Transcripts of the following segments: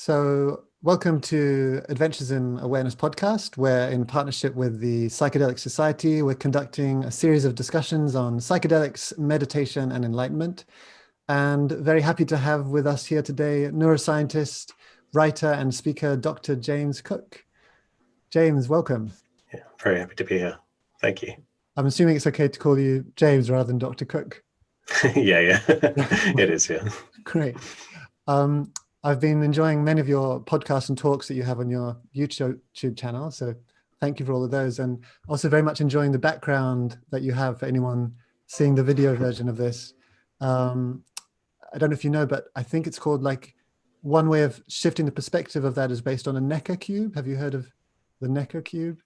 So, welcome to Adventures in Awareness podcast, where in partnership with the Psychedelic Society, we're conducting a series of discussions on psychedelics, meditation, and enlightenment. And very happy to have with us here today neuroscientist, writer, and speaker, Dr. James Cooke. James, welcome. Yeah, very happy to be here. Thank you. I'm assuming it's okay to call you James rather than Dr. Cooke. yeah, it is, yeah. Great. I've been enjoying many of your podcasts and talks that you have on your YouTube channel. So thank you for all of those. And also very much enjoying the background that you have for anyone seeing the video version of this. I don't know if you know, but I think it's called like one way of shifting the perspective of that is based on a Necker cube. Have you heard of the Necker cube?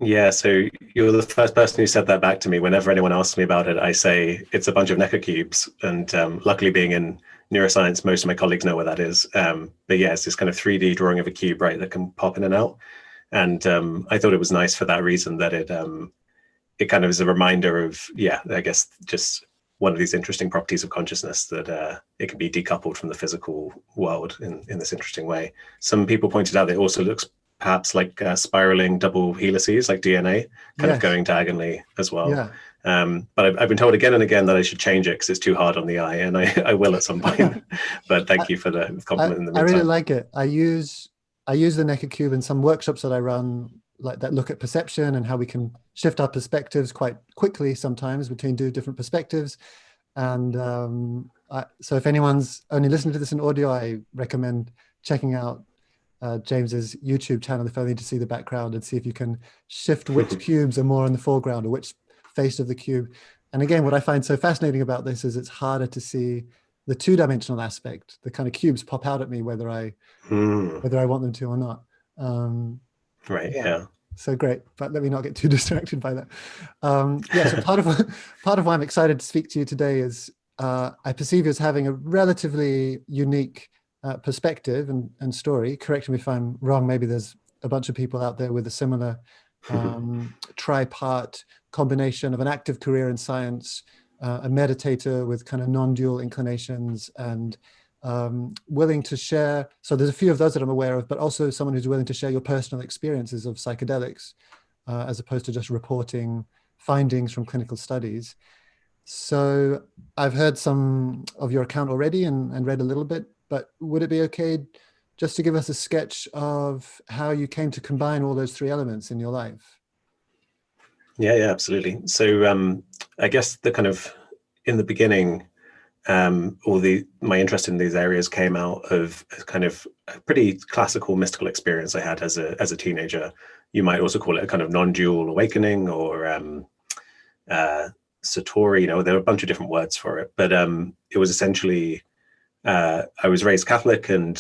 Yeah, so you're the first person who said that back to me. Whenever anyone asks me about it, I say it's a bunch of Necker cubes. And luckily being in neuroscience, most of my colleagues know what that is. But yeah, it's this kind of 3D drawing of a cube, right, that can pop in and out. And I thought it was nice for that reason, that it kind of is a reminder of, yeah, I guess just one of these interesting properties of consciousness, that it can be decoupled from the physical world in this interesting way. Some people pointed out that it also looks perhaps like spiraling double helices, like DNA, kind of going diagonally as well. Yeah. But I've been told again and again that I should change it because it's too hard on the eye, and I will at some point. But thank you for the compliment in the meantime. I really like it. I use the Necker cube in some workshops that I run, like that look at perception and how we can shift our perspectives quite quickly sometimes between two different perspectives. And so if anyone's only listening to this in audio, I recommend checking out James's YouTube channel if only to see the background and see if you can shift which cubes are more in the foreground or which face of the cube. And again, what I find so fascinating about this is it's harder to see the two-dimensional aspect. The kind of cubes pop out at me whether I want them to or not. Right. Yeah. So great, but let me not get too distracted by that. So part of why I'm excited to speak to you today is I perceive you as having a relatively unique perspective and story. Correct me if I'm wrong. Maybe there's a bunch of people out there with a similar tripart combination of an active career in science, a meditator with kind of non-dual inclinations, and willing to share. So there's a few of those that I'm aware of, but also someone who's willing to share your personal experiences of psychedelics, as opposed to just reporting findings from clinical studies. So I've heard some of your account already and read a little bit, but would it be okay just to give us a sketch of how you came to combine all those three elements in your life? Yeah, absolutely. So I guess the kind of, in the beginning, my interest in these areas came out of kind of a pretty classical mystical experience I had as a teenager. You might also call it a kind of non-dual awakening, or Satori. There are a bunch of different words for it, but it was essentially, I was raised Catholic, and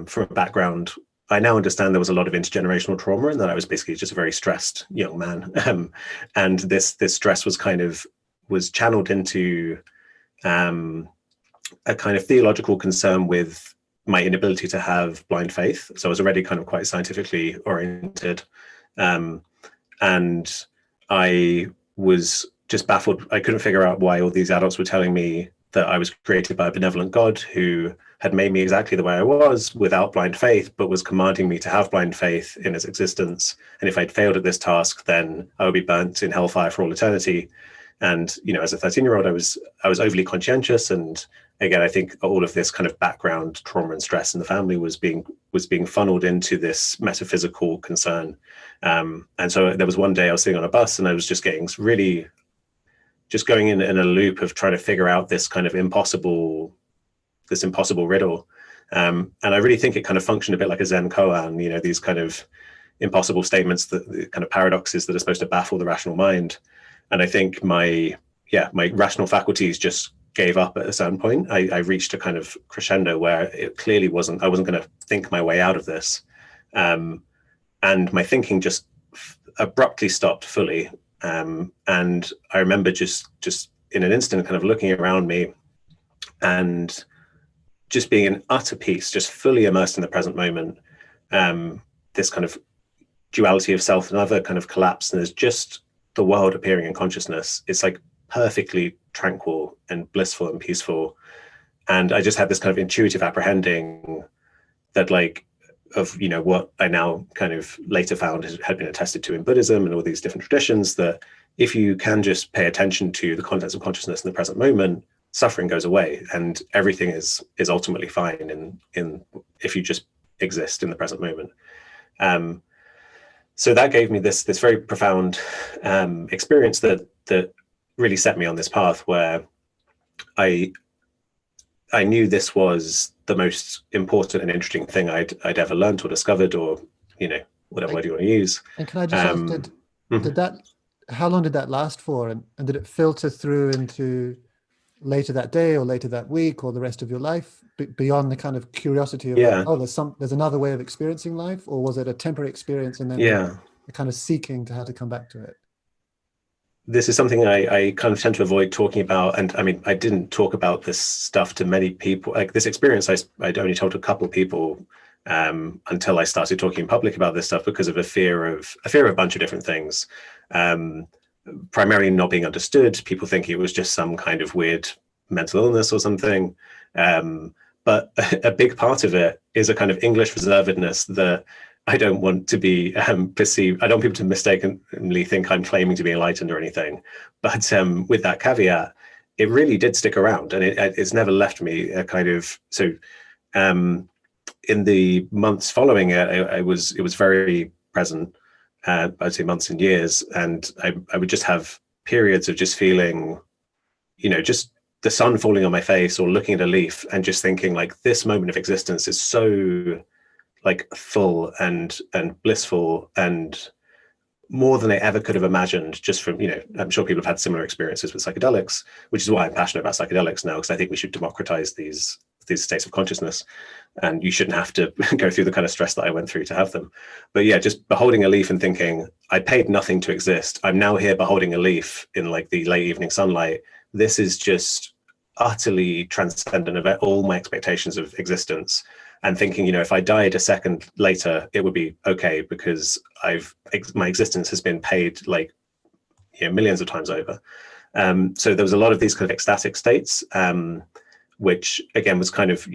from a background, I now understand there was a lot of intergenerational trauma, and that I was basically just a very stressed young man. And this stress was channeled into a kind of theological concern with my inability to have blind faith. So I was already kind of quite scientifically oriented. And I was just baffled. I couldn't figure out why all these adults were telling me that I was created by a benevolent God who had made me exactly the way I was without blind faith, but was commanding me to have blind faith in its existence. And if I'd failed at this task, then I would be burnt in hellfire for all eternity. And, as a 13-year-old, I was overly conscientious. And again, I think all of this kind of background trauma and stress in the family was being funneled into this metaphysical concern. And so there was one day I was sitting on a bus, and I was just getting really just going in a loop of trying to figure out this kind of impossible riddle. And I really think it kind of functioned a bit like a Zen koan, these kind of impossible statements, the kind of paradoxes that are supposed to baffle the rational mind. And I think my rational faculties just gave up at a certain point. I reached a kind of crescendo where it clearly I wasn't going to think my way out of this. And my thinking just abruptly stopped fully. And I remember just in an instant kind of looking around me and just being in utter peace, just fully immersed in the present moment. This kind of duality of self and other kind of collapse, and there's just the world appearing in consciousness. It's like perfectly tranquil and blissful and peaceful. And I just had this kind of intuitive apprehending that like of what I now kind of later found had been attested to in Buddhism and all these different traditions, that if you can just pay attention to the contents of consciousness in the present moment, suffering goes away and everything is ultimately fine in if you just exist in the present moment. So that gave me this very profound experience that really set me on this path where I knew this was the most important and interesting thing I'd ever learned or discovered, or whatever word you want to use. And can I just ask, did that, how long did that last for, and did it filter through into later that day or later that week or the rest of your life, beyond the kind of curiosity of like, oh, there's another way of experiencing life, or was it a temporary experience and then the kind of seeking to how to come back to it? This is something I kind of tend to avoid talking about. And I mean, I didn't talk about this stuff to many people. Like this experience, I'd only told a couple of people until I started talking in public about this stuff, because of a fear of a bunch of different things. Primarily not being understood, people thinking it was just some kind of weird mental illness or something. But a big part of it is a kind of English reservedness that I don't want to be perceived. I don't want people to mistakenly think I'm claiming to be enlightened or anything. But with that caveat, it really did stick around, and it's never left me. A kind of in the months following it, it was very present. I'd say months and years, and I would just have periods of just feeling, just the sun falling on my face or looking at a leaf and just thinking like, this moment of existence is so like full and blissful and more than I ever could have imagined, just from, I'm sure people have had similar experiences with psychedelics, which is why I'm passionate about psychedelics now, because I think we should democratize these states of consciousness, and you shouldn't have to go through the kind of stress that I went through to have them. But yeah, just beholding a leaf and thinking, I paid nothing to exist. I'm now here beholding a leaf in like the late evening sunlight. This is just utterly transcendent of all my expectations of existence. And thinking, if I died a second later, it would be okay, because my existence has been paid like millions of times over. So there was a lot of these kind of ecstatic states, which again was kind of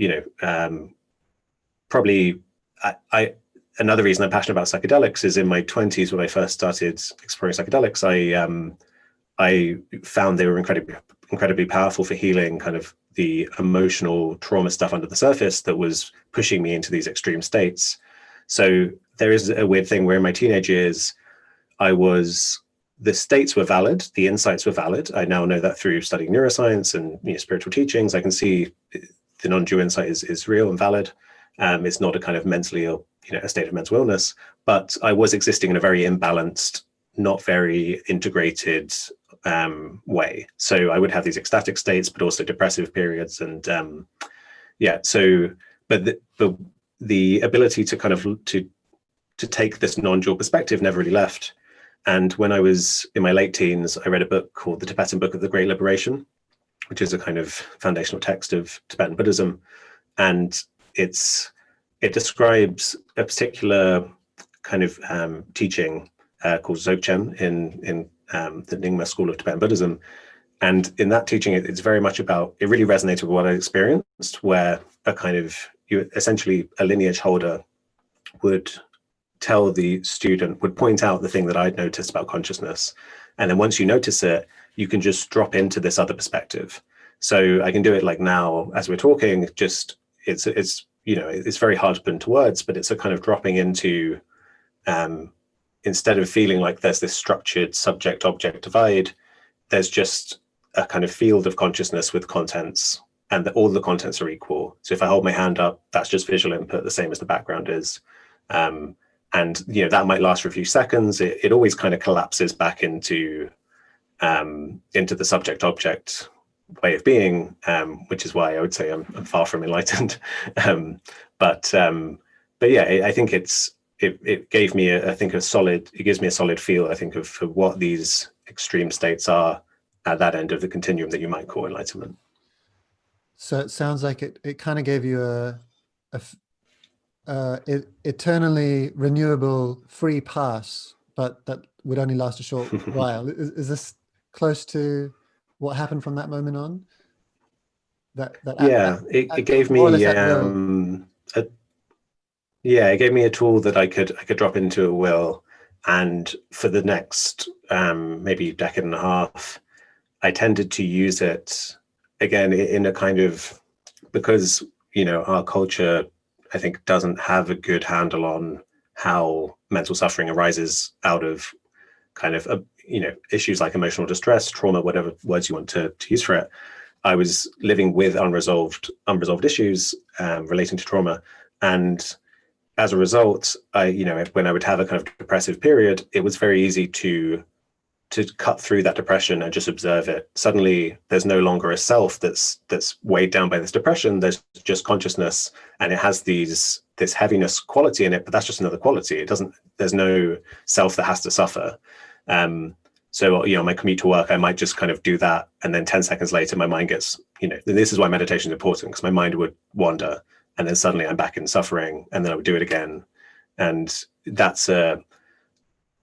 probably another reason I'm passionate about psychedelics is in my 20s when I first started exploring psychedelics, I found they were incredibly powerful for healing kind of the emotional trauma stuff under the surface that was pushing me into these extreme states. So there is a weird thing where in my teenage years, the states were valid, the insights were valid. I now know that through studying neuroscience and spiritual teachings. I can see the non-dual insight is real and valid. It's not a kind of mentally or a state of mental illness, but I was existing in a very imbalanced, not very integrated way. So I would have these ecstatic states, but also depressive periods, and but the ability to kind of to take this non-dual perspective never really left. And when I was in my late teens, I read a book called The Tibetan Book of the Great Liberation, which is a kind of foundational text of Tibetan Buddhism. And it describes a particular kind of teaching called Dzogchen in the Nyingma school of Tibetan Buddhism. And in that teaching, it's very much about, it really resonated with what I experienced, where essentially a lineage holder would tell the student, would point out the thing that I'd noticed about consciousness. And then once you notice it, you can just drop into this other perspective. So I can do it like now as we're talking, just it's very hard to put into words, but it's a kind of dropping into, instead of feeling like there's this structured subject-object divide, there's just a kind of field of consciousness with contents, and all the contents are equal. So if I hold my hand up, that's just visual input, the same as the background is. And that might last for a few seconds. It always kind of collapses back into the subject-object way of being, which is why I would say I'm far from enlightened. But yeah, I think it gave me it gives me a solid feel, I think, of what these extreme states are at that end of the continuum that you might call enlightenment. So it sounds like it kind of gave you eternally renewable free pass, but that would only last a short while. Is this close to what happened from that moment on? It gave me Yeah, it gave me a tool that I could drop into at will, and for the next maybe decade and a half, I tended to use it again in a kind of, because our culture, I think, doesn't have a good handle on how mental suffering arises out of kind of issues like emotional distress, trauma, whatever words you want to use for it. I was living with unresolved issues relating to trauma, and as a result, when I would have a kind of depressive period, it was very easy to cut through that depression and just observe it. Suddenly, there's no longer a self that's weighed down by this depression. There's just consciousness, and it has this heaviness quality in it. But that's just another quality. It doesn't. There's no self that has to suffer. So my commute to work, I might just kind of do that, and then 10 seconds later, my mind gets. This is why meditation is important, because my mind would wander, and then suddenly I'm back in suffering, and then I would do it again, and that's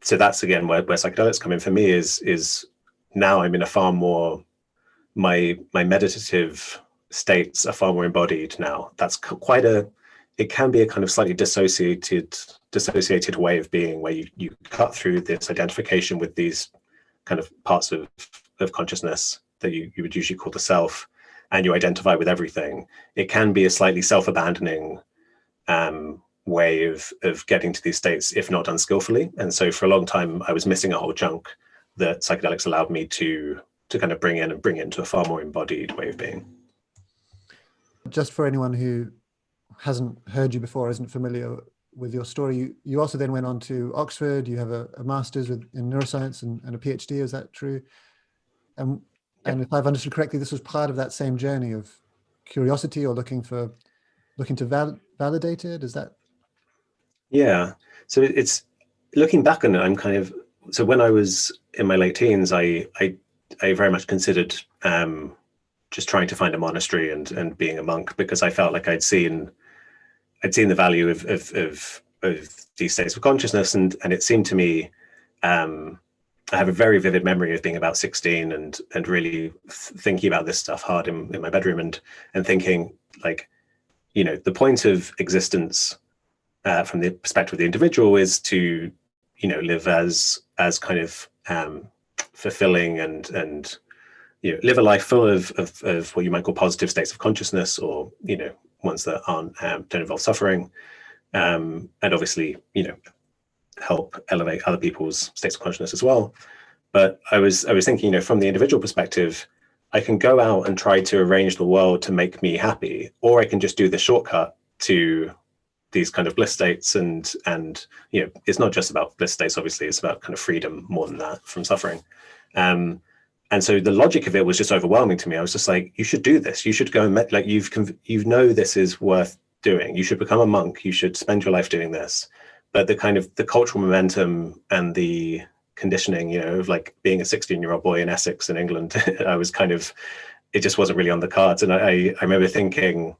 so that's again where psychedelics come in for me. Is now I'm in a far more, my meditative states are far more embodied now. That's it can be a kind of slightly dissociated way of being, where you cut through this identification with these kind of parts of consciousness that you would usually call the self, and you identify with everything. It can be a slightly self-abandoning way of getting to these states, if not done skillfully. And so for a long time, I was missing a whole chunk that psychedelics allowed me to kind of bring into a far more embodied way of being. Just for anyone who hasn't heard you before, isn't familiar with your story, you also then went on to Oxford. You have a master's in neuroscience and a PhD. Is that true? And if I've understood correctly, this was part of that same journey of curiosity, or looking to validate it. Is that? Yeah. So it's, looking back on it, I'm kind of, so when I was in my late teens, I very much considered just trying to find a monastery and being a monk, because I felt like I'd seen the value of these states of consciousness, and it seemed to me, I have a very vivid memory of being about 16 and really thinking about this stuff hard in my bedroom, and thinking, like, the point of existence from the perspective of the individual is to live as kind of fulfilling and live a life full of what you might call positive states of consciousness, or ones that aren't don't involve suffering, and obviously help elevate other people's states of consciousness as well. But I was thinking, from the individual perspective, I can go out and try to arrange the world to make me happy, or I can just do the shortcut to these kind of bliss states, and it's not just about bliss states. Obviously, it's about kind of freedom more than that from suffering. And so the logic of it was just overwhelming to me. I was just like, you should do this. You should go and this is worth doing. You should become a monk. You should spend your life doing this. But the cultural momentum and the conditioning, of like being a 16-year-old boy in Essex in England, I was kind of, it just wasn't really on the cards. And I remember thinking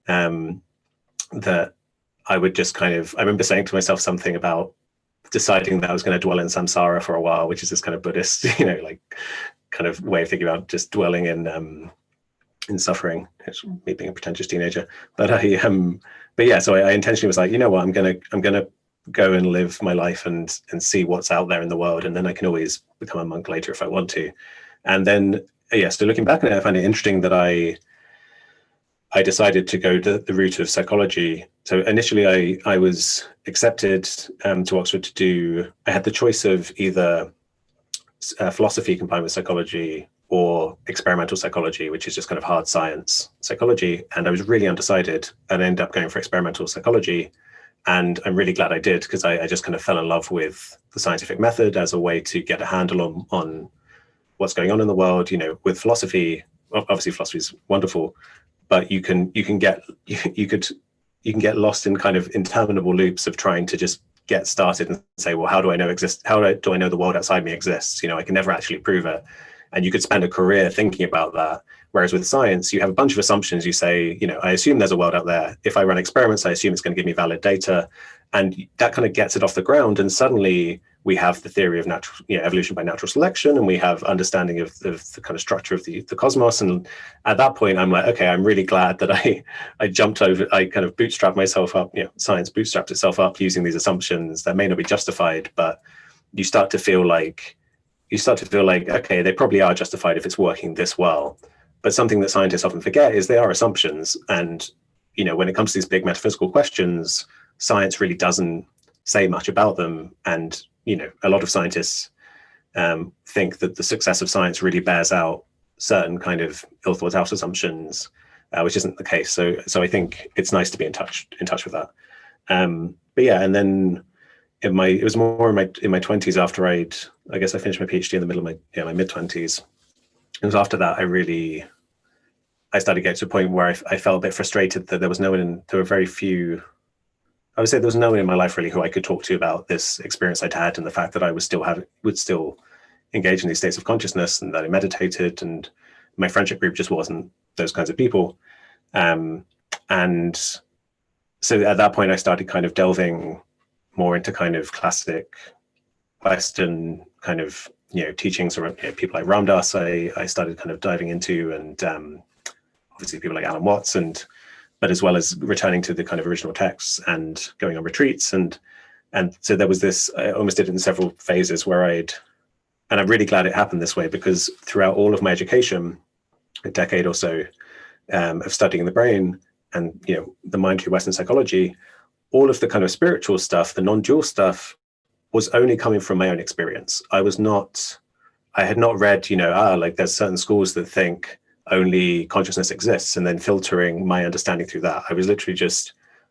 that I would just I remember saying to myself something about deciding that I was going to dwell in samsara for a while, which is this kind of Buddhist, like kind of way of thinking about just dwelling in suffering. It's me being a pretentious teenager, but so I intentionally was like, what, I'm gonna go and live my life and see what's out there in the world, and then I can always become a monk later if I want to. And then so looking back on it, I find it interesting that I decided to go the route of psychology. So initially I was accepted to Oxford I had the choice of either philosophy combined with psychology, or experimental psychology, which is just kind of hard science psychology. And I was really undecided, and I ended up going for experimental psychology. And I'm really glad I did, because I just kind of fell in love with the scientific method as a way to get a handle on what's going on in the world. With philosophy, obviously philosophy is wonderful, but you can get lost in kind of interminable loops of trying to just get started and say, well, how do I know the world outside me exists? I can never actually prove it. And you could spend a career thinking about that. Whereas with science, you have a bunch of assumptions. You say, I assume there's a world out there. If I run experiments, I assume it's going to give me valid data. And that kind of gets it off the ground. And suddenly we have the theory of natural, evolution by natural selection, and we have understanding of the kind of structure of the cosmos. And at that point, I'm like, okay, I'm really glad that I jumped over, I kind of bootstrapped myself up, science bootstrapped itself up using these assumptions that may not be justified, but you start to feel like, okay, they probably are justified if it's working this well. But something that scientists often forget is they are assumptions. And, when it comes to these big metaphysical questions, science really doesn't say much about them. And, a lot of scientists think that the success of science really bears out certain kind of ill thought out assumptions, which isn't the case. So I think it's nice to be in touch with that. But yeah, and then it was more in my 20s after I guess I finished my PhD in the middle of my mid 20s. It was after that I started getting to a point where I felt a bit frustrated that there were very few. I would say there was no one in my life really who I could talk to about this experience I'd had, and the fact that I would still engage in these states of consciousness, and that I meditated, and my friendship group just wasn't those kinds of people. And so at that point, I started kind of delving more into kind of classic Western kind of teachings around people like Ram Dass. I started kind of diving into, and obviously people like Alan Watts, but as well as returning to the kind of original texts and going on retreats. And so there was this, I almost did it in several phases where and I'm really glad it happened this way, because throughout all of my education, a decade or so of studying the brain and, the mind through Western psychology, all of the kind of spiritual stuff, the non-dual stuff, was only coming from my own experience. I had not read, like there's certain schools that think only consciousness exists, and then filtering my understanding through that. I was literally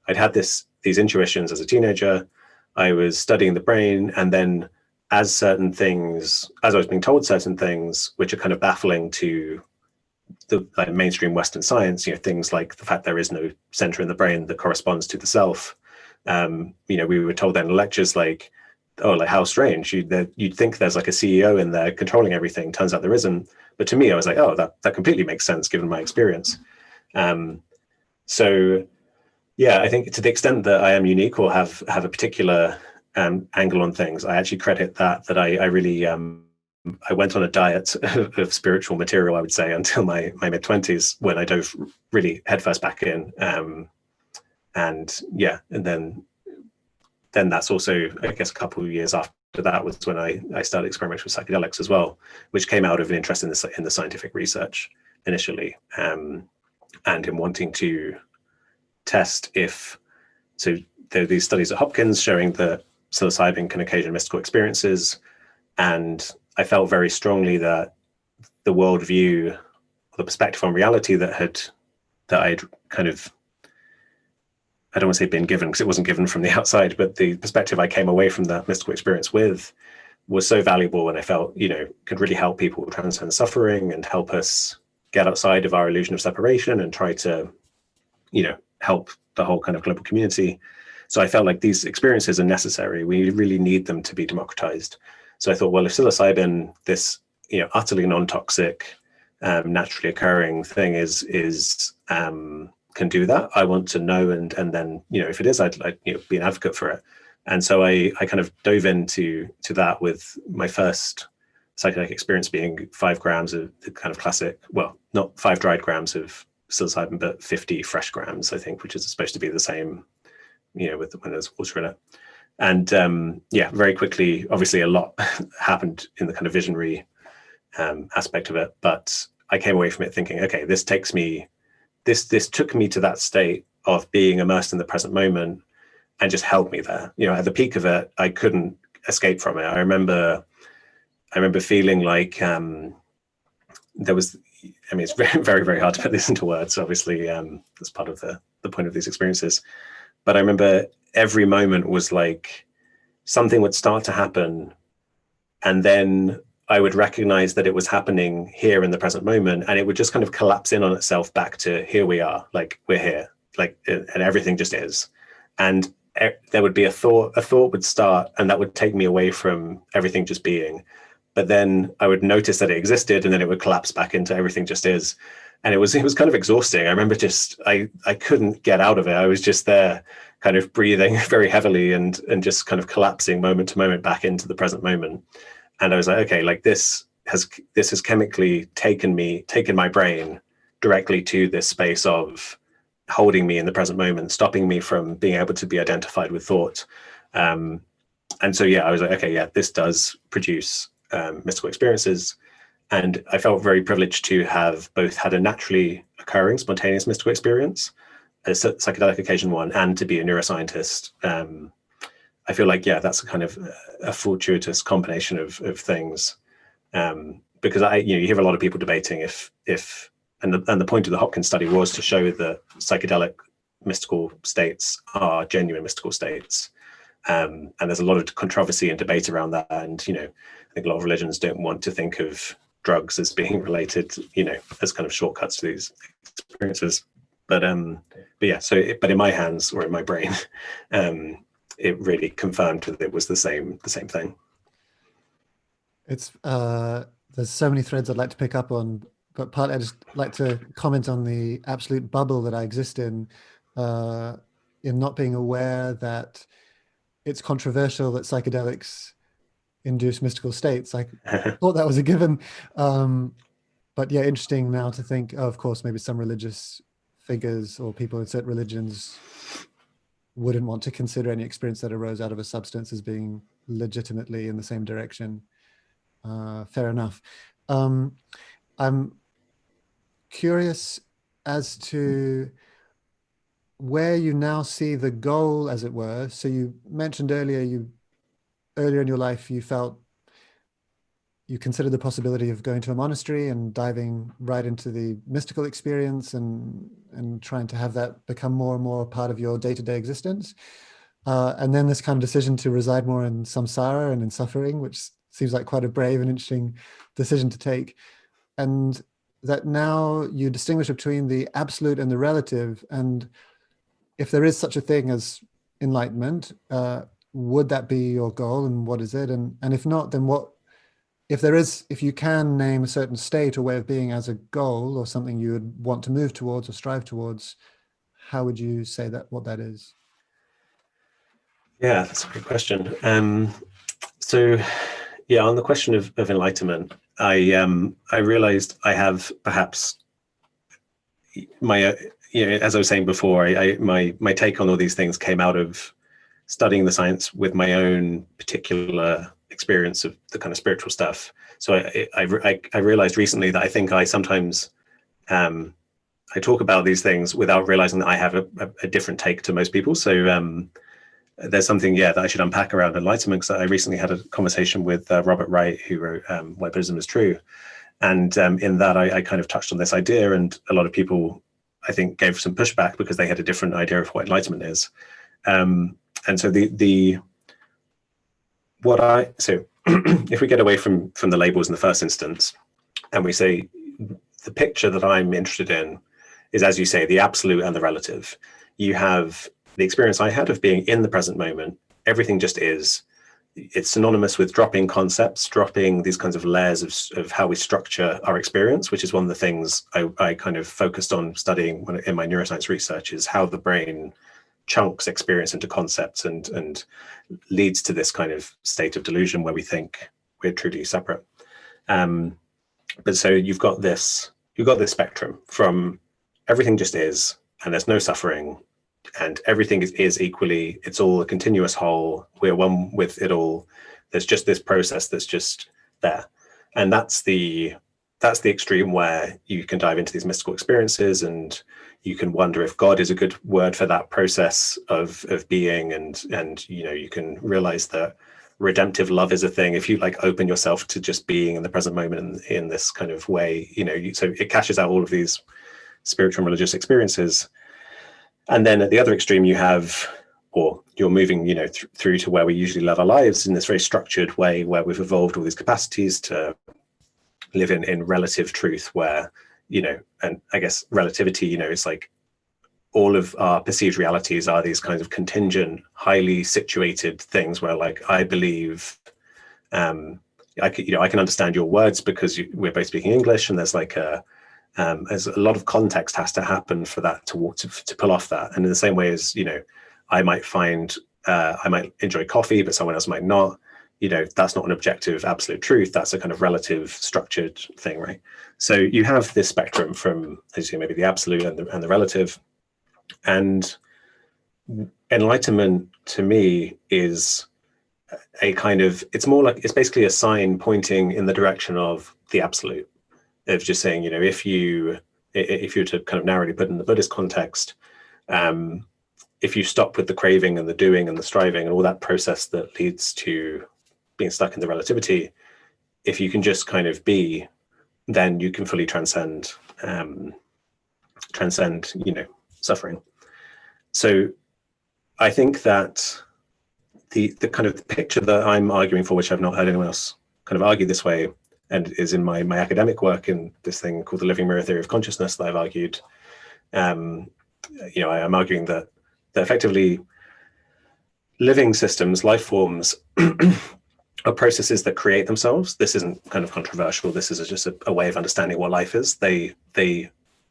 I'd had these intuitions as a teenager. I was studying the brain, and then as I was being told certain things, which are kind of baffling to the mainstream Western science, things like the fact there is no center in the brain that corresponds to the self. We were told then in lectures like, oh, like how strange, you'd think there's like a CEO in there controlling everything. Turns out there isn't. But to me, I was like, oh, that completely makes sense given my experience. So yeah, I think to the extent that I am unique or have a particular angle on things, I actually credit that I really I went on a diet of spiritual material, I would say, until my mid-20s, when I dove really headfirst back in. And then that's also, I guess, a couple of years after that was when I started experimenting with psychedelics as well, which came out of an interest in the scientific research initially, and in wanting to test so there are these studies at Hopkins showing that psilocybin can occasion mystical experiences, and I felt very strongly that the worldview, the perspective on reality that I'd kind of, I don't want to say been given, because it wasn't given from the outside, but the perspective I came away from that mystical experience with was so valuable, and I felt, could really help people transcend suffering and help us get outside of our illusion of separation and try to, help the whole kind of global community. So I felt like these experiences are necessary. We really need them to be democratized. So I thought, well, if psilocybin, this, utterly non-toxic, naturally occurring thing can do that, I want to know, and then if it is, I'd be an advocate for it. And so I kind of dove into that, with my first psychedelic experience being 5 grams of the kind of classic, well, not 5 dried grams of psilocybin, but 50 fresh grams, I think, which is supposed to be the same, with when there's water in it. And very quickly, obviously a lot happened in the kind of visionary aspect of it, but I came away from it thinking, okay, this took me to that state of being immersed in the present moment, and just held me there. At the peak of it, I couldn't escape from it. I remember feeling like there was, it's very, very, very hard to put this into words, obviously. That's part of the point of these experiences. But I remember every moment was like something would start to happen, and then I would recognize that it was happening here in the present moment, and it would just kind of collapse in on itself back to, here we are, like we're here, like, and everything just is. And there would be a thought would start, and that would take me away from everything just being. But then I would notice that it existed, and then it would collapse back into everything just is. and it was kind of exhausting. I remember just I couldn't get out of it. I was just there, kind of breathing very heavily and just kind of collapsing moment to moment back into the present moment. And I was like, okay, like this has chemically taken my brain directly to this space of holding me in the present moment, stopping me from being able to be identified with thought. And so, yeah, I was like, okay, yeah, this does produce mystical experiences. And I felt very privileged to have both had a naturally occurring spontaneous mystical experience, a psychedelic occasion one, and to be a neuroscientist. I feel like, yeah, that's a kind of a fortuitous combination of things. Because you hear a lot of people debating if the point of the Hopkins study was to show that psychedelic mystical states are genuine mystical states. And there's a lot of controversy and debate around that. And, I think a lot of religions don't want to think of drugs as being related, as kind of shortcuts to these experiences. But yeah, but in my hands or in my brain, it really confirmed that it was the same thing. It's there's so many threads I'd like to pick up on, but partly I just like to comment on the absolute bubble that I exist in not being aware that it's controversial that psychedelics induce mystical states. I thought that was a given. But yeah, interesting now to think, of course, maybe some religious figures or people in certain religions wouldn't want to consider any experience that arose out of a substance as being legitimately in the same direction. Fair enough. I'm curious as to where you now see the goal, as it were. So you mentioned earlier in your life, you felt you considered the possibility of going to a monastery and diving right into the mystical experience and trying to have that become more and more part of your day-to-day existence. And then this kind of decision to reside more in samsara and in suffering, which seems like quite a brave and interesting decision to take. And that now you distinguish between the absolute and the relative. And if there is such a thing as enlightenment, would that be your goal, and what is it? And if not, then what, if you can name a certain state or way of being as a goal or something you would want to move towards or strive towards, how would you say that, what that is? Yeah, that's a great question. So yeah, on the question of enlightenment, I realized I have perhaps my, as I was saying before, my take on all these things came out of studying the science with my own particular experience of the kind of spiritual stuff. So I realized recently that I think I sometimes I talk about these things without realizing that I have a different take to most people. So there's something, that I should unpack around enlightenment, because I recently had a conversation with Robert Wright, who wrote Why Buddhism is True. And in that, I kind of touched on this idea, and a lot of people, I think, gave some pushback because they had a different idea of what enlightenment is. And so if we get away from the labels in the first instance, and we say the picture that I'm interested in is, as you say, the absolute and the relative. You have the experience I had of being in the present moment. Everything just is. It's synonymous with dropping concepts, dropping these kinds of layers of how we structure our experience, which is one of the things I kind of focused on studying in my neuroscience research, is how the brain chunks experience into concepts and leads to this kind of state of delusion where we think we're truly separate. But so you've got this spectrum from everything just is, and there's no suffering, and everything is equally, it's all a continuous whole, we're one with it all, there's just this process that's just there. And that's the extreme where you can dive into these mystical experiences, and you can wonder if God is a good word for that process of being, and you can realize that redemptive love is a thing if you open yourself to just being in the present moment in this kind of way. So it cashes out all of these spiritual and religious experiences. And then at the other extreme, you have, or you're moving, through to where we usually live our lives in this very structured way, where we've evolved all these capacities to live in relative truth, where, and I guess relativity, it's like all of our perceived realities are these kinds of contingent, highly situated things where, I believe, I can understand your words because we're both speaking English, and there's As a lot of context has to happen for that to pull off that. And in the same way as, you know, I might find, I might enjoy coffee, but someone else might not. You know, that's not an objective absolute truth. That's a kind of relative structured thing, right? So you have this spectrum from, as you say, maybe the absolute and the relative. And enlightenment to me is a kind of, it's more like, it's basically a sign pointing in the direction of the absolute. Of just saying, you know, if you were to kind of narrowly put in the Buddhist context, if you stop with the craving and the doing and the striving and all that process that leads to being stuck in the relativity, if you can just kind of be, then you can fully transcend, you know, suffering. So I think that the kind of picture that I'm arguing for, which I've not heard anyone else kind of argue this way, and is in my academic work in this thing called the living mirror theory of consciousness that I've argued. You know, I'm arguing that effectively living systems, life forms, are processes that create themselves. This isn't kind of controversial. This is just a way of understanding what life is. They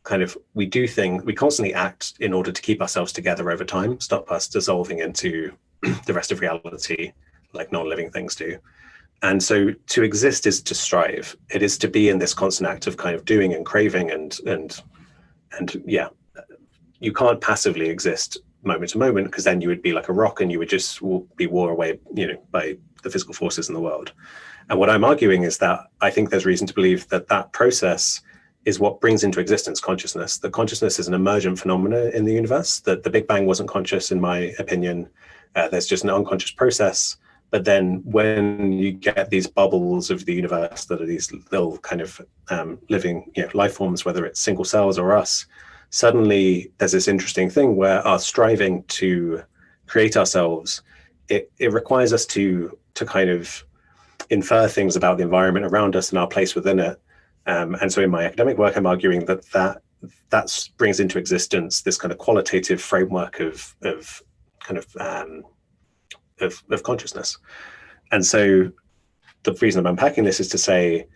kind of, we constantly act in order to keep ourselves together over time, stop us dissolving into the rest of reality like non-living things do. And so to exist is to strive. It is to be in this constant act of kind of doing and craving and yeah, you can't passively exist moment to moment, because then you would be like a rock and you would just be worn away, you know, by the physical forces in the world. And what I'm arguing is that I think there's reason to believe that that process is what brings into existence consciousness. That consciousness is an emergent phenomena in the universe, that the Big Bang wasn't conscious, in my opinion. There's just an unconscious process. But then when you get these bubbles of the universe that are these little kind of living, you know, life forms, whether it's single cells or us, suddenly there's this interesting thing where our striving to create ourselves, it requires us to kind of infer things about the environment around us and our place within it. And so in my academic work, I'm arguing that brings into existence this kind of qualitative framework of consciousness. And so the reason I'm unpacking this is to say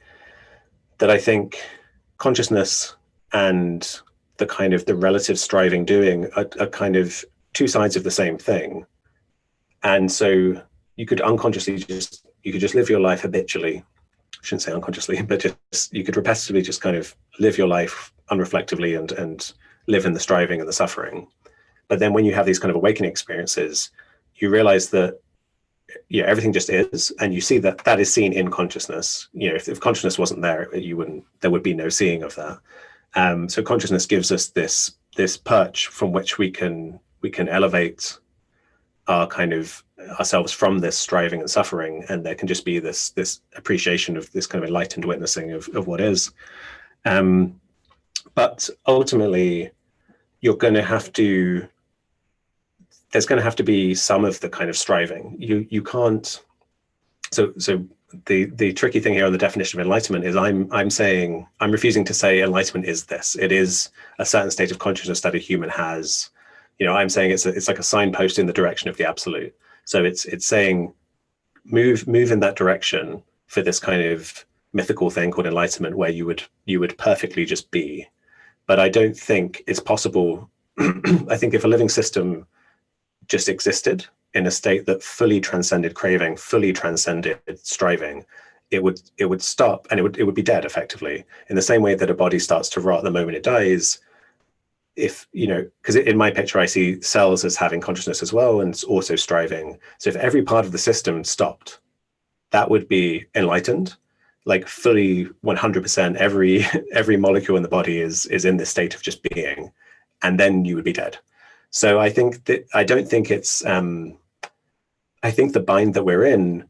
that I think consciousness and the kind of the relative striving doing are kind of two sides of the same thing. And so you could just live your life habitually. I shouldn't say unconsciously, but just you could repetitively just kind of live your life unreflectively and live in the striving and the suffering. But then when you have these kind of awakening experiences, you realize that, you know, everything just is, and you see that that is seen in consciousness. You know, if consciousness wasn't there, there would be no seeing of that. So consciousness gives us this perch from which we can elevate our kind of ourselves from this striving and suffering, and there can just be this appreciation of this kind of enlightened witnessing of what is. But ultimately, there's going to have to be some of the kind of striving. You can't. So the tricky thing here on the definition of enlightenment is I'm refusing to say enlightenment is this. It is a certain state of consciousness that a human has. You know, I'm saying it's like a signpost in the direction of the absolute. So it's saying move in that direction for this kind of mythical thing called enlightenment, where you would perfectly just be. But I don't think it's possible. I think if a living system just existed in a state that fully transcended craving, fully transcended striving, it would stop, and it would be dead effectively. In the same way that a body starts to rot the moment it dies. If, you know, because in my picture I see cells as having consciousness as well and also striving. So if every part of the system stopped, that would be enlightened, like fully 100%. Every molecule in the body is in this state of just being, and then you would be dead. So I think that I don't think it's. I think the bind that we're in.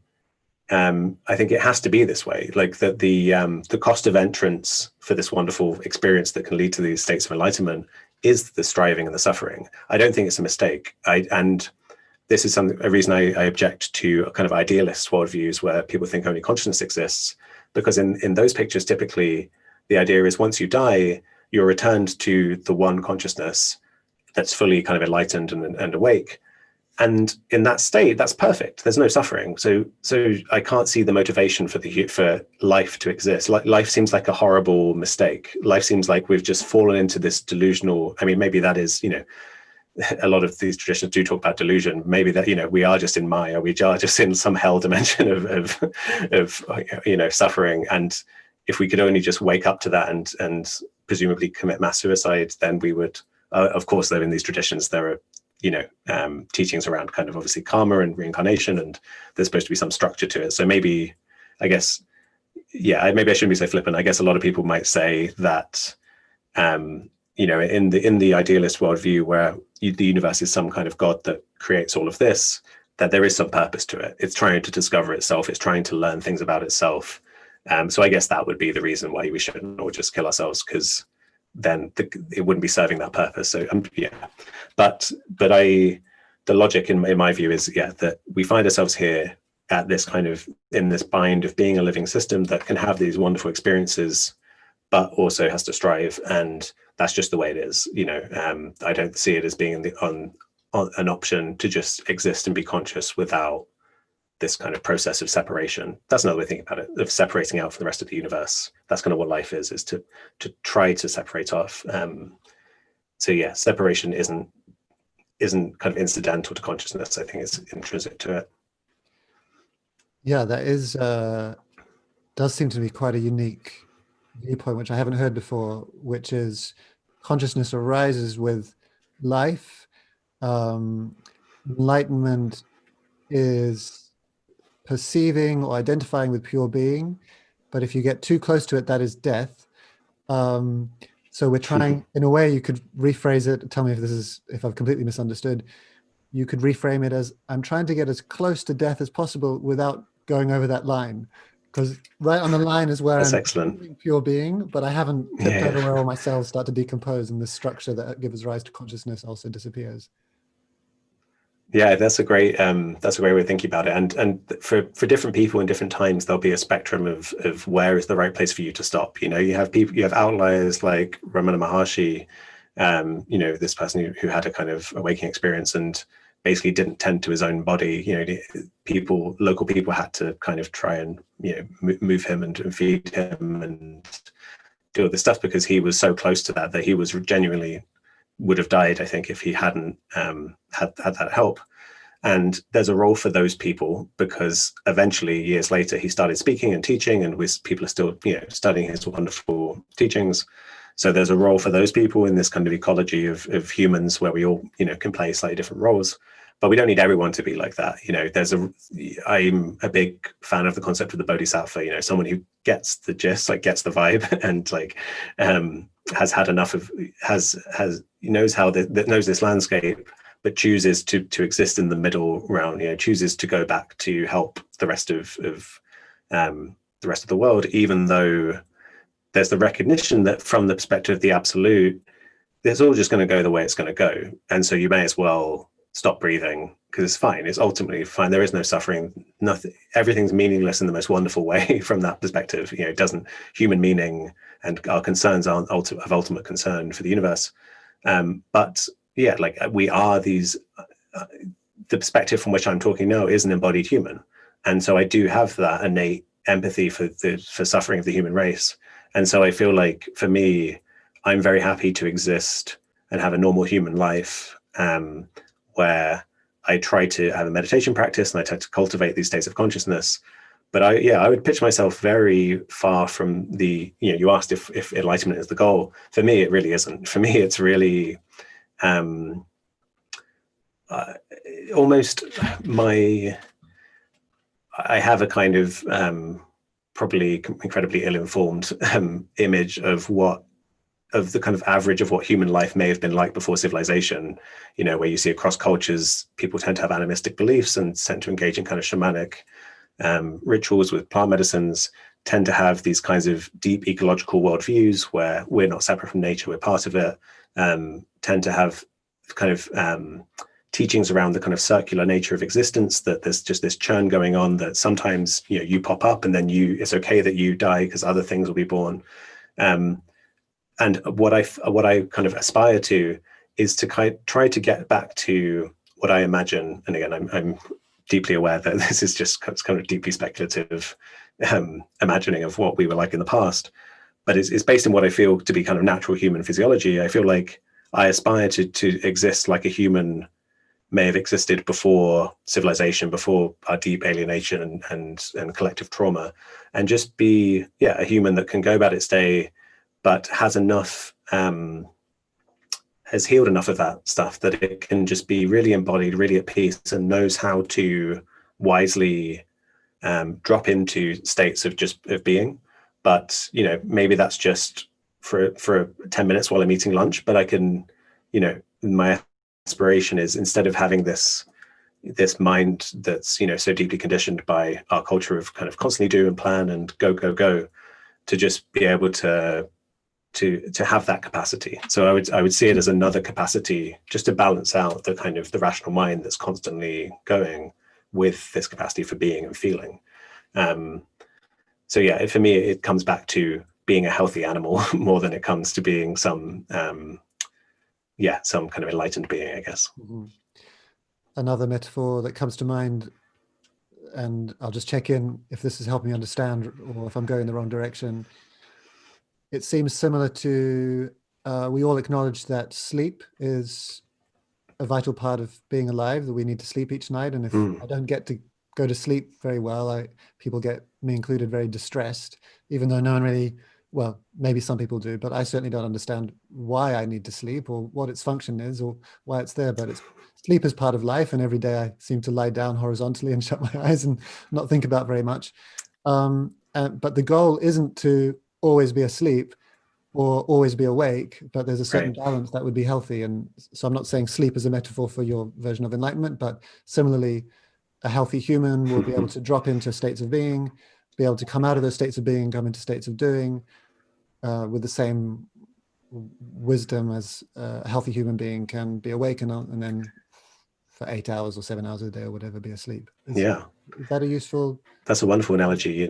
I think it has to be this way. Like that the cost of entrance for this wonderful experience that can lead to these states of enlightenment is the striving and the suffering. I don't think it's a mistake. And this is a reason I object to a kind of idealist worldviews where people think only consciousness exists, because in those pictures, typically the idea is once you die, you're returned to the one consciousness that's fully kind of enlightened and awake. And in that state, that's perfect. There's no suffering. So I can't see the motivation for life to exist. Life seems like a horrible mistake. Life seems like we've just fallen into this delusional. I mean, maybe that is, a lot of these traditions do talk about delusion. Maybe that, we are just in Maya. We are just in some hell dimension of suffering. And if we could only just wake up to that and presumably commit mass suicide, then we would. Of course, though, in these traditions, there are teachings around kind of obviously karma and reincarnation, and there's supposed to be some structure to it. So maybe, I guess, maybe I shouldn't be so flippant. I guess a lot of people might say that, in the idealist worldview, where the universe is some kind of God that creates all of this, that there is some purpose to it. It's trying to discover itself. It's trying to learn things about itself. So I guess that would be the reason why we shouldn't all just kill ourselves, because then it wouldn't be serving that purpose. So but the logic in my view is that we find ourselves here at this kind of in this bind of being a living system that can have these wonderful experiences, but also has to strive, and that's just the way it is. I don't see it as being on an option to just exist and be conscious without this kind of process of separation. That's another way of thinking about it, of separating out from the rest of the universe. That's kind of what life is to try to separate off. Separation isn't kind of incidental to consciousness. I think it's intrinsic to it. Yeah, that is does seem to be quite a unique viewpoint, which I haven't heard before, which is consciousness arises with life. Enlightenment is perceiving or identifying with pure being, but if you get too close to it, that is death. So we're trying, in a way, you could rephrase it. Tell me if I've completely misunderstood. You could reframe it as, I'm trying to get as close to death as possible without going over that line, because right on the line is where That's I'm excellent. pure being, but I haven't tipped over where all my cells start to decompose, and the structure that gives rise to consciousness also disappears. Yeah, that's a great way of thinking about it. And for different people in different times, there'll be a spectrum of where is the right place for you to stop. You have outliers like Ramana Maharshi, this person who had a kind of awakening experience and basically didn't tend to his own body. Local people had to kind of try and move him and feed him and do all this stuff, because he was so close to that he was genuinely would have died, I think, if he hadn't had that help. And there's a role for those people, because eventually, years later, he started speaking and teaching, and people are still studying his wonderful teachings. So there's a role for those people in this kind of ecology of humans where we all can play slightly different roles. But we don't need everyone to be like that. I'm a big fan of the concept of the bodhisattva, someone who gets the gist, gets the vibe, and has had enough of, knows this landscape, but chooses to exist in the middle ground, chooses to go back to help the rest of the world, even though there's the recognition that from the perspective of the absolute, it's all just going to go the way it's going to go. And so you may as well stop breathing, because it's fine. It's ultimately fine. There is no suffering. Nothing. Everything's meaningless in the most wonderful way from that perspective. It doesn't. Human meaning and our concerns aren't of ultimate concern for the universe. But we are these. The perspective from which I'm talking now is an embodied human, and so I do have that innate empathy for suffering of the human race. And so I feel like, for me, I'm very happy to exist and have a normal human life, where I try to have a meditation practice and I try to cultivate these states of consciousness. But I would pitch myself very far from the, you asked if enlightenment is the goal. For me, it really isn't. For me, it's really almost I have a kind of probably incredibly ill-informed image of the kind of average of what human life may have been like before civilization, where you see across cultures, people tend to have animistic beliefs and tend to engage in kind of shamanic rituals with plant medicines, tend to have these kinds of deep ecological worldviews where we're not separate from nature, we're part of it, tend to have kind of teachings around the kind of circular nature of existence, that there's just this churn going on, that sometimes you pop up and then it's okay that you die because other things will be born. And what I kind of aspire to is to try to get back to what I imagine, and again, I'm deeply aware that this is just kind of deeply speculative imagining of what we were like in the past, but it's based on what I feel to be kind of natural human physiology. I feel like I aspire to exist like a human may have existed before civilization, before our deep alienation and collective trauma, and just be a human that can go about its day, but has enough, has healed enough of that stuff that it can just be really embodied, really at peace, and knows how to wisely drop into states of just of being. But maybe that's just for 10 minutes while I'm eating lunch, but I can, my aspiration is, instead of having this mind that's so deeply conditioned by our culture of kind of constantly do and plan and go, to just be able to have that capacity. So I would see it as another capacity, just to balance out the kind of the rational mind that's constantly going with this capacity for being and feeling. So yeah, for me, it comes back to being a healthy animal more than it comes to being some kind of enlightened being, I guess. Mm-hmm. Another metaphor that comes to mind, and I'll just check in if this is helping me understand or if I'm going the wrong direction. It seems similar to, we all acknowledge that sleep is a vital part of being alive, that we need to sleep each night. And if I don't get to go to sleep very well, people get, me included, very distressed, even though no one really, well, maybe some people do, but I certainly don't understand why I need to sleep or what its function is or why it's there. But sleep is part of life, and every day I seem to lie down horizontally and shut my eyes and not think about very much. But the goal isn't to always be asleep or always be awake, but there's a certain balance that would be healthy. And so I'm not saying sleep is a metaphor for your version of enlightenment, but similarly, a healthy human will be able to drop into states of being, be able to come out of those states of being, come into states of doing, with the same wisdom as a healthy human being can be awake and then for 8 hours or 7 hours a day or whatever be asleep. Is that a useful? That's a wonderful analogy.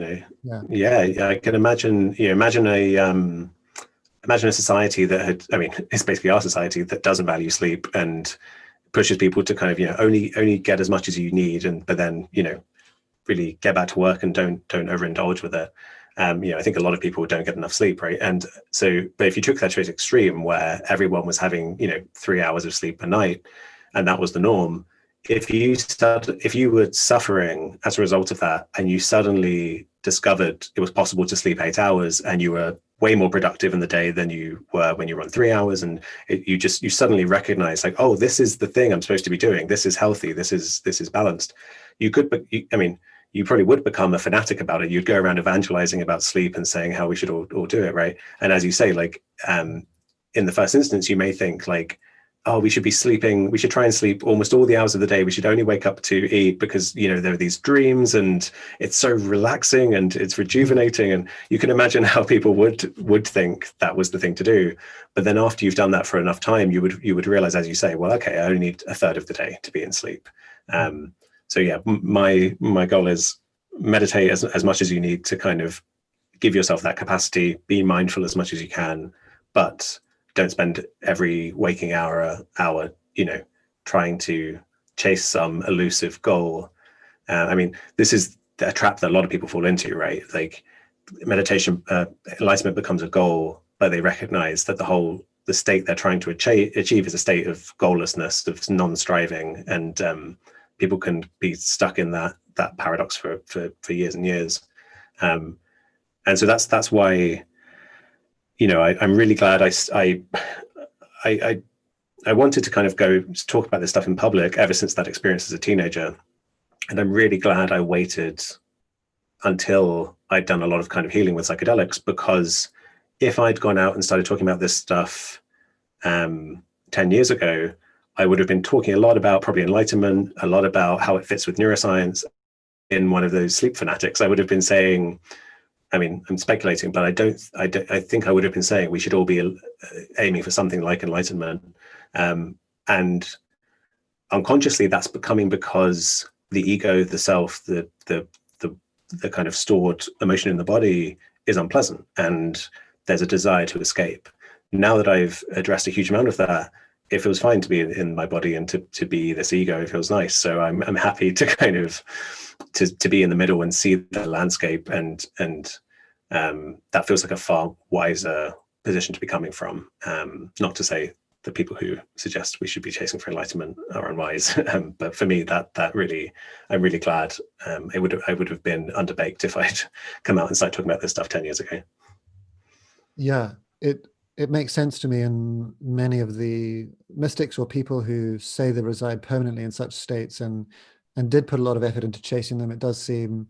Yeah, I can imagine. Imagine a society that had. I mean, it's basically our society that doesn't value sleep and pushes people to kind of only get as much as you need, but then really get back to work and don't overindulge with it. I think a lot of people don't get enough sleep, right? And so, but if you took that to its extreme, where everyone was having 3 hours of sleep a night, and that was the norm, if you were suffering as a result of that, and you suddenly discovered it was possible to sleep 8 hours, and you were way more productive in the day than you were when you were on 3 hours, and you suddenly recognize, like, oh, this is the thing I'm supposed to be doing. This is healthy. This is balanced. You probably would become a fanatic about it. You'd go around evangelizing about sleep and saying how we should all do it, right? And as you say, like, in the first instance, you may think like, oh, we should be sleeping, we should try and sleep almost all the hours of the day. We should only wake up to eat because, there are these dreams and it's so relaxing and it's rejuvenating. And you can imagine how people would think that was the thing to do. But then after you've done that for enough time, you would realize, as you say, well, okay, I only need a third of the day to be in sleep. So yeah, my goal is meditate as much as you need to kind of give yourself that capacity, be mindful as much as you can, but don't spend every waking hour, trying to chase some elusive goal. I mean, this is a trap that a lot of people fall into, right? Like meditation, enlightenment becomes a goal, but they recognize that the state they're trying to achieve is a state of goallessness, of non-striving, and people can be stuck in that paradox for years and years. And so that's why, I'm really glad I wanted to kind of go talk about this stuff in public ever since that experience as a teenager. And I'm really glad I waited until I'd done a lot of kind of healing with psychedelics, because if I'd gone out and started talking about this stuff 10 years ago, I would have been talking a lot about probably enlightenment, a lot about how it fits with neuroscience. In one of those sleep fanatics, I would have been saying, I mean, I'm speculating, but I think I would have been saying we should all be aiming for something like enlightenment. And unconsciously that's becoming because the ego, the self, the kind of stored emotion in the body is unpleasant, and there's a desire to escape. Now that I've addressed a huge amount of that, it feels fine to be in my body and to be this ego. It feels nice. So I'm happy to kind of to be in the middle and see the landscape, and that feels like a far wiser position to be coming from. Not to say the people who suggest we should be chasing for enlightenment are unwise, but for me, that really, I'm really glad. I would have been underbaked if I'd come out and started talking about this stuff 10 years ago. Yeah, it makes sense to me. And many of the mystics or people who say they reside permanently in such states and did put a lot of effort into chasing them, it does seem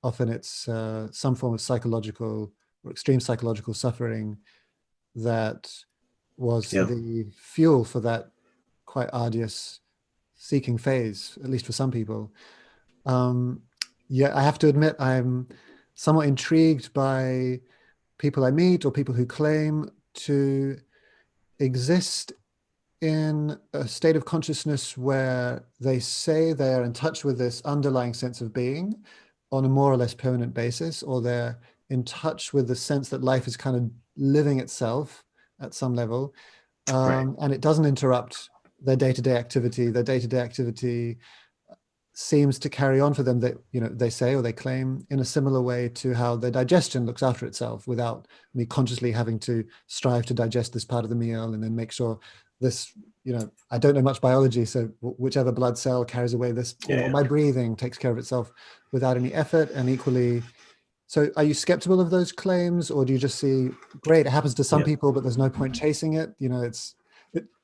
often it's some form of psychological or extreme psychological suffering that was the fuel for that quite arduous seeking phase, at least for some people. Yeah, I have to admit, I'm somewhat intrigued by people I meet or people who claim to exist in a state of consciousness where they say they're in touch with this underlying sense of being on a more or less permanent basis, or they're in touch with the sense that life is kind of living itself at some level, and it doesn't interrupt their day-to-day activity. Their day-to-day activity seems to carry on for them, that, you know, they say or they claim, in a similar way to how their digestion looks after itself, without me consciously having to strive to digest this part of the meal and then make sure this, you know, I don't know much biology, so whichever blood cell carries away this, you know, my breathing takes care of itself without any effort. And equally, so are you skeptical of those claims, or do you just see, great, it happens to some people, but there's no point chasing it, you know,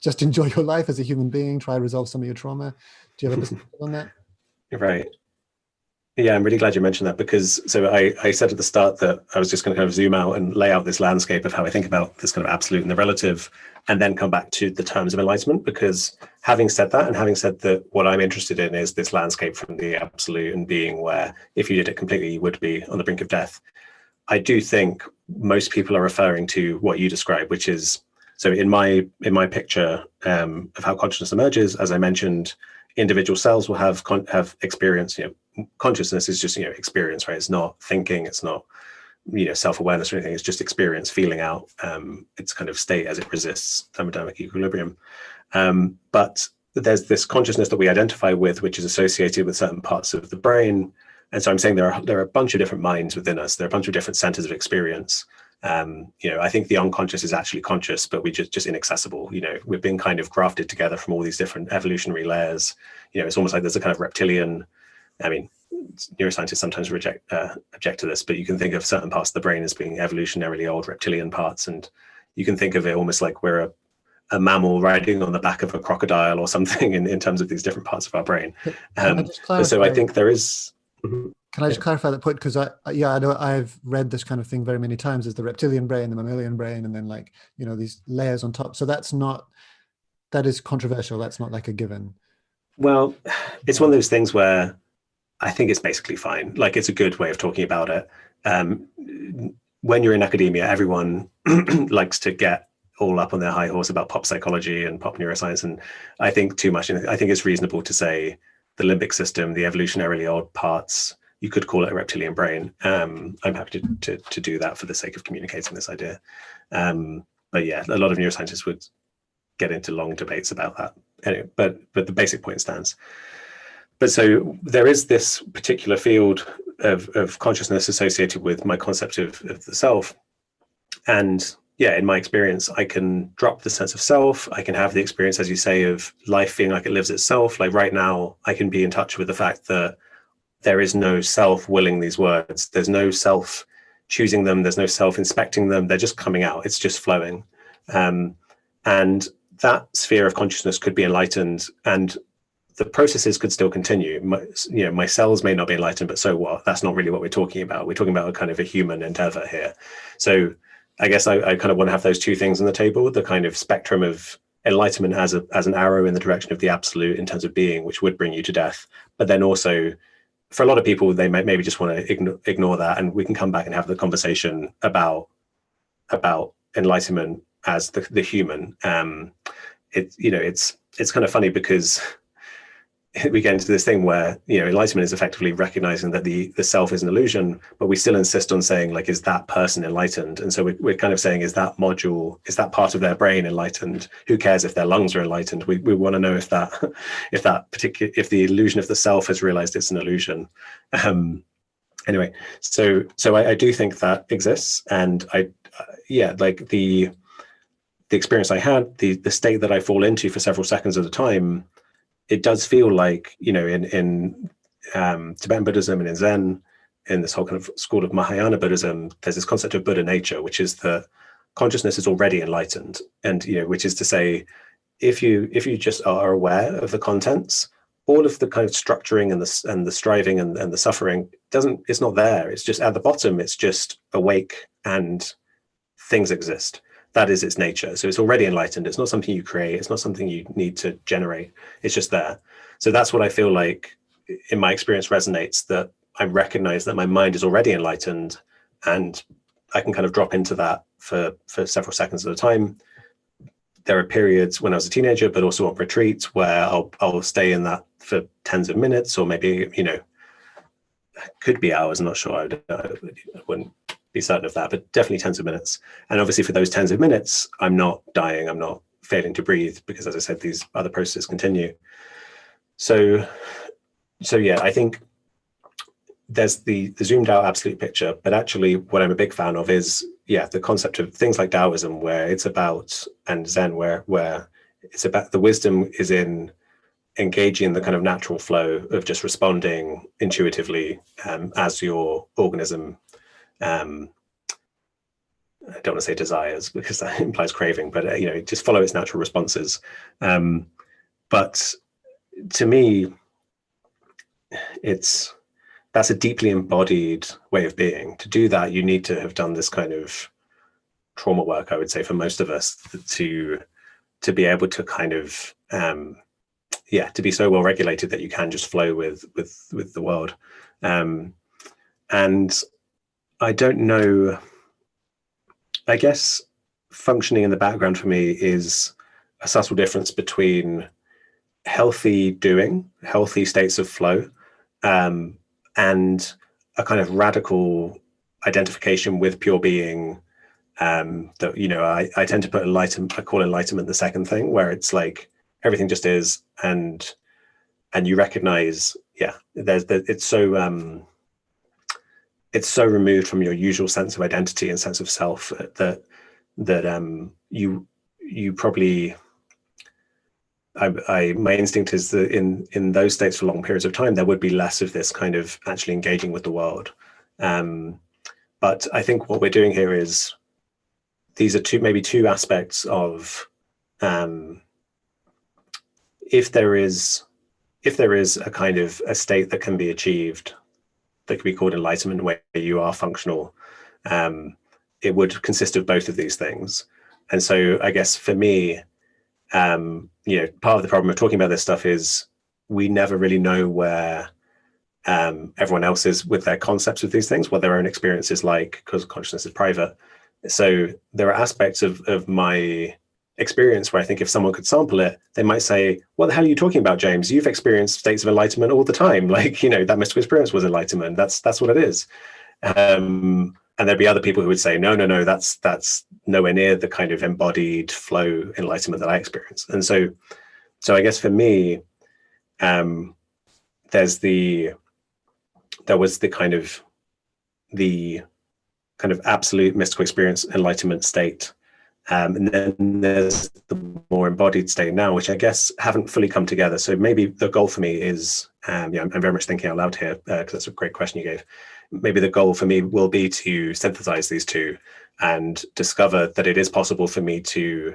just enjoy your life as a human being, try to resolve some of your trauma? Do you have a perspective on that? Right. Yeah, I'm really glad you mentioned that, because so I said at the start that I was just going to kind of zoom out and lay out this landscape of how I think about this kind of absolute and the relative, and then come back to the terms of enlightenment. Because having said that, and having said that, what I'm interested in is this landscape from the absolute and being, where if you did it completely, you would be on the brink of death. I do think most people are referring to what you described, which is, so in my picture of how consciousness emerges, as I mentioned, individual cells will have experience. You know, consciousness is just, you know, experience, right? It's not thinking, it's not, you know, self-awareness or anything. It's just experience, feeling out its kind of state as it resists thermodynamic equilibrium. But there's this consciousness that we identify with, which is associated with certain parts of the brain. And so I'm saying there are a bunch of different minds within us. There are a bunch of different centers of experience. You know, I think the unconscious is actually conscious, but we just inaccessible. You know, we've been kind of grafted together from all these different evolutionary layers. You know, it's almost like there's a kind of reptilian. I mean, neuroscientists sometimes object to this, but you can think of certain parts of the brain as being evolutionarily old reptilian parts, and you can think of it almost like we're a mammal riding on the back of a crocodile or something in terms of these different parts of our brain. Can I just clarify? So I think there is. Can I just clarify that point? Because I know I've read this kind of thing very many times, as the reptilian brain, the mammalian brain, and then, like, you know, these layers on top. So that is controversial. That's not like a given. Well, it's one of those things where I think it's basically fine. Like, it's a good way of talking about it. When you're in academia, everyone likes to get all up on their high horse about pop psychology and pop neuroscience. And I think too much. I think it's reasonable to say the limbic system, the evolutionarily old parts, you could call it a reptilian brain. I'm happy to do that for the sake of communicating this idea. But yeah, a lot of neuroscientists would get into long debates about that. Anyway, but the basic point stands. But so there is this particular field of consciousness associated with my concept of the self. And yeah, in my experience, I can drop the sense of self. I can have the experience, as you say, of life feeling like it lives itself. Like right now, I can be in touch with the fact that there is no self willing these words. There's no self choosing them. There's no self inspecting them. They're just coming out. It's just flowing. And that sphere of consciousness could be enlightened, and the processes could still continue. My cells may not be enlightened, but so what? That's not really what we're talking about. We're talking about a kind of a human endeavor here. So I guess I kind of want to have those two things on the table, the kind of spectrum of enlightenment as an arrow in the direction of the absolute in terms of being, which would bring you to death. But then also, for a lot of people, they might maybe just want to ignore that, and we can come back and have the conversation about enlightenment as the human. It's kind of funny, because we get into this thing where, you know, enlightenment is effectively recognizing that the self is an illusion, but we still insist on saying, like, is that person enlightened? And so we're kind of saying, is that module, is that part of their brain enlightened? Who cares if their lungs are enlightened? We want to know if that if the illusion of the self has realized it's an illusion. Anyway, so I do think that exists, and like the experience I had, the state that I fall into for several seconds at a time, it does feel like, you know, in Tibetan Buddhism and in Zen, in this whole kind of school of Mahayana Buddhism, there's this concept of Buddha nature, which is that consciousness is already enlightened, and, you know, which is to say, if you just are aware of the contents, all of the kind of structuring and the striving and the suffering it's not there. It's just at the bottom. It's just awake and things exist. That is its nature. So it's already enlightened. It's not something you create. It's not something you need to generate. It's just there. So that's what I feel like in my experience resonates, that I recognize that my mind is already enlightened, and I can kind of drop into that for several seconds at a time. There are periods when I was a teenager, but also on retreats, where I'll stay in that for tens of minutes, or maybe, you know, could be hours. I'm not sure. I wouldn't be certain of that, but definitely tens of minutes. And obviously for those tens of minutes, I'm not dying, I'm not failing to breathe, because, as I said, these other processes continue. So yeah, I think there's the zoomed out absolute picture, but actually what I'm a big fan of is, yeah, the concept of things like Taoism, where it's about, and Zen, where it's about, the wisdom is in engaging the kind of natural flow of just responding intuitively as your organism, I don't want to say desires, because that implies craving, but you know, just follow its natural responses. But to me, that's a deeply embodied way of being. To do that, you need to have done this kind of trauma work, I would say, for most of us, to be able to kind of to be so well regulated that you can just flow with the world. And I don't know, I guess functioning in the background for me is a subtle difference between healthy doing, healthy states of flow, and a kind of radical identification with pure being. That, you know, I tend to put I call enlightenment the second thing, where it's like everything just is, and you recognize, it's so removed from your usual sense of identity and sense of self that you probably, my instinct is that in those states for long periods of time, there would be less of this kind of actually engaging with the world. But I think what we're doing here is, these are maybe two aspects of, if there is a kind of a state that can be achieved, that could be called enlightenment, where you are functional, it would consist of both of these things. And so I guess for me, you know, part of the problem of talking about this stuff is we never really know where everyone else is with their concepts of these things, what their own experience is like, because consciousness is private. So there are aspects of my experience where I think if someone could sample it, they might say, what the hell are you talking about, James? You've experienced states of enlightenment all the time. Like, you know, that mystical experience was enlightenment. That's what it is. And there'd be other people who would say, no, that's nowhere near the kind of embodied flow enlightenment that I experience. And so I guess for me, there was the kind of absolute mystical experience enlightenment state, and then there's the more embodied state now, which I guess haven't fully come together. So maybe the goal for me is, I'm very much thinking out loud here, because that's a great question you gave. Maybe the goal for me will be to synthesize these two and discover that it is possible for me to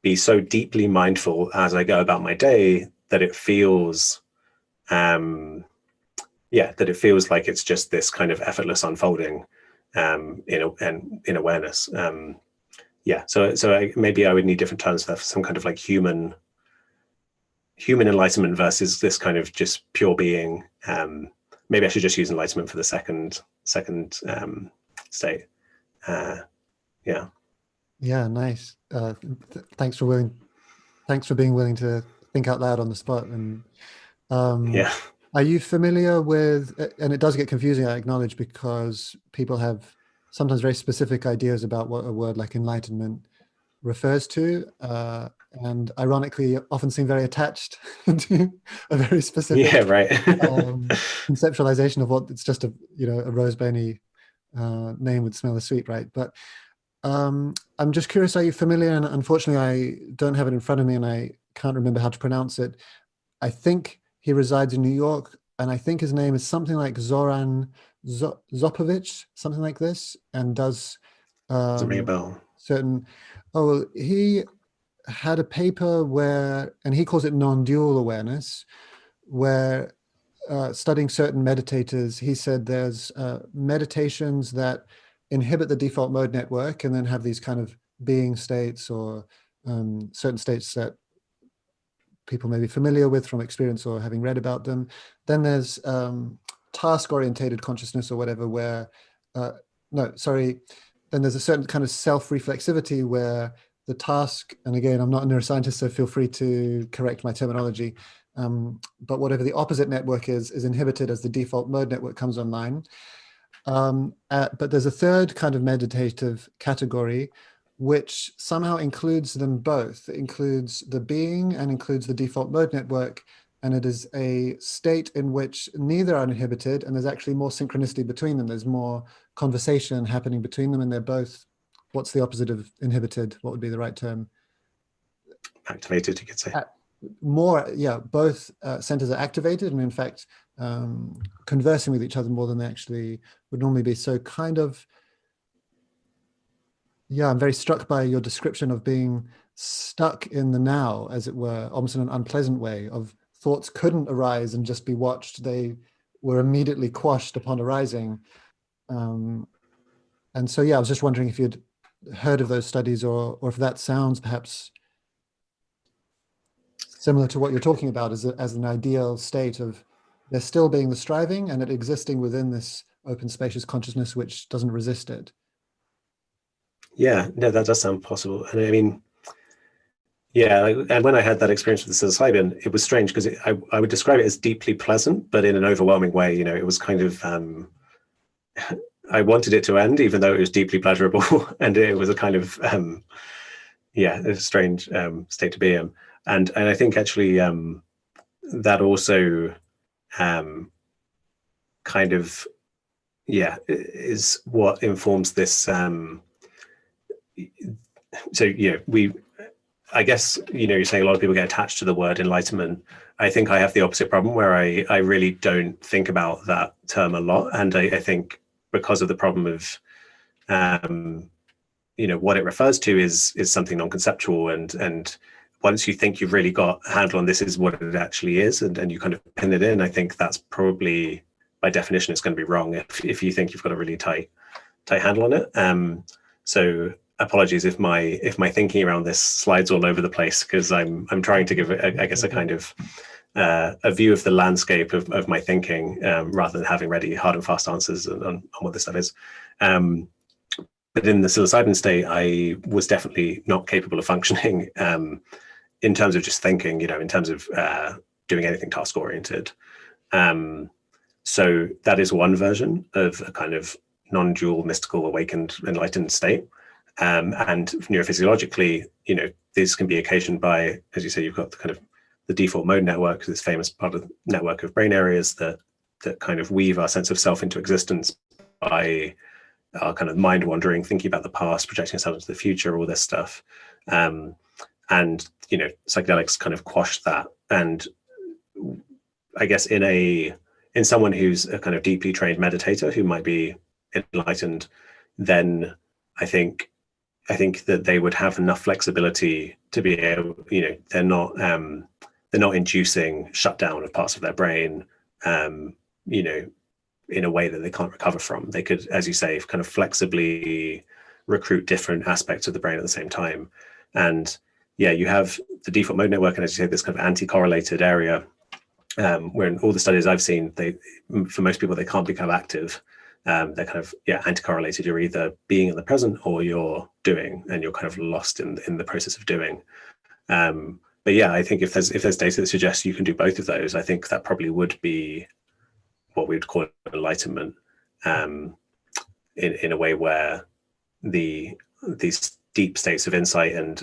be so deeply mindful as I go about my day that it feels that it feels like it's just this kind of effortless unfolding in awareness. So maybe I would need different terms for some kind of like human enlightenment versus this kind of just pure being. Maybe I should just use enlightenment for the second state. Yeah, nice. Thanks for being willing to think out loud on the spot. And Yeah. Are you familiar with, and it does get confusing, I acknowledge, because people have sometimes very specific ideas about what a word like enlightenment refers to, and ironically often seem very attached to a very specific Yeah, right. conceptualization of what it's just a, you know, a rose-bony name would smell as sweet, right? But I'm just curious, are you familiar? And unfortunately, I don't have it in front of me and I can't remember how to pronounce it. I think he resides in New York, and I think his name is something like Zoran Zopovich, something like this, and does Doesn't ring a um, bell. certain. Oh, well, he had a paper where, and he calls it non-dual awareness, where studying certain meditators, he said there's meditations that inhibit the default mode network and then have these kind of being states or certain states that people may be familiar with from experience or having read about them. Then there's task-orientated consciousness or whatever, where, no, sorry, then there's a certain kind of self-reflexivity where the task, and again, I'm not a neuroscientist, so feel free to correct my terminology, but whatever the opposite network is inhibited as the default mode network comes online. But there's a third kind of meditative category, which somehow includes them both. It includes the being and includes the default mode network. And it is a state in which neither are inhibited, and there's actually more synchronicity between them. There's more conversation happening between them, and they're both, what's the opposite of inhibited? What would be the right term? Activated, you could say. More, yeah, both centers are activated and in fact conversing with each other more than they actually would normally be. So kind of, yeah, I'm very struck by your description of being stuck in the now, as it were, almost in an unpleasant way, of thoughts couldn't arise and just be watched. They were immediately quashed upon arising. And so, yeah, I was just wondering if you'd heard of those studies, or if that sounds perhaps similar to what you're talking about as an ideal state of there still being the striving and it existing within this open spacious consciousness which doesn't resist it. Yeah, no, that does sound possible. And I mean, yeah, and when I had that experience with the psilocybin, it was strange because I would describe it as deeply pleasant, but in an overwhelming way. You know, it was kind of I wanted it to end, even though it was deeply pleasurable, and it was a kind of yeah, a strange state to be in. And I think actually that also kind of, yeah, is what informs this. So yeah, I guess, you know, you're saying a lot of people get attached to the word enlightenment. I think I have the opposite problem where I really don't think about that term a lot. And I think because of the problem of, you know, what it refers to is something non-conceptual. And once you think you've really got a handle on this is what it actually is, and you kind of pin it in, I think that's probably, by definition, it's going to be wrong if you think you've got a really tight handle on it. So apologies if my thinking around this slides all over the place, because I'm trying to give I guess a kind of a view of the landscape of my thinking, rather than having ready hard and fast answers on what this stuff is. But in the psilocybin state, I was definitely not capable of functioning in terms of just thinking, you know, in terms of doing anything task oriented. So that is one version of a kind of non-dual, mystical, awakened, enlightened state. And neurophysiologically, you know, this can be occasioned by, as you say, you've got the kind of the default mode network, this famous part of the network of brain areas that kind of weave our sense of self into existence by our kind of mind wandering, thinking about the past, projecting ourselves into the future, all this stuff. And, you know, psychedelics kind of quash that. And I guess in someone who's a kind of deeply trained meditator who might be enlightened, then I think that they would have enough flexibility to be able, you know, they're not inducing shutdown of parts of their brain, you know, in a way that they can't recover from. They could, as you say, kind of flexibly recruit different aspects of the brain at the same time. And yeah, you have the default mode network, and as you say, this kind of anti-correlated area, where in all the studies I've seen, for most people, they can't become active. They're kind of, yeah, anti-correlated. You're either being in the present or you're doing, and you're kind of lost in the process of doing. but yeah, I think if there's data that suggests you can do both of those, I think that probably would be what we would call enlightenment, in a way where these deep states of insight and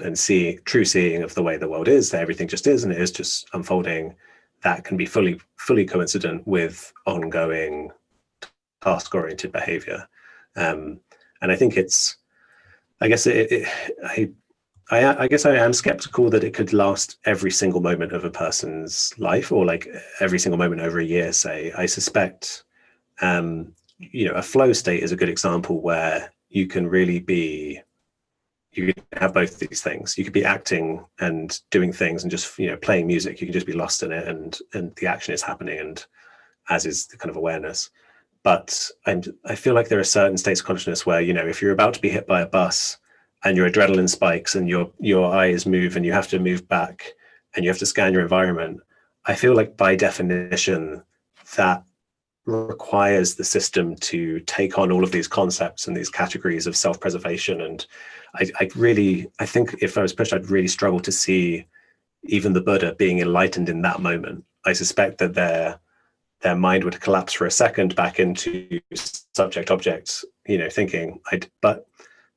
true seeing of the way the world is, that everything just is and it is just unfolding, that can be fully coincident with ongoing task-oriented behavior. And I think I guess I am skeptical that it could last every single moment of a person's life, or like every single moment over a year, say. I suspect, a flow state is a good example where you can have both these things. You could be acting and doing things and just, playing music. You can just be lost in it, and the action is happening, and as is the kind of awareness. But I feel like there are certain states of consciousness where, if you're about to be hit by a bus and your adrenaline spikes and your eyes move and you have to move back and you have to scan your environment, I feel like by definition that requires the system to take on all of these concepts and these categories of self-preservation. And I think if I was pushed, I'd really struggle to see even the Buddha being enlightened in that moment. I suspect that their mind would collapse for a second back into subject-object, thinking. But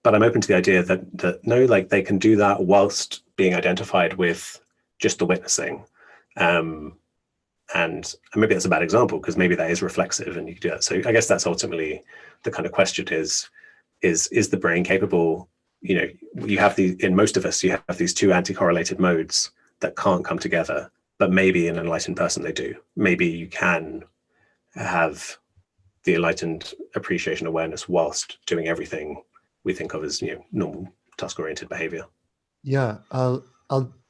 I'm open to the idea that no, like they can do that whilst being identified with just the witnessing. And maybe that's a bad example, because maybe that is reflexive and you can do that. So I guess that's ultimately the kind of question is the brain capable? You have in most of us, you have these two anti-correlated modes that can't come together, but maybe an enlightened person, they do. Maybe you can have the enlightened appreciation awareness whilst doing everything we think of as, normal task-oriented behavior. Yeah, I'll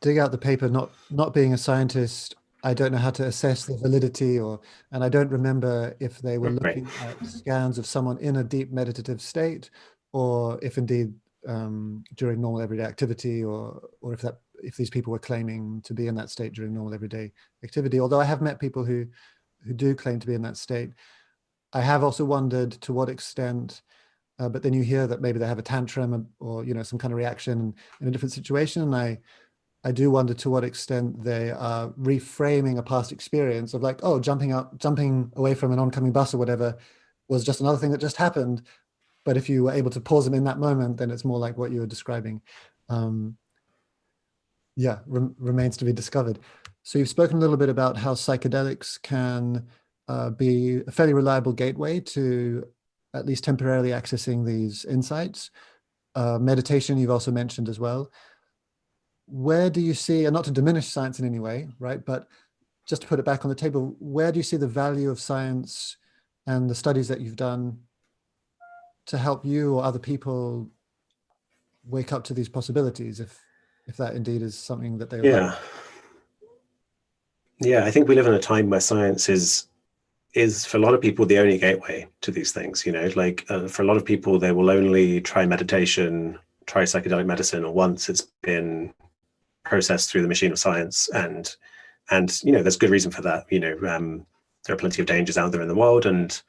dig out the paper. Not being a scientist, I don't know how to assess the validity, and I don't remember if they were looking at scans of someone in a deep meditative state, or if indeed during normal everyday activity, or if these people were claiming to be in that state during normal everyday activity. Although I have met people who do claim to be in that state. I have also wondered to what extent, but then you hear that maybe they have a tantrum or some kind of reaction in a different situation, and I do wonder to what extent they are reframing a past experience of like, oh, jumping away from an oncoming bus or whatever was just another thing that just happened. But if you were able to pause them in that moment, then it's more like what you were describing. Remains to be discovered. So you've spoken a little bit about how psychedelics can be a fairly reliable gateway to at least temporarily accessing these insights. Meditation, you've also mentioned as well. Where do you see, and not to diminish science in any way, right, but just to put it back on the table, where do you see the value of science and the studies that you've done to help you or other people wake up to these possibilities, if that indeed is something that they would like? Yeah, I think we live in a time where science is for a lot of people the only gateway to these things. For a lot of people, they will only try meditation, try psychedelic medicine, or once it's been processed through the machine of science, and there's good reason for that. There are plenty of dangers out there in the world, and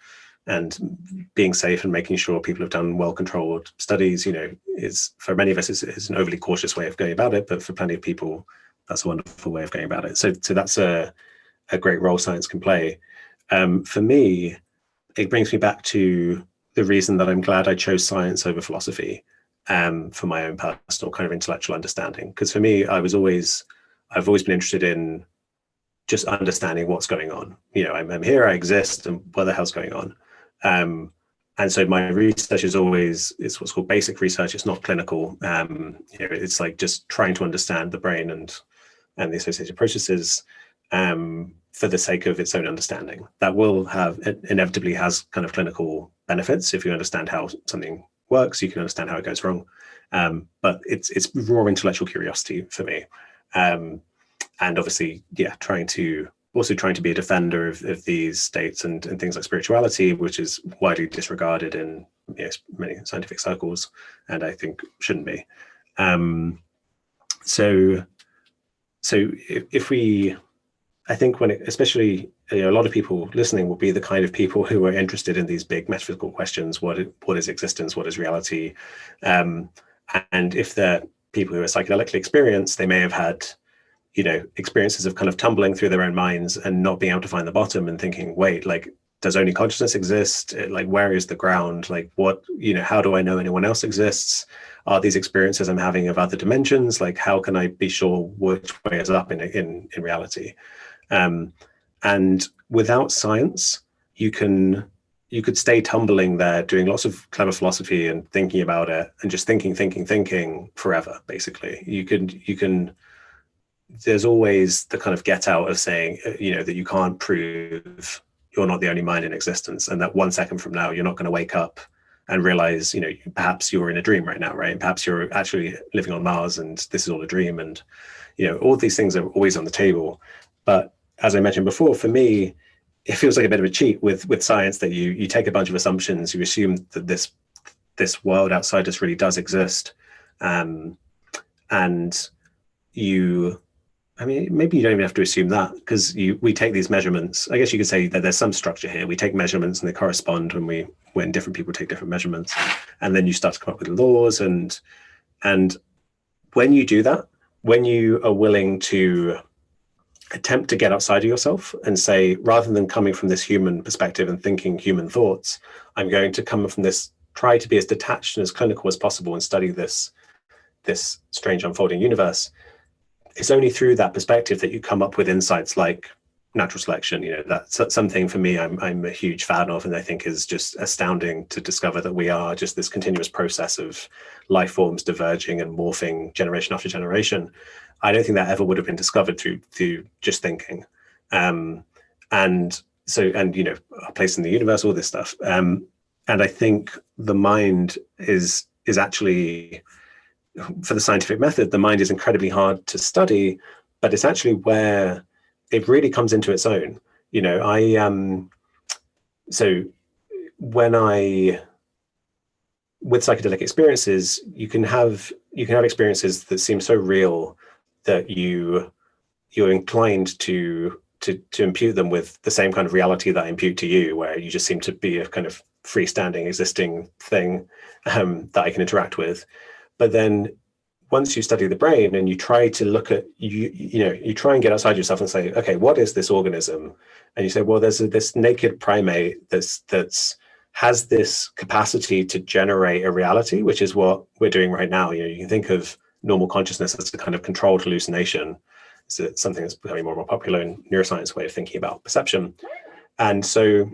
being safe and making sure people have done well-controlled studies, is, for many of us, is an overly cautious way of going about it, but for plenty of people, that's a wonderful way of going about it. So that's a great role science can play. For me, it brings me back to the reason that I'm glad I chose science over philosophy, for my own personal kind of intellectual understanding. Because for me, I've always been interested in just understanding what's going on. I'm here, I exist, and what the hell's going on? And so my research is it's what's called basic research. It's not clinical. It's like just trying to understand the brain and the associated processes, for the sake of its own understanding. That will inevitably has kind of clinical benefits. If you understand how something works, you can understand how it goes wrong. But it's raw intellectual curiosity for me. And obviously, trying to be a defender of these states and things like spirituality, which is widely disregarded in many scientific circles, and I think shouldn't be. So I think especially a lot of people listening will be the kind of people who are interested in these big metaphysical questions: what is existence, what is reality, and if they're people who are psychedelically experienced, they may have had experiences of kind of tumbling through their own minds and not being able to find the bottom and thinking, wait, like, does only consciousness exist? Like, where is the ground? Like, what, how do I know anyone else exists? Are these experiences I'm having of other dimensions? Like, how can I be sure which way is up in reality? And without science, you could stay tumbling there, doing lots of clever philosophy and thinking about it, and just thinking forever. Basically, you can. There's always the kind of get out of saying, that you can't prove you're not the only mind in existence, and that 1 second from now you're not going to wake up and realize, perhaps you're in a dream right now, right? And perhaps you're actually living on Mars, and this is all a dream, and all these things are always on the table. But as I mentioned before, for me, it feels like a bit of a cheat with science that you take a bunch of assumptions, you assume that this world outside us really does exist, and maybe you don't even have to assume that, because we take these measurements. I guess you could say that there's some structure here. We take measurements and they correspond when different people take different measurements, and then you start to come up with laws. And when you do that, when you are willing to attempt to get outside of yourself and say, rather than coming from this human perspective and thinking human thoughts, I'm going to come from this, try to be as detached and as clinical as possible and study this strange unfolding universe. It's only through that perspective that you come up with insights like natural selection. That's something for me I'm a huge fan of, and I think is just astounding to discover that we are just this continuous process of life forms diverging and morphing generation after generation. I don't think that ever would have been discovered through just thinking. And our place in the universe, all this stuff. And I think the mind is actually, for the scientific method, the mind is incredibly hard to study, but it's actually where it really comes into its own. With psychedelic experiences, you can have experiences that seem so real that you're inclined to impute them with the same kind of reality that I impute to you, where you just seem to be a kind of freestanding, existing thing that I can interact with. But then once you study the brain and you try to look at, you try and get outside yourself and say, okay, what is this organism? And you say, well, there's this naked primate that's has this capacity to generate a reality, which is what we're doing right now. You can think of normal consciousness as a kind of controlled hallucination. So it's something that's becoming more and more popular in neuroscience way of thinking about perception. And so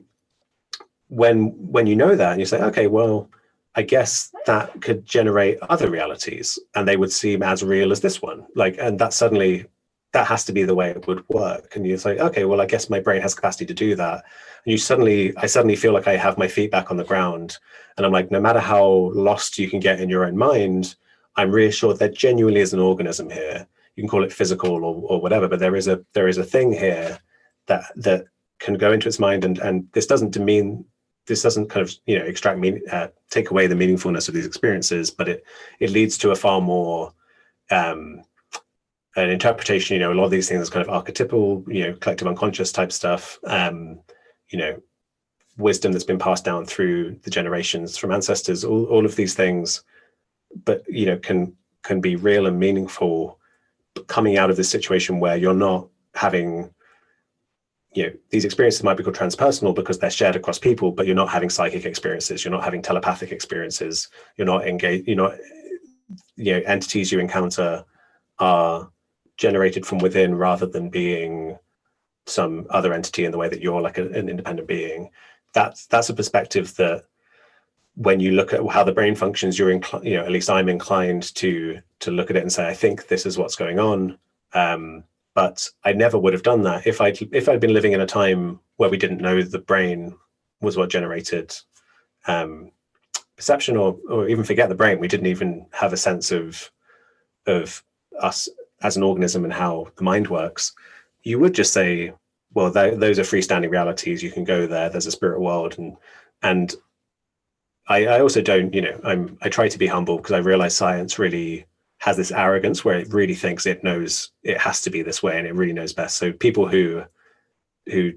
when you know that and you say, okay, well, I guess that could generate other realities and they would seem as real as this one. And that has to be the way it would work. And you say, okay, well, I guess my brain has capacity to do that. And I suddenly feel like I have my feet back on the ground. And I'm like, no matter how lost you can get in your own mind, I'm reassured there genuinely is an organism here. You can call it physical or whatever, but there is a thing here that can go into its mind. And this doesn't kind of, extract take away the meaningfulness of these experiences, but it leads to a far more an interpretation. A lot of these things is kind of archetypal, collective unconscious type stuff. Wisdom that's been passed down through the generations from ancestors. All of these things, but can be real and meaningful, coming out of this situation where you're not having. These experiences might be called transpersonal because they're shared across people, but you're not having psychic experiences. You're not having telepathic experiences. You're not engaged. Entities you encounter are generated from within rather than being some other entity in the way that you're like an independent being. That's a perspective that when you look at how the brain functions, you're at least I'm inclined to look at it and say, I think this is what's going on. But I never would have done that if I'd been living in a time where we didn't know the brain was what generated perception, or even forget the brain. We didn't even have a sense of us as an organism and how the mind works. You would just say, well, those are freestanding realities. You can go there. There's a spirit world, and I also don't. I try to be humble because I realize science really has this arrogance where it really thinks it knows it has to be this way and it really knows best. So people who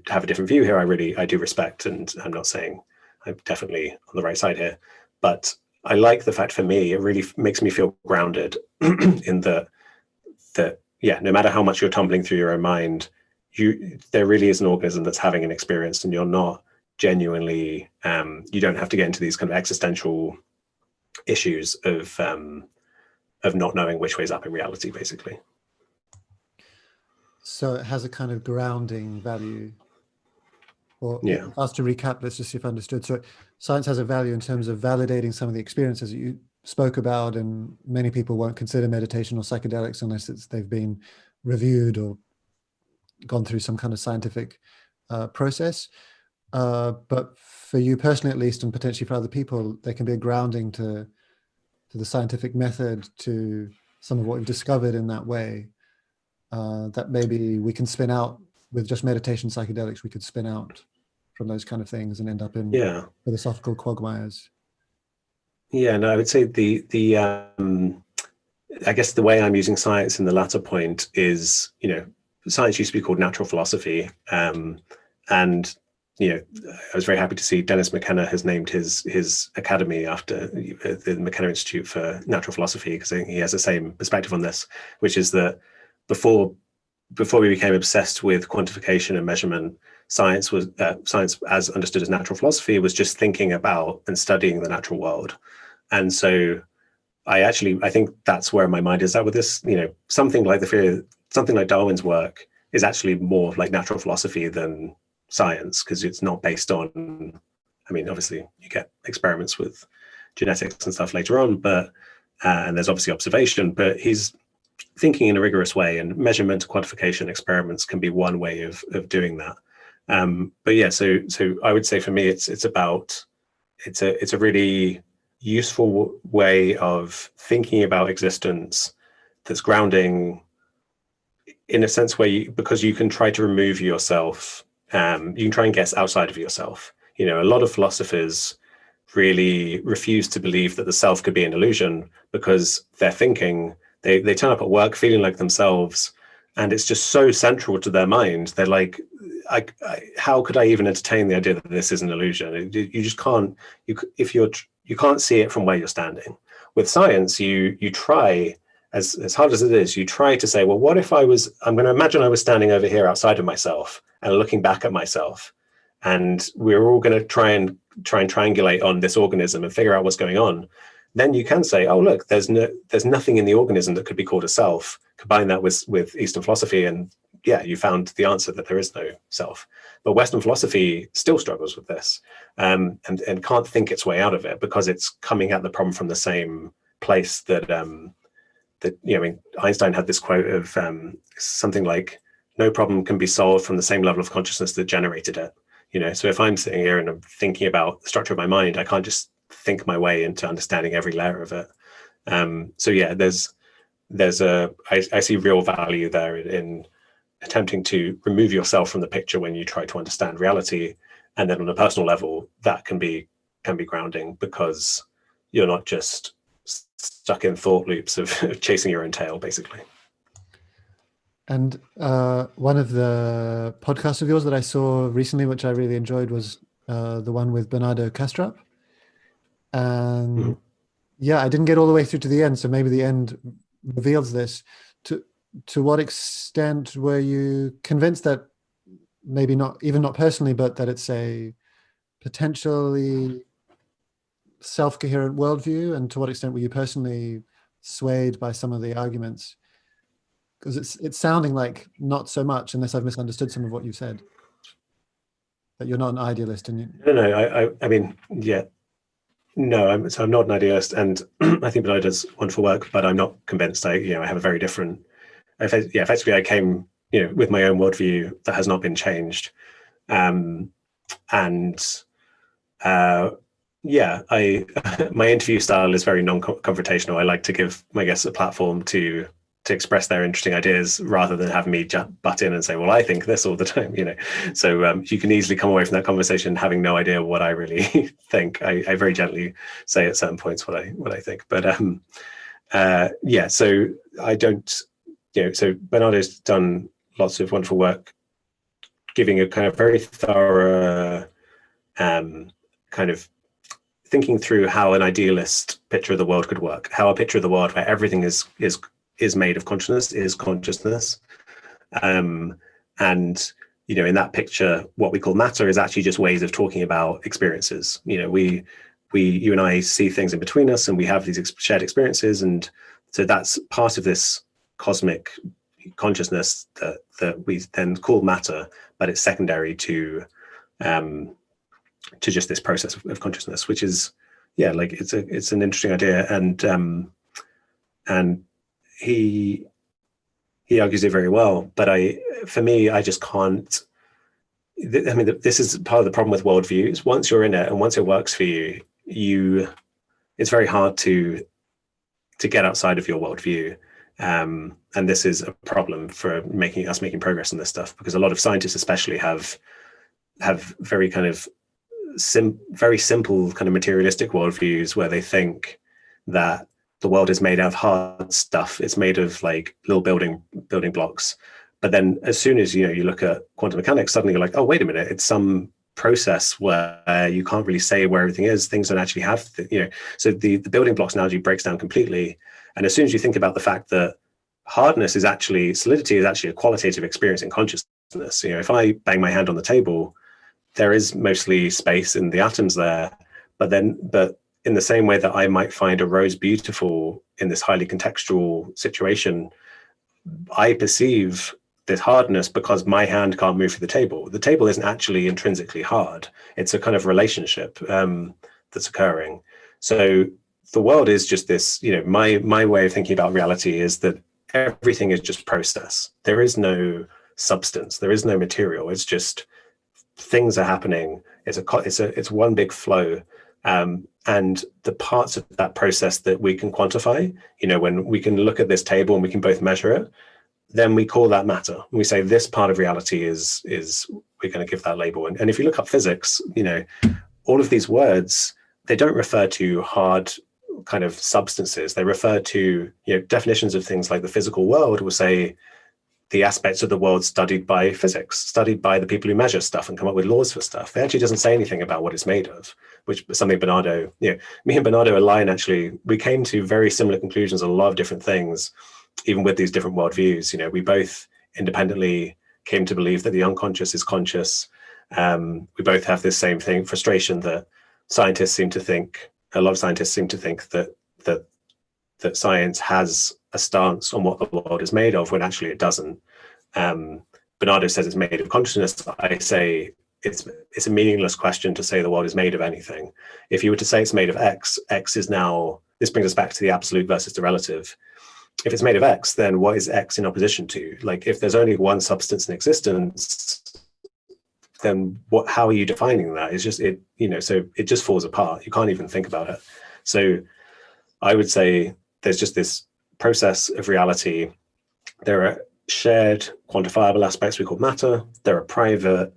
have a different view here, I do respect, and I'm not saying I'm definitely on the right side here, but I like the fact, for me, it really makes me feel grounded in that yeah, no matter how much you're tumbling through your own mind, there really is an organism that's having an experience, and you're not genuinely, you don't have to get into these kind of existential issues of not knowing which way's up in reality, basically. So it has a kind of grounding value. Or Yeah. us to recap, let's just see if I understood. So science has a value in terms of validating some of the experiences that you spoke about, and many people won't consider meditation or psychedelics unless they've been reviewed or gone through some kind of scientific process. But for you personally, at least, and potentially for other people, there can be a grounding to the scientific method, to some of what we've discovered in that way, that maybe we can spin out with just meditation psychedelics. We could spin out from those kind of things and end up in philosophical quagmires. Yeah, no, I would say I guess the way I'm using science in the latter point is, science used to be called natural philosophy. And, I was very happy to see Dennis McKenna has named his academy after the McKenna Institute for Natural Philosophy, because I think he has the same perspective on this, which is that before we became obsessed with quantification and measurement, science as understood as natural philosophy was just thinking about and studying the natural world. And so I think that's where my mind is at with this. Something like Darwin's work is actually more like natural philosophy than science, because it's not based on, obviously you get experiments with genetics and stuff later on, but and there's obviously observation, but he's thinking in a rigorous way, and measurement, quantification, experiments can be one way of doing that. But yeah, so I would say for me, it's a really useful way of thinking about existence that's grounding in a sense where because you can try to remove yourself, you can try and guess outside of yourself. A lot of philosophers really refuse to believe that the self could be an illusion, because they're thinking, they turn up at work feeling like themselves, and it's just so central to their mind. They're like, how could I even entertain the idea that this is an illusion? You just can't. You can't see it from where you're standing. With science, you try, as hard as it is, you try to say, well, what if I'm going to imagine I was standing over here outside of myself and looking back at myself, and we're all going to try and triangulate on this organism and figure out what's going on. Then you can say, oh, look, there's nothing in the organism that could be called a self. Combine that with Eastern philosophy, and yeah, you found the answer that there is no self. But Western philosophy still struggles with this, and can't think its way out of it, because it's coming at the problem from the same place that Einstein had this quote of something like, no problem can be solved from the same level of consciousness that generated it. So if I'm sitting here and I'm thinking about the structure of my mind, I can't just think my way into understanding every layer of it. So yeah, I see real value there in attempting to remove yourself from the picture when you try to understand reality. And then on a personal level, that can be grounding, because you're not just stuck in thought loops of chasing your own tail, basically. And one of the podcasts of yours that I saw recently, which I really enjoyed, was the one with Bernardo Kastrup. And yeah, I didn't get all the way through to the end, so maybe the end reveals this. To what extent were you convinced that, maybe not personally, but that it's a potentially self-coherent worldview? And to what extent were you personally swayed by some of the arguments? Because it's sounding like not so much, unless I've misunderstood some of what you said, that you're not an idealist. No, I mean, yeah. No, I'm not an idealist, and I think Bernardo does wonderful work, but I'm not convinced. I have a very different. Effectively, I came, with my own worldview that has not been changed, my interview style is very non-confrontational. I like to give my guests a platform to express their interesting ideas, rather than have me butt in and say, well, I think this all the time, So you can easily come away from that conversation having no idea what I really think. I very gently say at certain points what I think. But so I don't, so Bernardo's done lots of wonderful work, giving a kind of very thorough kind of thinking through how an idealist picture of the world could work, how a picture of the world where everything is is made of consciousness, is consciousness. And in that picture, what we call matter is actually just ways of talking about experiences. You and I see things in between us, and we have these shared experiences, and so that's part of this cosmic consciousness that we then call matter, but it's secondary to just this process of consciousness, which is it's an interesting idea, and he argues it very well. But for me, I just can't. I mean, this is part of the problem with worldviews. Once you're in it, and once it works for you, it's very hard to get outside of your worldview. And this is a problem for making progress in this stuff, because a lot of scientists especially have very kind of very simple kind of materialistic worldviews, where they think that the world is made out of hard stuff. It's made of like little building blocks. But then as soon as you look at quantum mechanics, suddenly you're like, oh, wait a minute, it's some process where you can't really say where everything is. Things don't actually have so the building blocks analogy breaks down completely. And as soon as you think about the fact that solidity is actually a qualitative experience in consciousness. If I bang my hand on the table, there is mostly space in the atoms there, but in the same way that I might find a rose beautiful in this highly contextual situation, I perceive this hardness because my hand can't move through the table. The table isn't actually intrinsically hard. It's a kind of relationship that's occurring. So the world is just this, my way of thinking about reality is that everything is just process. There is no substance. There is no material. It's just things are happening. It's one big flow. And the parts of that process that we can quantify, when we can look at this table and we can both measure it, then we call that matter. We say this part of reality is we're going to give that label. And if you look up physics, all of these words, they don't refer to hard kind of substances. They refer to definitions of things like the physical world will say the aspects of the world studied by physics, studied by the people who measure stuff and come up with laws for stuff. It actually doesn't say anything about what it's made of, which is something Bernardo, me and Bernardo Align, actually, we came to very similar conclusions on a lot of different things, even with these different worldviews. We both independently came to believe that the unconscious is conscious. We both have this same thing, frustration that a lot of scientists seem to think that science has a stance on what the world is made of, when actually it doesn't. Bernardo says it's made of consciousness. I say it's a meaningless question to say the world is made of anything. If you were to say it's made of X, X is now, this brings us back to the absolute versus the relative. If it's made of X, then what is X in opposition to? Like, if there's only one substance in existence, then how are you defining that? It's just, so it just falls apart. You can't even think about it. So I would say there's just this process of reality. There are shared quantifiable aspects we call matter. There are private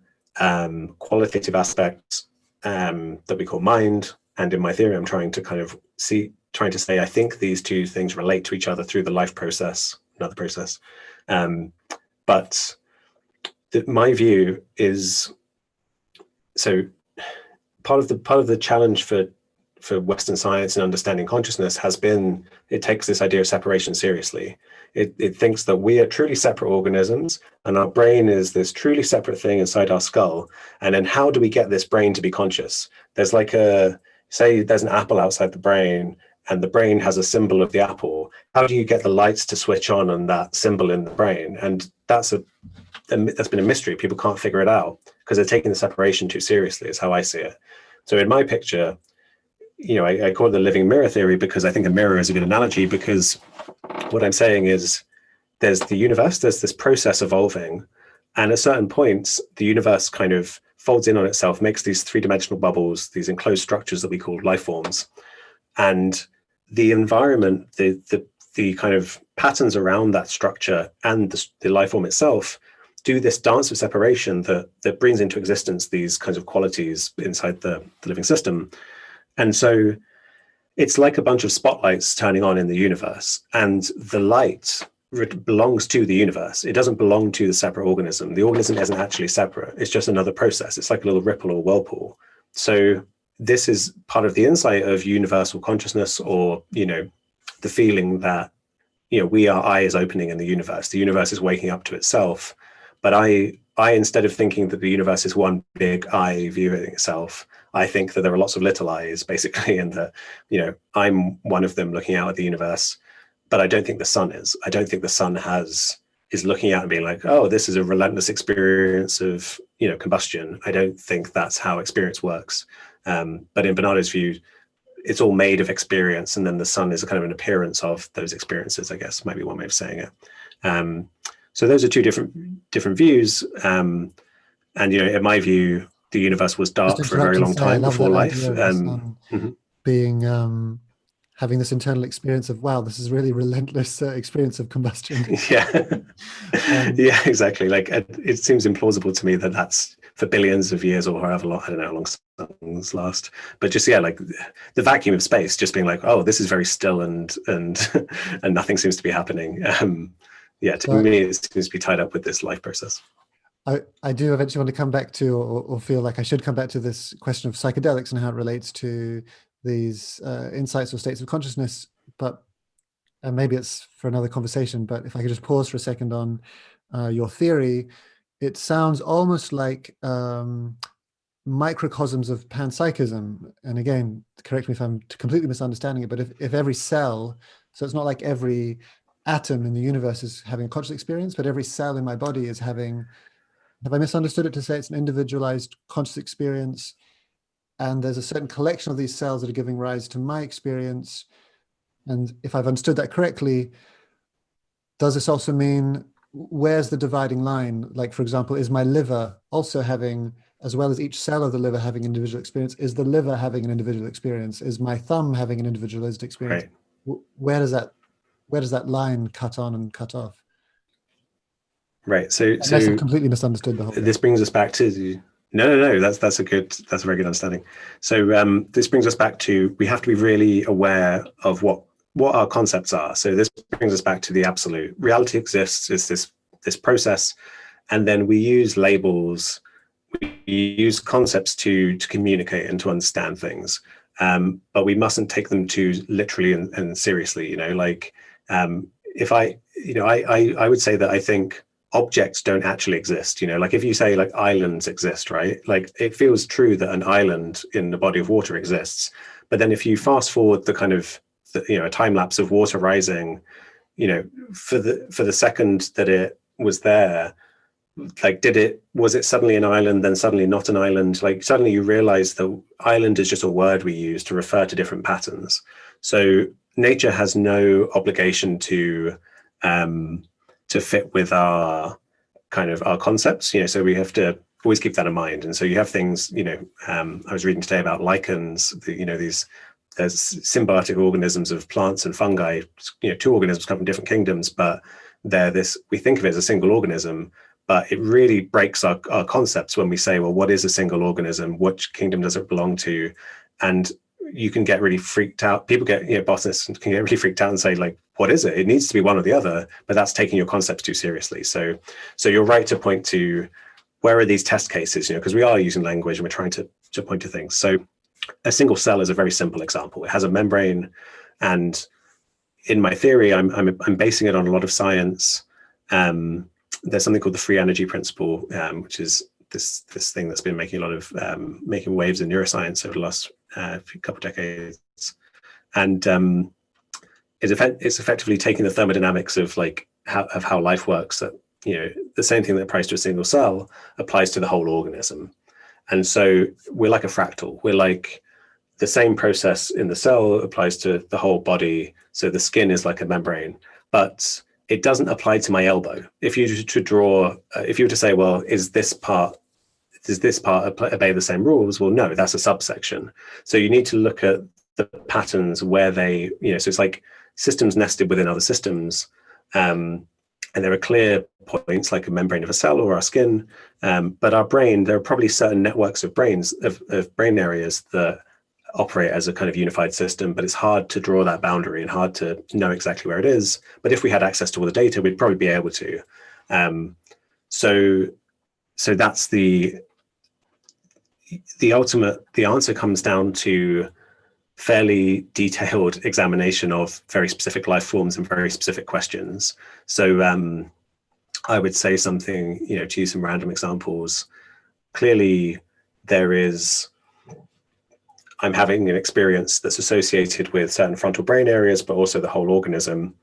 qualitative aspects that we call mind. And in my theory, I'm trying to say, I think these two things relate to each other through the life process, another process. But my view is, so part of the challenge for Western science and understanding consciousness has been, it takes this idea of separation seriously. It thinks that we are truly separate organisms, and our brain is this truly separate thing inside our skull. And then how do we get this brain to be conscious? There's say there's an apple outside the brain, and the brain has a symbol of the apple. How do you get the lights to switch on that symbol in the brain? And that's been a mystery. People can't figure it out because they're taking the separation too seriously, is how I see it. So in my picture, I call it the living mirror theory, because I think a mirror is a good analogy, because what I'm saying is there's the universe, there's this process evolving, and at certain points, the universe kind of folds in on itself, makes these three-dimensional bubbles, these enclosed structures that we call life forms. And the environment, the kind of patterns around that structure and the life form itself do this dance of separation that brings into existence these kinds of qualities inside the living system. And so it's like a bunch of spotlights turning on in the universe, and the light belongs to the universe. It doesn't belong to the separate organism. The organism isn't actually separate. It's just another process. It's like a little ripple or whirlpool. So this is part of the insight of universal consciousness, or, the feeling that we are eyes opening in the universe. The universe is waking up to itself. But I instead of thinking that the universe is one big eye viewing itself, I think that there are lots of little eyes, basically, and that, I'm one of them looking out at the universe. But I don't think the sun is. I don't think the sun is looking out and being like, oh, this is a relentless experience of, combustion. I don't think that's how experience works. But in Bernardo's view, it's all made of experience, and then the sun is a kind of an appearance of those experiences, I guess, might be one way of saying it. So those are two different views. And, in my view, the universe was dark for a very long time before life. Being having this internal experience of, wow, this is really relentless experience of combustion. Yeah. Yeah, exactly. Like, it seems implausible to me that that's for billions of years or however long, I don't know how long suns last, but just, like the vacuum of space, just being like, oh, this is very still and nothing seems to be happening. To me, it seems to be tied up with this life process. I do eventually want to come back to, or feel like I should come back to, this question of psychedelics and how it relates to these insights or states of consciousness, but maybe it's for another conversation. But if I could just pause for a second on your theory, it sounds almost like microcosms of panpsychism. And again, correct me if I'm completely misunderstanding it, but if every cell, so it's not like every atom in the universe is having a conscious experience, but every cell in my body is having, have I misunderstood it to say it's an individualized conscious experience? And there's a certain collection of these cells that are giving rise to my experience. And if I've understood that correctly, does this also mean, where's the dividing line? Like, for example, is my liver also having, as well as each cell of the liver having individual experience, is the liver having an individual experience? Is my thumb having an individualized experience? Right. Where does that line cut on and cut off? Right. So I've completely misunderstood the whole thing. This brings us back to no. That's a very good understanding. So this brings us back to, we have to be really aware of what our concepts are. So this brings us back to the absolute. Reality exists is this process, and then we use labels, we use concepts to communicate and to understand things. But we mustn't take them too literally and seriously. If I would say that I think objects don't actually exist. Like if you say like islands exist, right? Like it feels true that an island in the body of water exists. But then if you fast forward the kind of, a time lapse of water rising, for the second that it was there, like was it suddenly an island, then suddenly not an island? Like suddenly you realize that island is just a word we use to refer to different patterns. So nature has no obligation to fit with our concepts, so we have to always keep that in mind. And so you have things, I was reading today about lichens, there's symbiotic organisms of plants and fungi, two organisms come from different kingdoms, but we think of it as a single organism, but it really breaks our concepts when we say, well, what is a single organism? Which kingdom does it belong to? And you can get really freaked out. People get, botanists can get really freaked out and say, like, what is it? It needs to be one or the other, but that's taking your concepts too seriously. So you're right to point to, where are these test cases? Because we are using language and we're trying to point to things. So a single cell is a very simple example. It has a membrane, and in my theory, I'm basing it on a lot of science. There's something called the free energy principle, which is this thing that's been making a lot of making waves in neuroscience over the last couple of decades, and it's effectively taking the thermodynamics of how life works. That the same thing that applies to a single cell applies to the whole organism, and so we're like a fractal. We're like the same process in the cell applies to the whole body. So the skin is like a membrane, but it doesn't apply to my elbow. If you were to say, well, does this part obey the same rules? Well, no, that's a subsection. So you need to look at the patterns where they, so it's like systems nested within other systems. And there are clear points like a membrane of a cell or our skin. But our brain, there are probably certain networks of brain areas that operate as a kind of unified system, but it's hard to draw that boundary and hard to know exactly where it is. But if we had access to all the data, we'd probably be able to. So that's the answer comes down to fairly detailed examination of very specific life forms and very specific questions. So I would say something, to use some random examples. Clearly, I'm having an experience that's associated with certain frontal brain areas, but also the whole organism.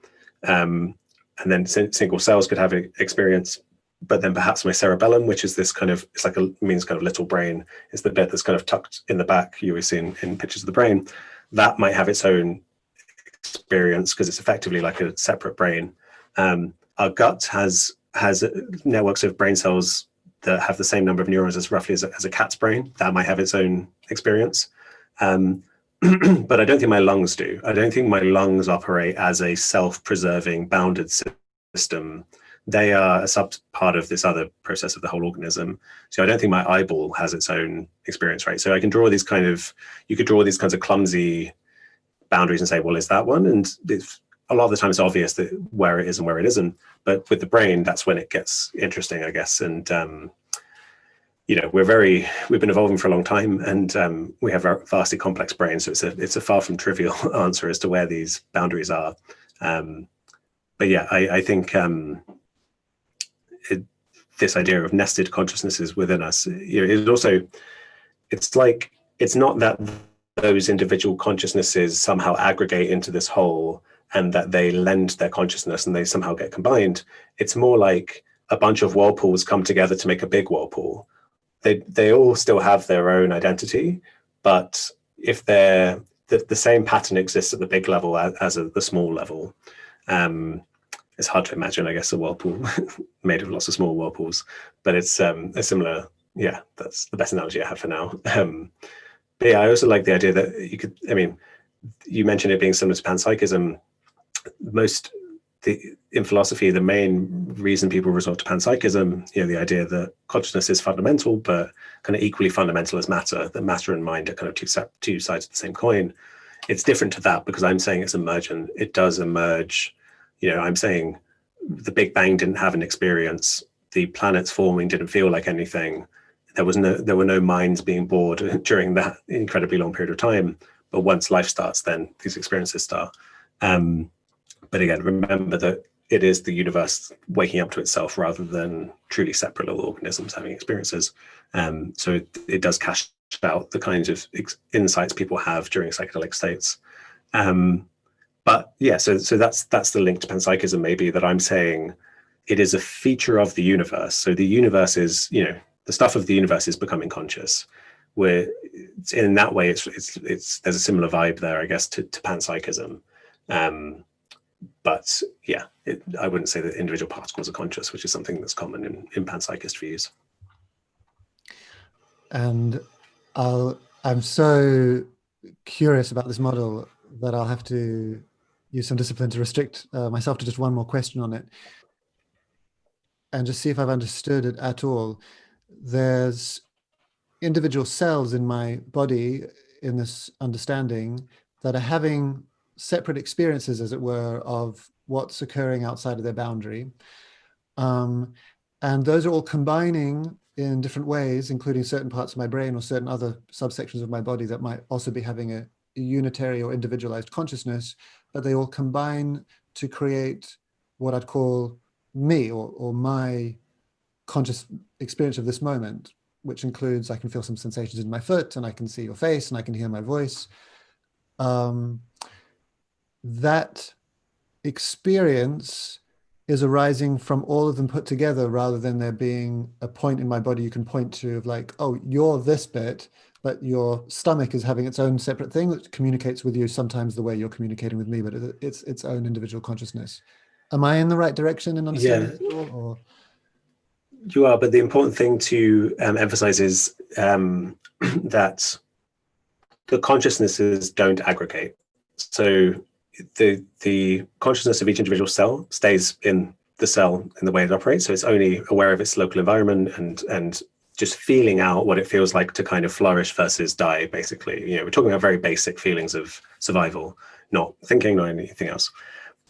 And then single cells could have an experience, but then perhaps my cerebellum, which is this kind of, means kind of little brain, is the bit that's kind of tucked in the back, you always see in pictures of the brain. That might have its own experience because it's effectively like a separate brain. Our gut has networks of brain cells that have the same number of neurons as roughly as a cat's brain. That might have its own experience. But I don't think my lungs do. I don't think my lungs operate as a self-preserving bounded system. They are a sub part of this other process of the whole organism. So I don't think my eyeball has its own experience, right? So I can draw these you could draw these kinds of clumsy boundaries and say, well, is that one? And a lot of the time it's obvious that where it is and where it isn't. But with the brain, that's when it gets interesting, I guess. And we've been evolving for a long time, and we have a vastly complex brain. So it's a far from trivial answer as to where these boundaries are. But yeah, I think this idea of nested consciousnesses within us, it's not that those individual consciousnesses somehow aggregate into this whole and that they lend their consciousness and they somehow get combined. It's more like a bunch of whirlpools come together to make a big whirlpool. They all still have their own identity, but if the same pattern exists at the big level as at the small level, it's hard to imagine, I guess, a whirlpool made of lots of small whirlpools, but it's a similar, that's the best analogy I have for now. But yeah, I also like the idea that you mentioned it being similar to panpsychism. In philosophy, the main reason people resort to panpsychism, the idea that consciousness is fundamental, but kind of equally fundamental as matter, that matter and mind are kind of two sides of the same coin. It's different to that because I'm saying it's emergent. It does emerge. I'm saying the Big Bang didn't have an experience. The planets forming didn't feel like anything. There were no minds being bored during that incredibly long period of time. But once life starts, then these experiences start. But again, remember that it is the universe waking up to itself rather than truly separate little organisms having experiences. So it does cash out the kinds of insights people have during psychedelic states. But yeah, so that's the link to panpsychism, maybe, that I'm saying it is a feature of the universe. So the universe is, the stuff of the universe is becoming conscious. Where in that way, it's there's a similar vibe there, I guess, to panpsychism. But yeah, I wouldn't say that individual particles are conscious, which is something that's common in panpsychist views. And I'm so curious about this model that I'll have to use some discipline to restrict myself to just one more question on it and just see if I've understood it at all. There's individual cells in my body in this understanding that are having separate experiences, as it were, of what's occurring outside of their boundary. And those are all combining in different ways, including certain parts of my brain or certain other subsections of my body that might also be having a unitary or individualized consciousness, but they all combine to create what I'd call me or my conscious experience of this moment, which includes I can feel some sensations in my foot and I can see your face and I can hear my voice. That experience is arising from all of them put together rather than there being a point in my body you can point to of like, oh, you're this bit, but your stomach is having its own separate thing that communicates with you sometimes the way you're communicating with me, but it's its own individual consciousness. Am I in the right direction in understanding this? Or? You are, but the important thing to emphasize is that the consciousnesses don't aggregate. So the consciousness of each individual cell stays in the cell in the way it operates. So it's only aware of its local environment and just feeling out what it feels like to kind of flourish versus die, basically. We're talking about very basic feelings of survival, not thinking, not anything else.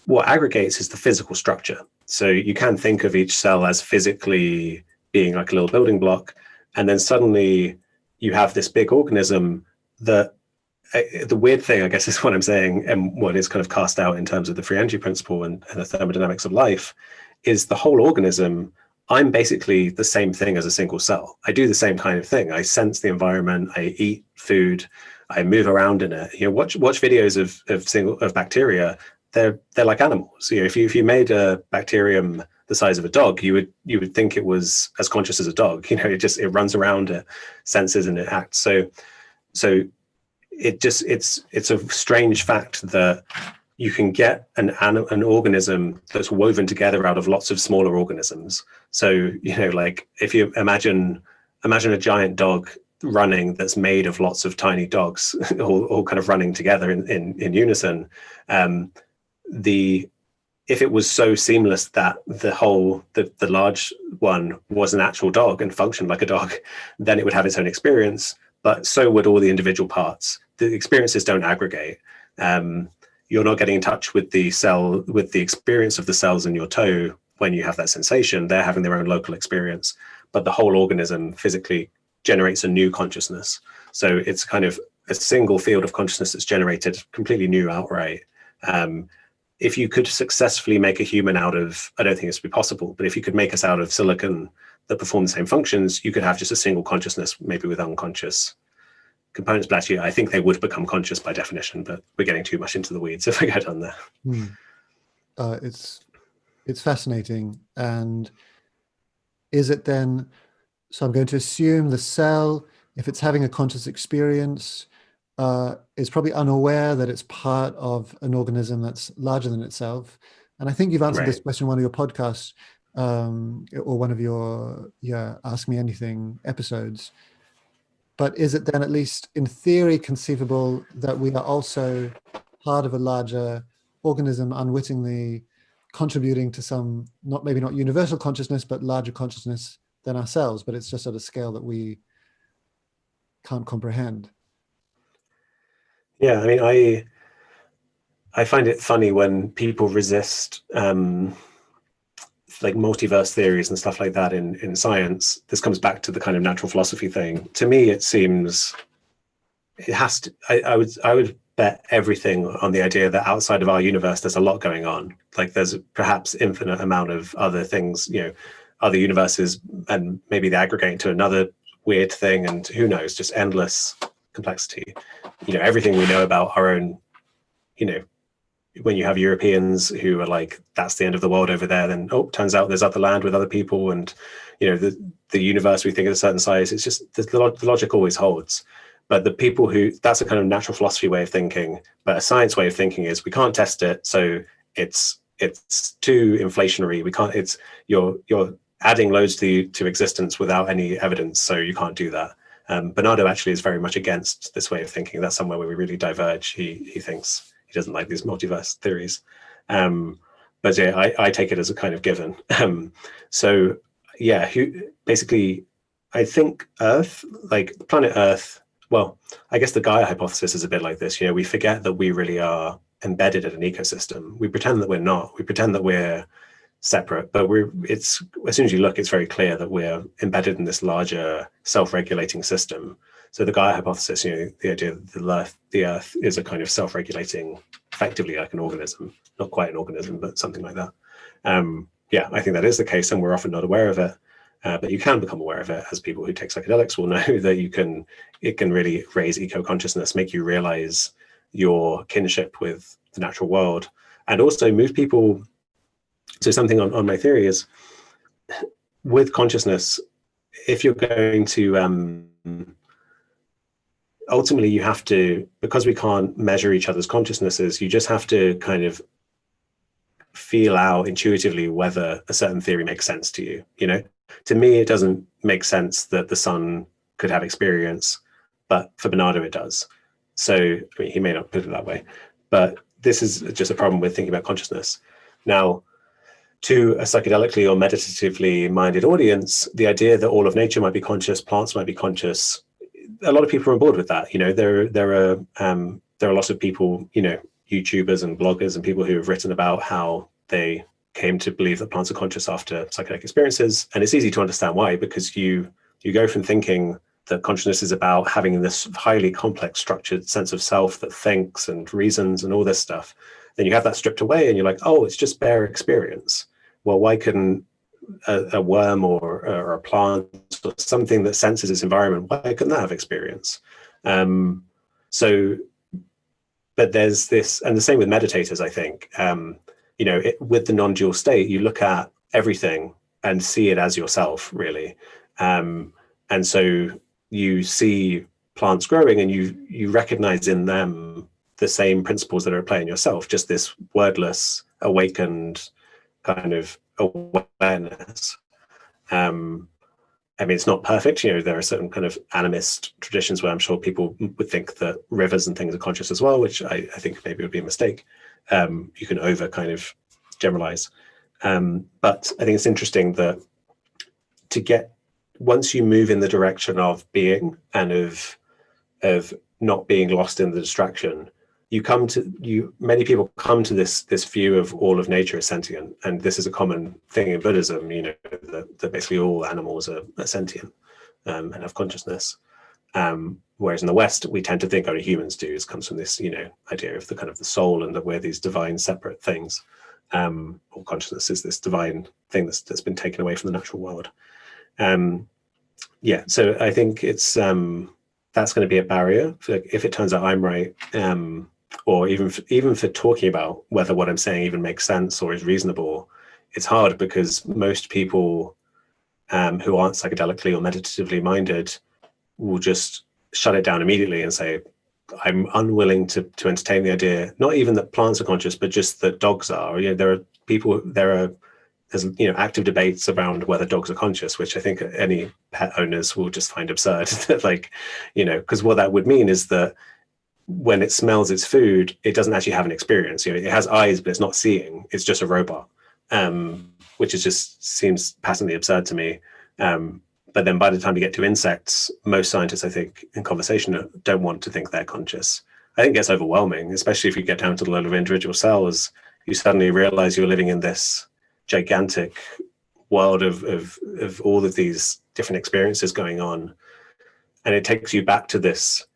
What aggregates is the physical structure. So you can think of each cell as physically being like a little building block, and then suddenly you have this big organism that the weird thing, I guess, is what I'm saying, and what is kind of cast out in terms of the free energy principle and the thermodynamics of life, is the whole organism. I'm basically the same thing as a single cell. I do the same kind of thing. I sense the environment. I eat food. I move around in it. Watch videos of bacteria. They're like animals. If you made a bacterium the size of a dog, you would think it was as conscious as a dog. It runs around, it senses, and it acts. So it's a strange fact that you can get an organism that's woven together out of lots of smaller organisms. So like if you imagine a giant dog running that's made of lots of tiny dogs, all kind of running together in unison. If it was so seamless that the large one was an actual dog and functioned like a dog, then it would have its own experience. But so would all the individual parts. The experiences don't aggregate. You're not getting in touch with the cell, with the experience of the cells in your toe when you have that sensation. They're having their own local experience, but the whole organism physically generates a new consciousness. So it's kind of a single field of consciousness that's generated completely new outright. If you could successfully make a human out of, I don't think this would be possible, but if you could make us out of silicon that perform the same functions, you could have just a single consciousness, maybe with unconscious components. But actually, I think they would become conscious by definition, but we're getting too much into the weeds if I go down there. It's fascinating. And is it then, so I'm going to assume the cell, if it's having a conscious experience, is probably unaware that it's part of an organism that's larger than itself. And I think you've answered this question in one of your podcasts, or one of your Ask Me Anything episodes. But is it then, at least in theory, conceivable that we are also part of a larger organism, unwittingly contributing to some, maybe not universal consciousness, but larger consciousness than ourselves, but it's just at a scale that we can't comprehend? Yeah, I mean, I find it funny when people resist like multiverse theories and stuff like that in science. This comes back to the kind of natural philosophy thing. To me, it seems it has to. I would bet everything on the idea that outside of our universe, there's a lot going on. Like there's perhaps infinite amount of other things, other universes, and maybe they aggregate into another weird thing, and who knows, just endless complexity. Everything we know about our own, when you have Europeans who are like, that's the end of the world over there, then turns out there's other land with other people, and the universe we think is a certain size. It's just the logic always holds. But the people that's a kind of natural philosophy way of thinking, but a science way of thinking is we can't test it, so it's too inflationary. We can't. It's you're adding loads to existence without any evidence, so you can't do that. Bernardo actually is very much against this way of thinking. That's somewhere where we really diverge. He thinks he doesn't like these multiverse theories. But yeah, I take it as a kind of given. So yeah, basically, I think Earth, like planet Earth, well, I guess the Gaia hypothesis is a bit like this. We forget that we really are embedded in an ecosystem. We pretend that we're not. We pretend that we're separate, but as soon as you look, it's very clear that we're embedded in this larger self-regulating system. So the Gaia hypothesis, the idea that the Earth is a kind of self-regulating, effectively like an organism, not quite an organism, but something like that. Yeah, I think that is the case, and we're often not aware of it. But you can become aware of it, as people who take psychedelics will know that it can really raise eco-consciousness, make you realize your kinship with the natural world, and also move people. So something on my theory is, with consciousness, if you're going to, ultimately you have to, because we can't measure each other's consciousnesses, you just have to kind of feel out intuitively whether a certain theory makes sense to you. To me, it doesn't make sense that the sun could have experience, but for Bernardo, it does. So I mean, he may not put it that way, but this is just a problem with thinking about consciousness. Now, to a psychedelically or meditatively minded audience, the idea that all of nature might be conscious, plants might be conscious, a lot of people are on board with that. There are lots of people, YouTubers and bloggers and people who have written about how they came to believe that plants are conscious after psychedelic experiences. And it's easy to understand why, because you go from thinking that consciousness is about having this highly complex structured sense of self that thinks and reasons and all this stuff, then you have that stripped away and you're like, oh, it's just bare experience. Well, why couldn't a worm or a plant or something that senses its environment, why couldn't that have experience? So, but there's this, and the same with meditators, I think. With the non-dual state, you look at everything and see it as yourself, really. And so you see plants growing and you recognize in them the same principles that are at play in yourself, just this wordless, awakened kind of awareness. It's not perfect. There are certain kind of animist traditions where I'm sure people would think that rivers and things are conscious as well, which I think maybe would be a mistake. You can over kind of generalize. But I think it's interesting that once you move in the direction of being and of not being lost in the distraction, many people come to this view of all of nature as sentient, and this is a common thing in Buddhism. That basically all animals are sentient and have consciousness. Whereas in the West, we tend to think only humans do. It comes from this, idea of the kind of the soul and that we're these divine separate things. Or consciousness is this divine thing that's been taken away from the natural world. So I think it's that's going to be a barrier if it turns out I'm right. Or even for talking about whether what I'm saying even makes sense or is reasonable, it's hard because most people who aren't psychedelically or meditatively minded will just shut it down immediately and say, I'm unwilling to entertain the idea, not even that plants are conscious, but just that dogs are. There's active debates around whether dogs are conscious, which I think any pet owners will just find absurd. Because what that would mean is that when it smells its food, it doesn't actually have an experience. It has eyes, but it's not seeing. It's just a robot, which seems patently absurd to me. But then by the time you get to insects, most scientists, I think, in conversation don't want to think they're conscious. I think it gets overwhelming, especially if you get down to the level of individual cells. You suddenly realize you're living in this gigantic world of all of these different experiences going on. And it takes you back to this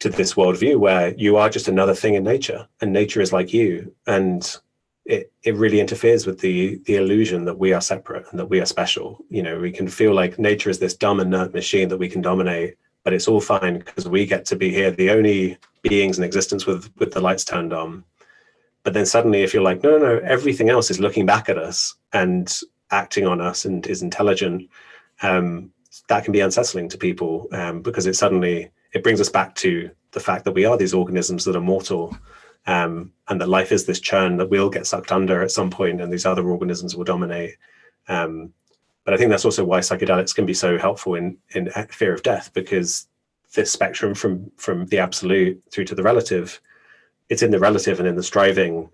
worldview where you are just another thing in nature, and nature is like you. And it really interferes with the illusion that we are separate and that we are special. We can feel like nature is this dumb inert machine that we can dominate, but it's all fine because we get to be here, the only beings in existence with the lights turned on. But then suddenly if you're like, no, everything else is looking back at us and acting on us and is intelligent, that can be unsettling to people because it brings us back to the fact that we are these organisms that are mortal, and that life is this churn that we'll get sucked under at some point and these other organisms will dominate. But I think that's also why psychedelics can be so helpful in fear of death, because this spectrum from the absolute through to the relative, it's in the relative and in the striving,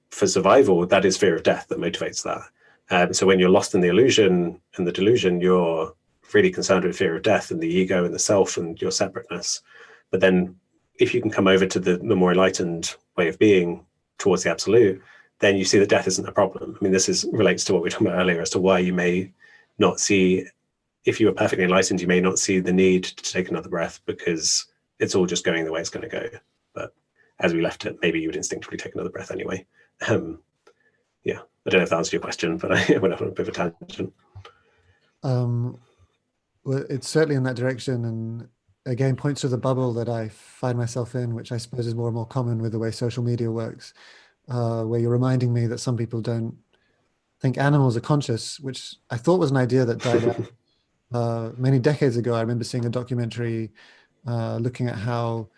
for survival, that is fear of death that motivates that. So when you're lost in the illusion and the delusion, you're really concerned with fear of death and the ego and the self and your separateness. But then if you can come over to the more enlightened way of being towards the absolute, then you see that death isn't a problem. This relates to what we were talking about earlier as to why you may not see, if you were perfectly enlightened, you may not see the need to take another breath because it's all just going the way it's going to go. But as we left it, maybe you would instinctively take another breath anyway. I don't know if that answers your question, but I went off on a bit of a tangent. Well, it's certainly in that direction, and again points to the bubble that I find myself in, which I suppose is more and more common with the way social media works, where you're reminding me that some people don't think animals are conscious, which I thought was an idea that died out many decades ago. I remember seeing a documentary looking at how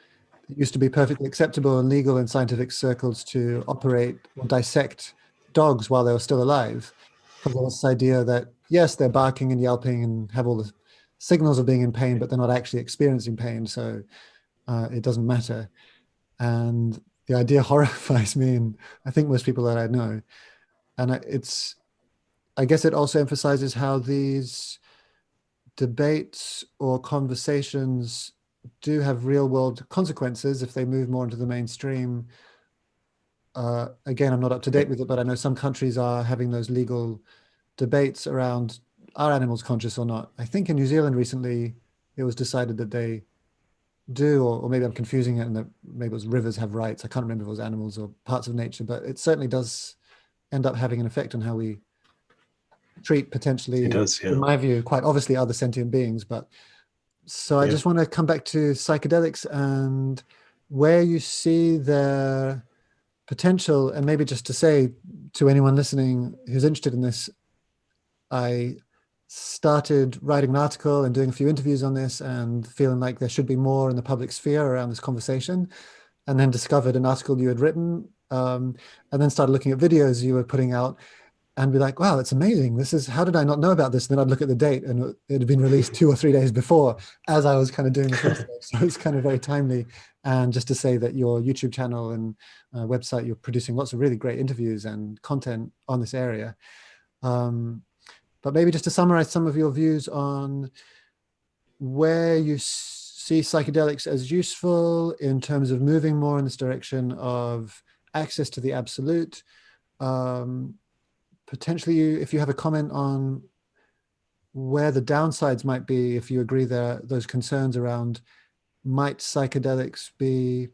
it used to be perfectly acceptable and legal in scientific circles to operate or dissect dogs while they were still alive, because there was this idea that, yes, they're barking and yelping and have all the signals of being in pain, but they're not actually experiencing pain, so it doesn't matter. And the idea horrifies me, and I think most people that I know. And I guess it also emphasizes how these debates or conversations do have real world consequences if they move more into the mainstream. Again, I'm not up to date with it, but I know some countries are having those legal debates around, are animals conscious or not? I think in New Zealand recently, it was decided that they do, or maybe I'm confusing it, and that maybe it was rivers have rights. I can't remember if it was animals or parts of nature, but it certainly does end up having an effect on how we treat potentially, It does, in yeah. my view, quite obviously other sentient beings. But so I Yeah. just want to come back to psychedelics and where you see their potential, and maybe just to say to anyone listening who's interested in this, I started writing an article and doing a few interviews on this and feeling like there should be more in the public sphere around this conversation, and then discovered an article you had written, and then started looking at videos you were putting out and be like, wow, it's amazing. This is, how did I not know about this? And then I'd look at the date and it had been released 2 or 3 days before as I was kind of doing this research. So it's kind of very timely. And just to say that your YouTube channel and website, you're producing lots of really great interviews and content on this area. But maybe just to summarize some of your views on where you see psychedelics as useful in terms of moving more in this direction of access to the absolute. Potentially, if you have a comment on where the downsides might be, if you agree there, those concerns around might psychedelics be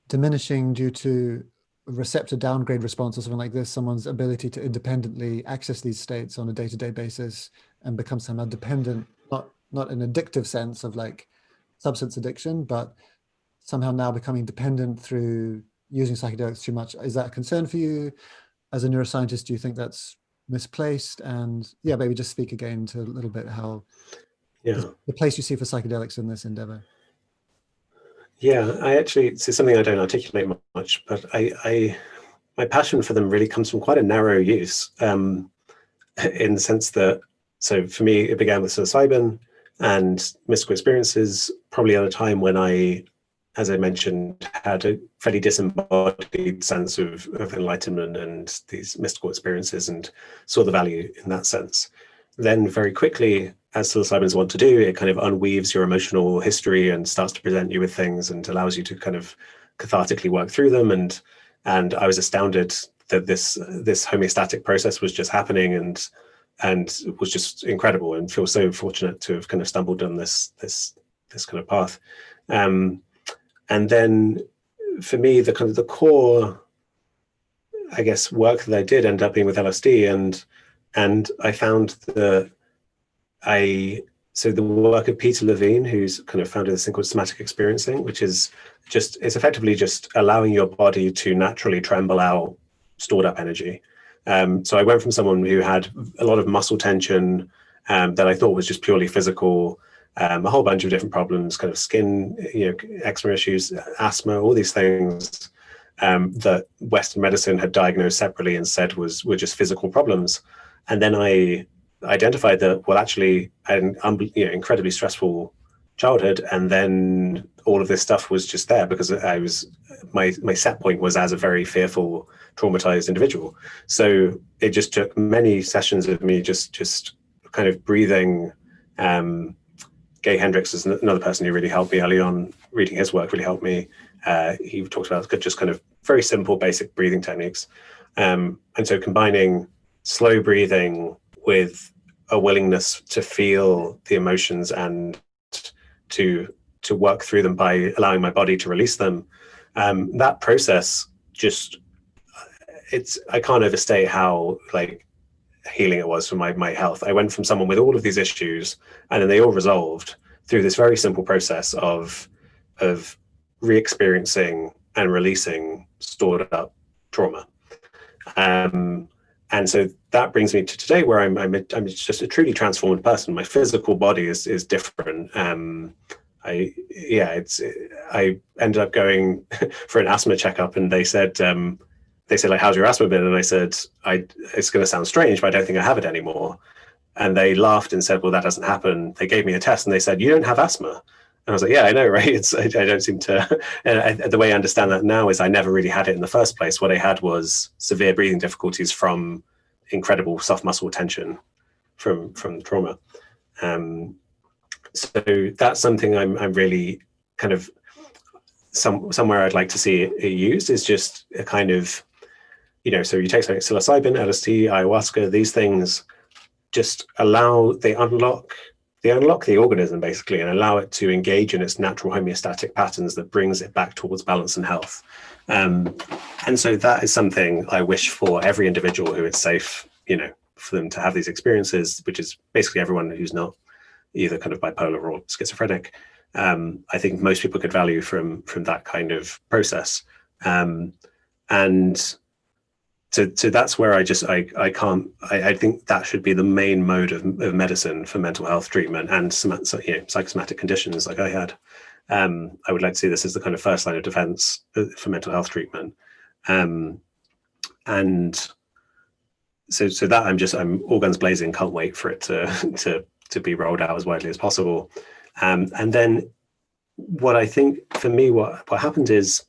diminishing due to receptor downgrade response or something like this, someone's ability to independently access these states on a day-to-day basis and become somehow dependent, not an addictive sense of like substance addiction, but somehow now becoming dependent through using psychedelics too much. Is that a concern for you? As a neuroscientist, do you think that's misplaced? And yeah, maybe just speak again to a little bit how the place you see for psychedelics in this endeavor. Yeah, I actually, it's something I don't articulate much, but my passion for them really comes from quite a narrow use, in the sense that, so for me, it began with psilocybin and mystical experiences, probably at a time when I, as I mentioned, had a fairly disembodied sense of enlightenment and these mystical experiences and saw the value in that sense. Then very quickly, as psilocybins want to do, it kind of unweaves your emotional history and starts to present you with things and allows you to kind of cathartically work through them. And I was astounded that this homeostatic process was just happening and was just incredible, and feel so fortunate to have kind of stumbled on this kind of path. And then for me, the kind of the core, I guess, work that I did end up being with LSD, and I found that so the work of Peter Levine, who's kind of founded this thing called Somatic Experiencing, which is just, it's effectively just allowing your body to naturally tremble out stored up energy. So I went from someone who had a lot of muscle tension that I thought was just purely physical, a whole bunch of different problems, kind of skin, eczema issues, asthma, all these things that Western medicine had diagnosed separately and said were just physical problems. And then I identified that, well, actually, I had an incredibly stressful childhood, and then all of this stuff was just there because my set point was as a very fearful, traumatized individual. So it just took many sessions of me just kind of breathing. Gay Hendricks is another person who really helped me early on. Reading his work really helped me. He talks about just kind of very simple, basic breathing techniques. And so combining slow breathing with a willingness to feel the emotions and to work through them by allowing my body to release them. That process just, I can't overstate how like healing it was for my health. I went from someone with all of these issues, and then they all resolved through this very simple process of re-experiencing and releasing stored up trauma. And so that brings me to today, where I'm just a truly transformed person. My physical body is different. I ended up going for an asthma checkup, and they said like, how's your asthma been? And I said, it's going to sound strange, but I don't think I have it anymore. And they laughed and said, well, that doesn't happen. They gave me a test and they said, you don't have asthma. And I was like, yeah, I know, right? I don't seem to, and the way I understand that now is I never really had it in the first place. What I had was severe breathing difficulties from incredible soft muscle tension from trauma. So that's something I'm really kind of, somewhere I'd like to see it used, is just a kind of, so you take something, psilocybin, LSD, ayahuasca, these things just they unlock they unlock the organism basically and allow it to engage in its natural homeostatic patterns that brings it back towards balance and health. And so that is something I wish for every individual who it's safe, for them to have these experiences, which is basically everyone who's not either kind of bipolar or schizophrenic. I think most people could value from that kind of process. And so that's where I think that should be the main mode of medicine for mental health treatment and psychosomatic conditions like I had. I would like to see this as the kind of first line of defense for mental health treatment. And so that I'm all guns blazing, can't wait for it to be rolled out as widely as possible. And then what I think for me, what happens is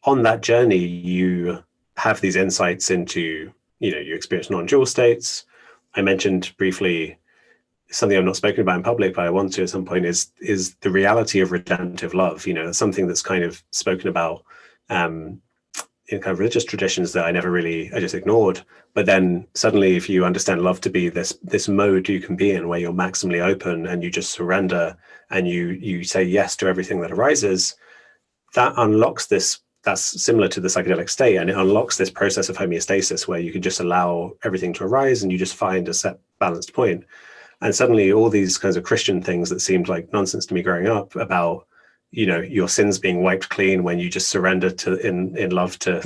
on that journey, you have these insights into, you experience non-dual states. I mentioned briefly something I've not spoken about in public, but I want to at some point is the reality of redemptive love. Something that's kind of spoken about in kind of religious traditions that I just ignored. But then suddenly, if you understand love to be this mode you can be in where you're maximally open and you just surrender and you say yes to everything that arises, that unlocks this. That's similar to the psychedelic state, and it unlocks this process of homeostasis where you can just allow everything to arise and you just find a set balanced point. And suddenly all these kinds of Christian things that seemed like nonsense to me growing up about, your sins being wiped clean when you just surrender in love to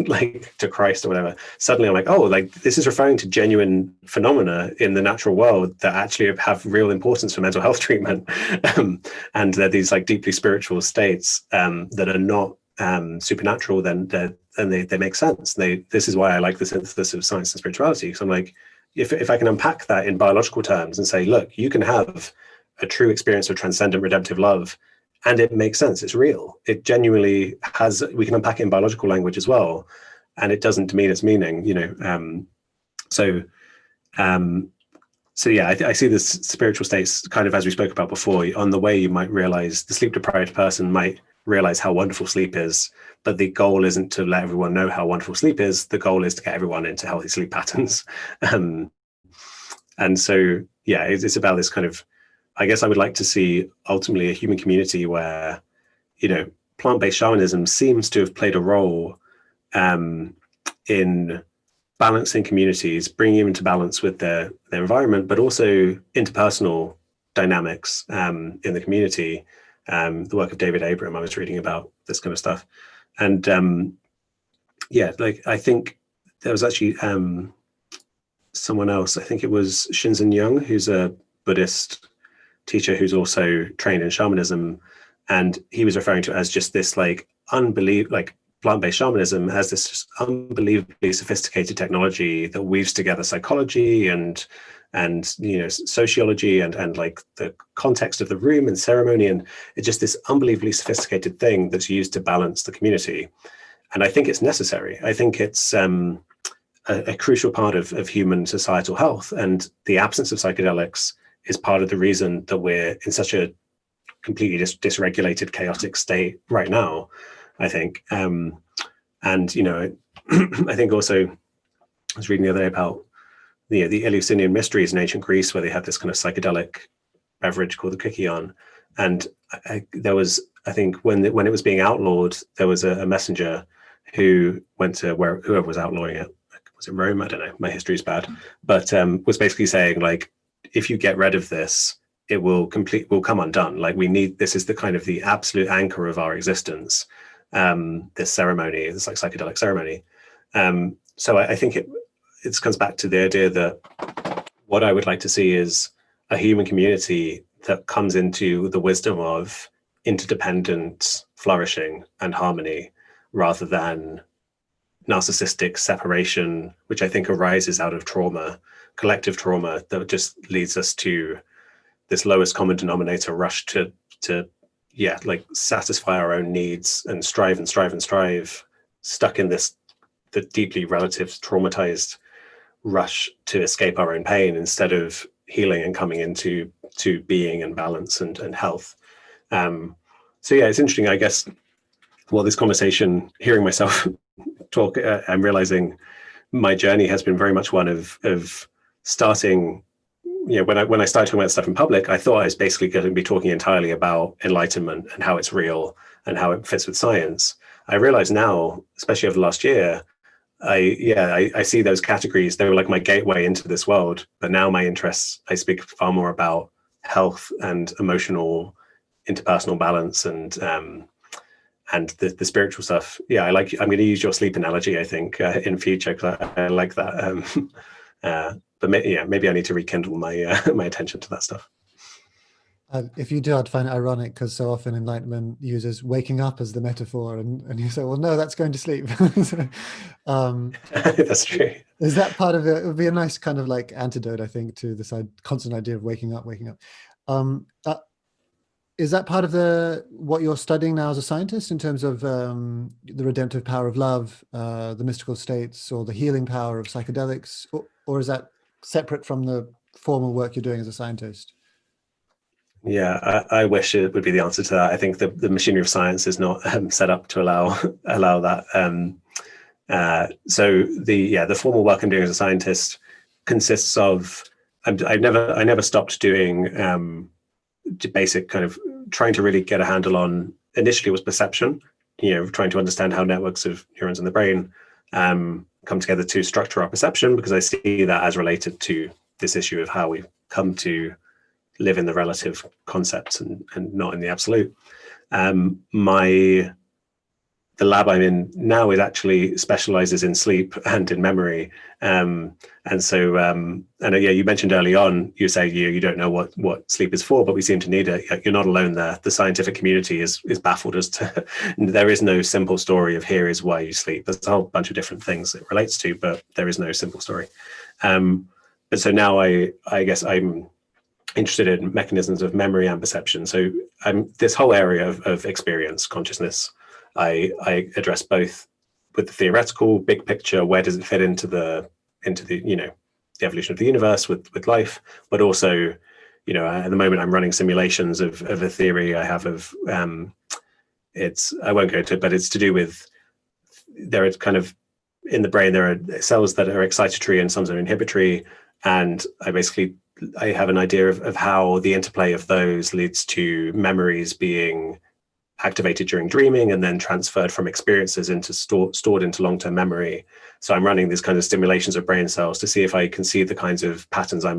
Christ or whatever. Suddenly I'm like, oh, this is referring to genuine phenomena in the natural world that actually have real importance for mental health treatment. And they're these deeply spiritual states that are not supernatural, then they make sense. This is why I like the synthesis of science and spirituality. So I'm like, if I can unpack that in biological terms and say, look, you can have a true experience of transcendent redemptive love, and it makes sense. It's real. It genuinely has. We can unpack it in biological language as well, and it doesn't demean its meaning. So yeah, I see this spiritual states kind of as we spoke about before. On the way, you might realize the sleep deprived person might realize how wonderful sleep is, but the goal isn't to let everyone know how wonderful sleep is. The goal is to get everyone into healthy sleep patterns. And so, yeah, it's about this kind of, I guess I would like to see ultimately a human community where, plant-based shamanism seems to have played a role in balancing communities, bringing them into balance with their environment, but also interpersonal dynamics in the community. The work of David Abram, I was reading about this kind of stuff. And I think there was actually someone else, I think it was Shinzen Young, who's a Buddhist teacher who's also trained in shamanism. And he was referring to it as just this plant-based shamanism as this unbelievably sophisticated technology that weaves together psychology and sociology and the context of the room and ceremony, and it's just this unbelievably sophisticated thing that's used to balance the community. And I think it's necessary. I think it's a crucial part of human societal health, and the absence of psychedelics is part of the reason that we're in such a completely dysregulated, chaotic state right now, I think. I think also, I was reading the other day about the Eleusinian mysteries in ancient Greece, where they had this kind of psychedelic beverage called the Cooke. And there was, I think, when it was being outlawed, there was a messenger who went to whoever was outlawing it. Was it Rome? I don't know. My history is bad, but was basically saying if you get rid of this, it will come undone. This is the kind of the absolute anchor of our existence. This ceremony, this psychedelic ceremony. So I think it comes back to the idea that what I would like to see is a human community that comes into the wisdom of interdependent flourishing and harmony, rather than narcissistic separation, which I think arises out of trauma, collective trauma, that just leads us to this lowest common denominator rush to satisfy our own needs and strive, stuck in the deeply relative traumatized rush to escape our own pain, instead of healing and coming into being and balance and health. So yeah, it's interesting, I guess. Well, this conversation, hearing myself talk, I'm realizing my journey has been very much one of starting when I started talking about stuff in public, I thought I was basically going to be talking entirely about enlightenment and how it's real and how it fits with science. I realize now, especially over the last year, I see those categories. They were like my gateway into this world. But now my interests, I speak far more about health and emotional, interpersonal balance and the spiritual stuff. Yeah, I'm going to use your sleep analogy, I think, in future, because I like that. But maybe I need to rekindle my my attention to that stuff. If you do, I'd find it ironic because so often Enlightenment uses waking up as the metaphor, and you say, well, no, that's going to sleep. So, that's true. Is that part of it? It would be a nice kind of like antidote, I think, to this constant idea of waking up. Is that part of what you're studying now as a scientist in terms of the redemptive power of love, the mystical states, or the healing power of psychedelics, or is that separate from the formal work you're doing as a scientist? Yeah, I wish it would be the answer to that. I think the machinery of science is not set up to allow that. So the formal work I'm doing as a scientist consists of I never stopped doing basic kind of trying to really get a handle on. Initially, it was perception. Trying to understand how networks of neurons in the brain come together to structure our perception, because I see that as related to this issue of how we've come to live in the relative concepts and not in the absolute. The lab I'm in now is actually specializes in sleep and in memory. And you mentioned early on, you say you don't know what sleep is for, but we seem to need it. You're not alone there. The scientific community is baffled as to, there is no simple story of here is why you sleep. There's a whole bunch of different things it relates to, but there is no simple story. But so now I guess I'm interested in mechanisms of memory and perception. So this whole area of experience, consciousness, I address both with the theoretical big picture, where does it fit into the the evolution of the universe with life, but also at the moment I'm running simulations of a theory I have of I won't go to it, but it's to do with, there are kind of in the brain there are cells that are excitatory and some are inhibitory, and I have an idea of how the interplay of those leads to memories being activated during dreaming and then transferred from experiences into stored into long-term memory. So I'm running these kind of stimulations of brain cells to see if I can see the kinds of patterns I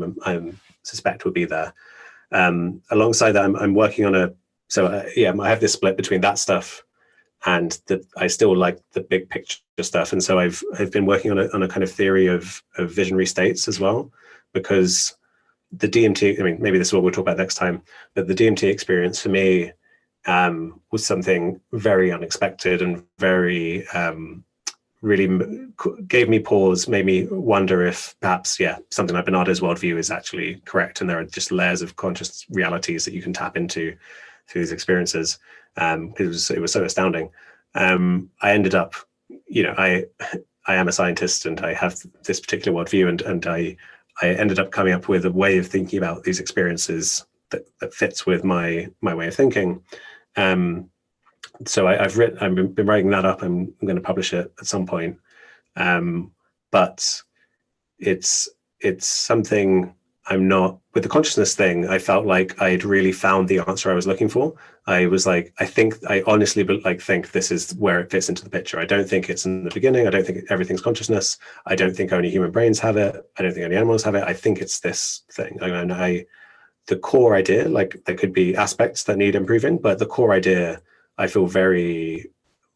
suspect would be there. Alongside that, I'm working on I have this split between that stuff and I still like the big picture stuff. And so I've been working on a kind of theory of visionary states as well, because the DMT, maybe this is what we'll talk about next time, but the DMT experience for me was something very unexpected and very really gave me pause, made me wonder if perhaps something like Bernardo's worldview is actually correct, and there are just layers of conscious realities that you can tap into through these experiences. It was so astounding. I ended up, I am a scientist and I have this particular worldview, and I ended up coming up with a way of thinking about these experiences that fits with my way of thinking. So I've been writing that up. I'm going to publish it at some point. But it's something I'm not, with the consciousness thing, I felt like I'd really found the answer I was looking for. I was like, I honestly think this is where it fits into the picture. I don't think it's in the beginning. I don't think everything's consciousness. I don't think only human brains have it. I don't think only animals have it. I think it's this thing. The core idea, like there could be aspects that need improving, but the core idea I feel very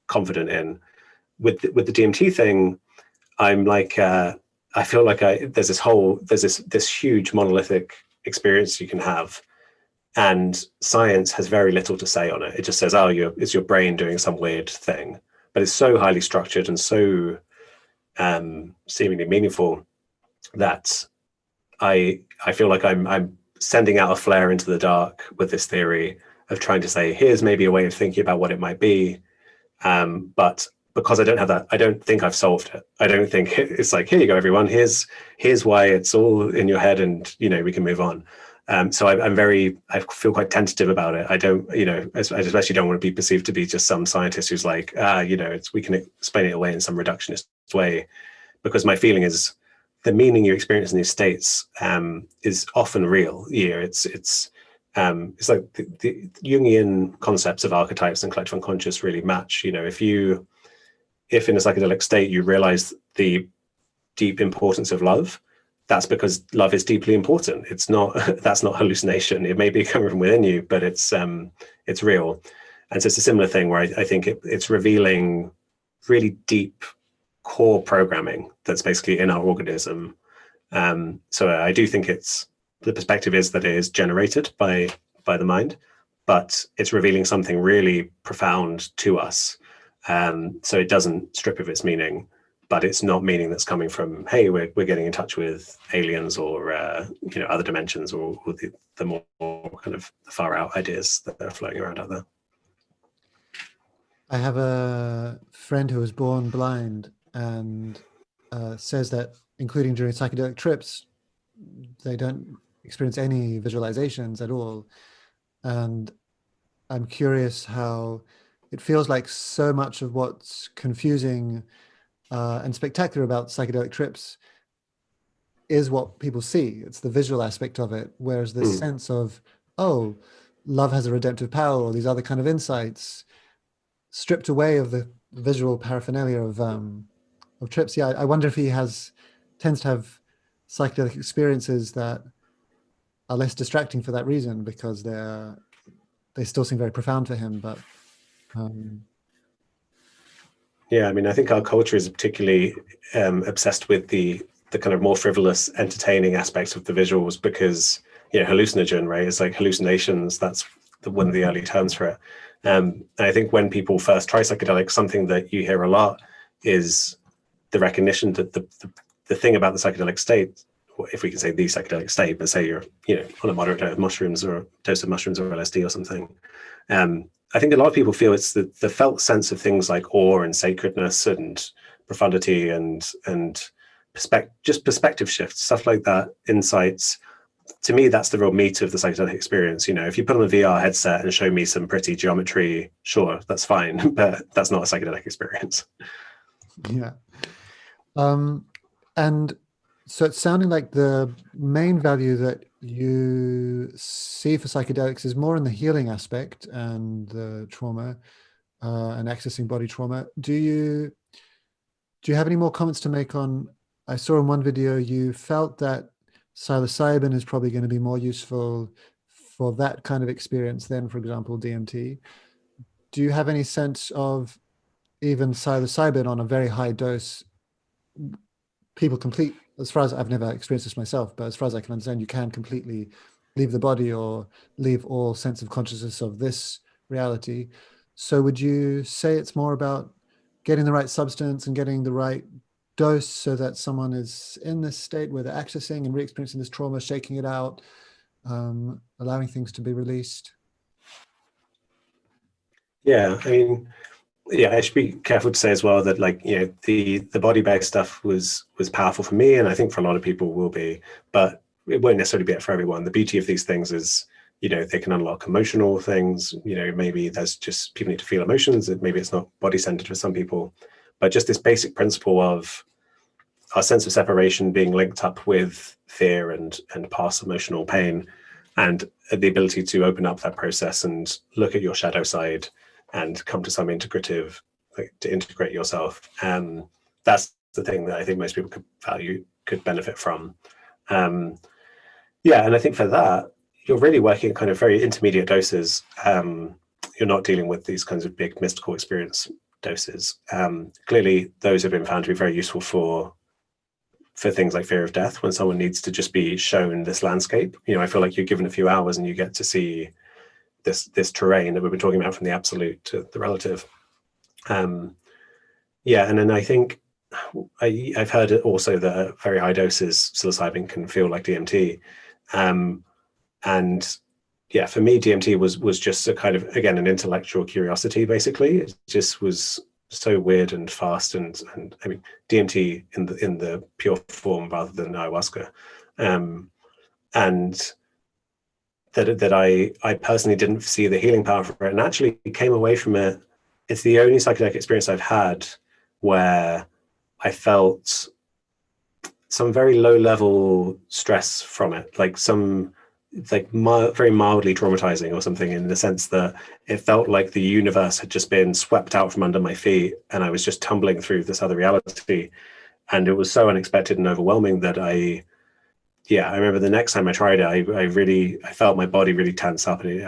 confident in. With the DMT thing, I'm like, I feel like there's this huge monolithic experience you can have, and science has very little to say on it. It just says, it's your brain doing some weird thing, but it's so highly structured and so seemingly meaningful that I feel like I'm sending out a flare into the dark with this theory of trying to say, here's maybe a way of thinking about what it might be. But because I don't have that, I don't think I've solved it. I don't think it's like, here you go, everyone. Here's why it's all in your head, and we can move on. So I feel quite tentative about it. I don't, I especially don't want to be perceived to be just some scientist who's like, we can explain it away in some reductionist way, because my feeling is the meaning you experience in these states is often real. It's like the Jungian concepts of archetypes and collective unconscious really match. If in a psychedelic state you realize the deep importance of love, that's because love is deeply important. It's not that's not hallucination. It may be coming from within you, but it's real. And so it's a similar thing where I think it's revealing really deep core programming that's basically in our organism. So I do think the perspective is that it is generated by the mind, but it's revealing something really profound to us. So it doesn't strip of its meaning, but it's not meaning that's coming from, hey, we're getting in touch with aliens or other dimensions or the more kind of far out ideas that are floating around out there. I have a friend who was born blind and says that, including during psychedelic trips, they don't experience any visualizations at all. And I'm curious how it feels like so much of what's confusing and spectacular about psychedelic trips is what people see. It's the visual aspect of it, whereas this sense of, oh, love has a redemptive power, or these other kind of insights, stripped away of the visual paraphernalia of trips. Yeah, I wonder if he tends to have psychedelic experiences that are less distracting for that reason, because they still seem very profound for him. But yeah, I mean, I think our culture is particularly obsessed with the kind of more frivolous, entertaining aspects of the visuals, because hallucinogen, right? It's like hallucinations. That's one of the early terms for it. And I think when people first try psychedelics, something that you hear a lot is the recognition that the thing about the psychedelic state, if we can say the psychedelic state, but say you're on a moderate dose of mushrooms or LSD or something. I think a lot of people feel it's the felt sense of things like awe and sacredness and profundity and perspective shifts, stuff like that, insights. To me, that's the real meat of the psychedelic experience. If you put on a VR headset and show me some pretty geometry, sure, that's fine, but that's not a psychedelic experience. Yeah. And so it's sounding like the main value that you see for psychedelics is more in the healing aspect and the trauma and accessing body trauma. Do you have any more comments to make on, I saw in one video you felt that psilocybin is probably going to be more useful for that kind of experience than, for example, DMT. Do you have any sense of even psilocybin on a very high dose, people complete, as far as I've never experienced this myself, but as far as I can understand, you can completely leave the body or leave all sense of consciousness of this reality. So would you say it's more about getting the right substance and getting the right dose so that someone is in this state where they're accessing and re-experiencing this trauma, shaking it out, allowing things to be released? Yeah, I mean, I should be careful to say as well that the body-based stuff was powerful for me, and I think for a lot of people will be, but it won't necessarily be it for everyone. The beauty of these things is they can unlock emotional things. Maybe there's just people need to feel emotions, and maybe it's not body-centered for some people, but just this basic principle of our sense of separation being linked up with fear and past emotional pain, and the ability to open up that process and look at your shadow side and come to some integrative, to integrate yourself. That's the thing that I think most people could benefit from. And I think for that, you're really working at kind of very intermediate doses. You're not dealing with these kinds of big mystical experience doses. Clearly, those have been found to be very useful for things like fear of death, when someone needs to just be shown this landscape. I feel like you're given a few hours and you get to see this terrain that we've been talking about, from the absolute to the relative. And then I think I've heard it also that at very high doses psilocybin can feel like DMT. And for me, DMT was just a kind of, again, an intellectual curiosity, basically. It just was so weird and fast, and I mean, DMT in the pure form rather than ayahuasca. And that I personally didn't see the healing power for it, and actually came away from it. It's the only psychedelic experience I've had where I felt some very low level stress from it, like very mildly traumatizing or something, in the sense that it felt like the universe had just been swept out from under my feet and I was just tumbling through this other reality. And it was so unexpected and overwhelming that I remember the next time I tried it, I felt my body really tense up, and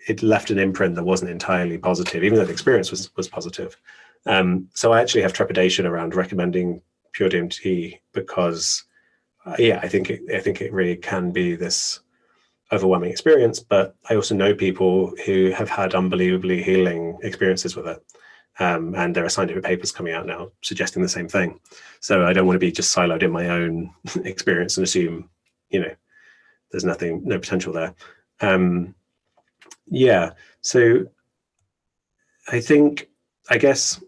it left an imprint that wasn't entirely positive, even though the experience was positive. So I actually have trepidation around recommending pure DMT because, I think it really can be this overwhelming experience. But I also know people who have had unbelievably healing experiences with it. And there are scientific papers coming out now suggesting the same thing. So I don't want to be just siloed in my own experience and assume, there's no potential there. So I guess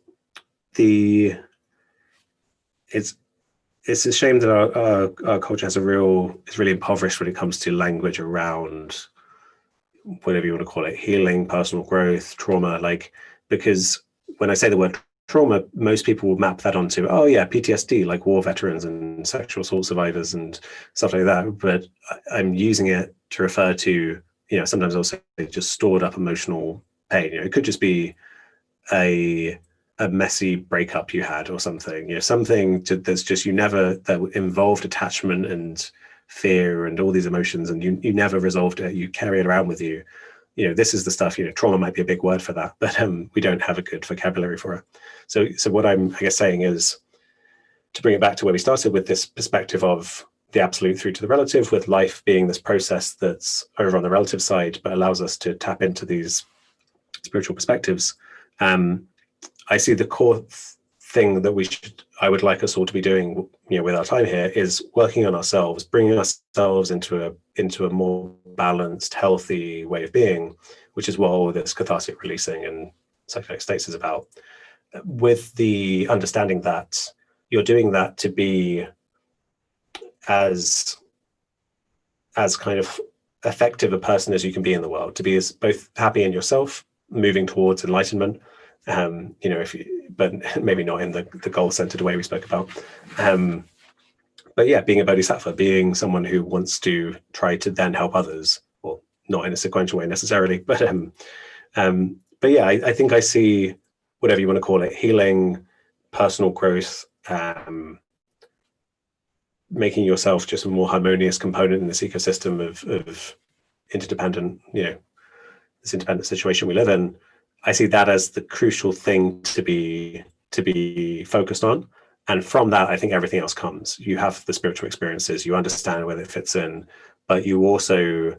it's a shame that our culture is really impoverished when it comes to language around whatever you want to call it, healing, personal growth, trauma, because when I say the word trauma, most people will map that onto, PTSD, like war veterans and sexual assault survivors and stuff like that. But I'm using it to refer to, sometimes I'll say just stored up emotional pain. It could just be a messy breakup you had or something, something that's just that involved attachment and fear and all these emotions, and you never resolved it. You carry it around with you. This is the stuff, trauma might be a big word for that, but we don't have a good vocabulary for it. So what I'm, I guess, saying is to bring it back to where we started with this perspective of the absolute through to the relative, with life being this process that's over on the relative side, but allows us to tap into these spiritual perspectives. I see the core thing that I would like us all to be doing, with our time here, is working on ourselves, bringing ourselves into a more balanced, healthy way of being, which is what all this cathartic releasing and psychedelic states is about. With the understanding that you're doing that to be as kind of effective a person as you can be in the world, to be as both happy in yourself, moving towards enlightenment, but maybe not in the goal-centered way we spoke about. But being a bodhisattva, being someone who wants to try to then help others, well, not in a sequential way necessarily, but I think I see, whatever you want to call it, healing, personal growth, making yourself just a more harmonious component in this ecosystem of interdependent, this independent situation we live in. I see that as the crucial thing to be focused on. And from that, I think everything else comes. You have the spiritual experiences, you understand where it fits in, but you also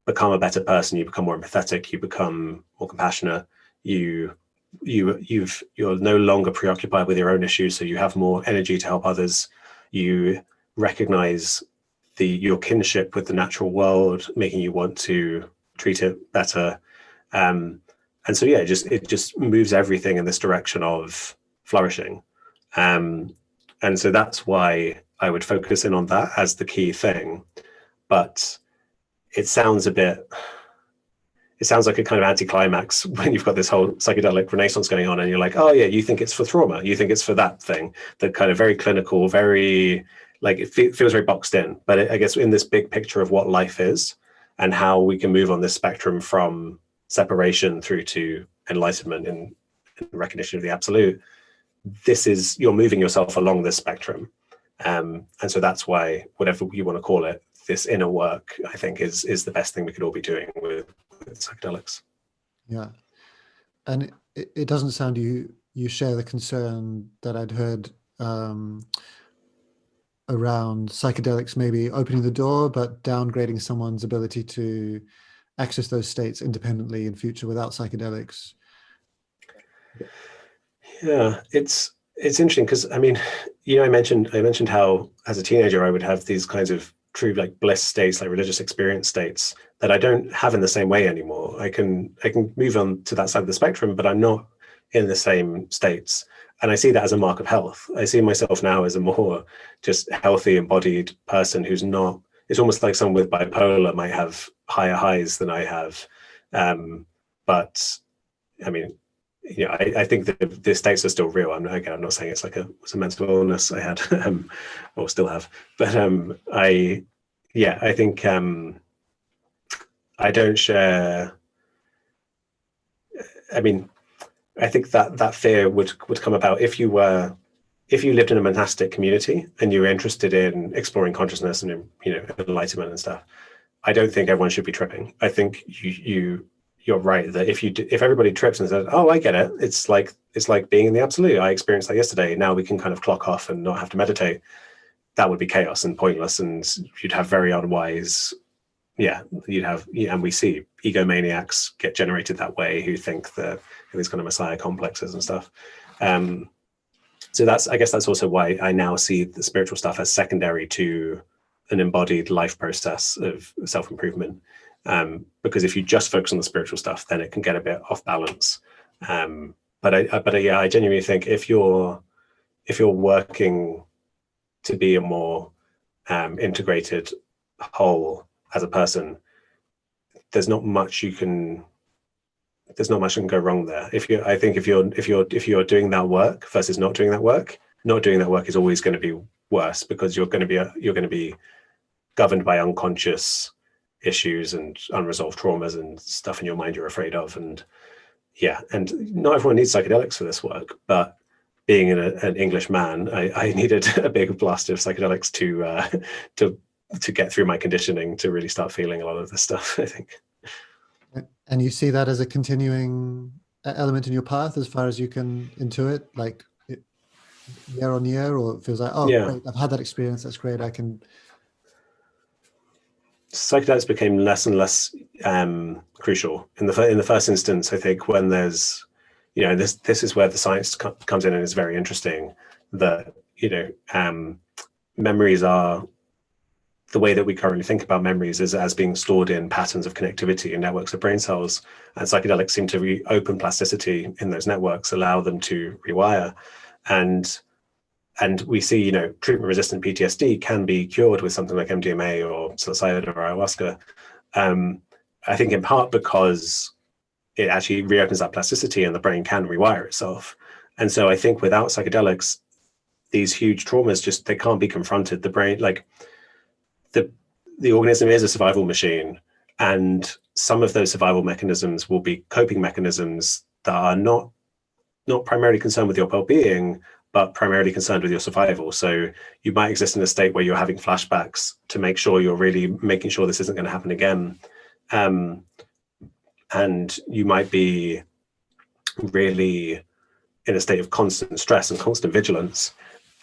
become a better person. You become more empathetic, you become more compassionate. You're no longer preoccupied with your own issues, so you have more energy to help others. You recognize your kinship with the natural world, making you want to treat it better. And so it just moves everything in this direction of flourishing. And so that's why I would focus in on that as the key thing. But it sounds like a kind of anticlimax when you've got this whole psychedelic renaissance going on, and you're like, you think it's for trauma, you think it's for that thing, that kind of very clinical, very, like, it feels very boxed in. But I guess in this big picture of what life is and how we can move on this spectrum from separation through to enlightenment and recognition of the absolute, you're moving yourself along this spectrum. And so that's why, whatever you want to call it, this inner work, I think, is the best thing we could all be doing with psychedelics. Yeah. And it doesn't sound you share the concern that I'd heard around psychedelics maybe opening the door, but downgrading someone's ability to access those states independently in future without psychedelics. Yeah, it's interesting because, I mean, I mentioned how as a teenager I would have these kinds of true, like, bliss states, like religious experience states, that I don't have in the same way anymore. I can move on to that side of the spectrum, but I'm not in the same states. And I see that as a mark of health. I see myself now as a more just healthy, embodied person who's not. It's almost like someone with bipolar might have higher highs than I have. But I mean, I think that the states are still real. I'm not saying it's like it's a mental illness I had or still have, but I think I don't share. I mean, I think that fear would come about if you lived in a monastic community and you were interested in exploring consciousness and enlightenment and stuff. I don't think everyone should be tripping. I think you're right that if everybody trips and says, "Oh, I get it," it's like being in the absolute. I experienced that yesterday. Now we can kind of clock off and not have to meditate. That would be chaos and pointless, and you'd have very unwise. And we see egomaniacs get generated that way who think that these kind of messiah complexes and stuff. So I guess that's also why I now see the spiritual stuff as secondary to an embodied life process of self-improvement. Because if you just focus on the spiritual stuff, then it can get a bit off balance. But I genuinely think if you're working to be a more integrated whole as a person, there's not much can go wrong there. If you're doing that work versus not doing that work is always going to be worse, because you're going to be governed by unconscious issues and unresolved traumas and stuff in your mind you're afraid of. And not everyone needs psychedelics for this work, but being an English man, I needed a big blast of psychedelics to get through my conditioning to really start feeling a lot of this stuff, I think. And you see that as a continuing element in your path as far as you can intuit, like year on year, or it feels like, great, I've had that experience, that's great, I can... Psychedelics became less and less crucial in the first instance. I think when there's, this is where the science comes in and is very interesting. That memories are, the way that we currently think about memories is as being stored in patterns of connectivity and networks of brain cells, and psychedelics seem to reopen plasticity in those networks, allow them to rewire, and we see, treatment-resistant PTSD can be cured with something like MDMA or psilocybin or ayahuasca. I think in part because it actually reopens that plasticity and the brain can rewire itself. And so I think without psychedelics, these huge traumas they can't be confronted. The brain, like the organism is a survival machine, and some of those survival mechanisms will be coping mechanisms that are not primarily concerned with your well-being, but primarily concerned with your survival. So you might exist in a state where you're having flashbacks to make sure you're really making sure this isn't going to happen again. And you might be really in a state of constant stress and constant vigilance.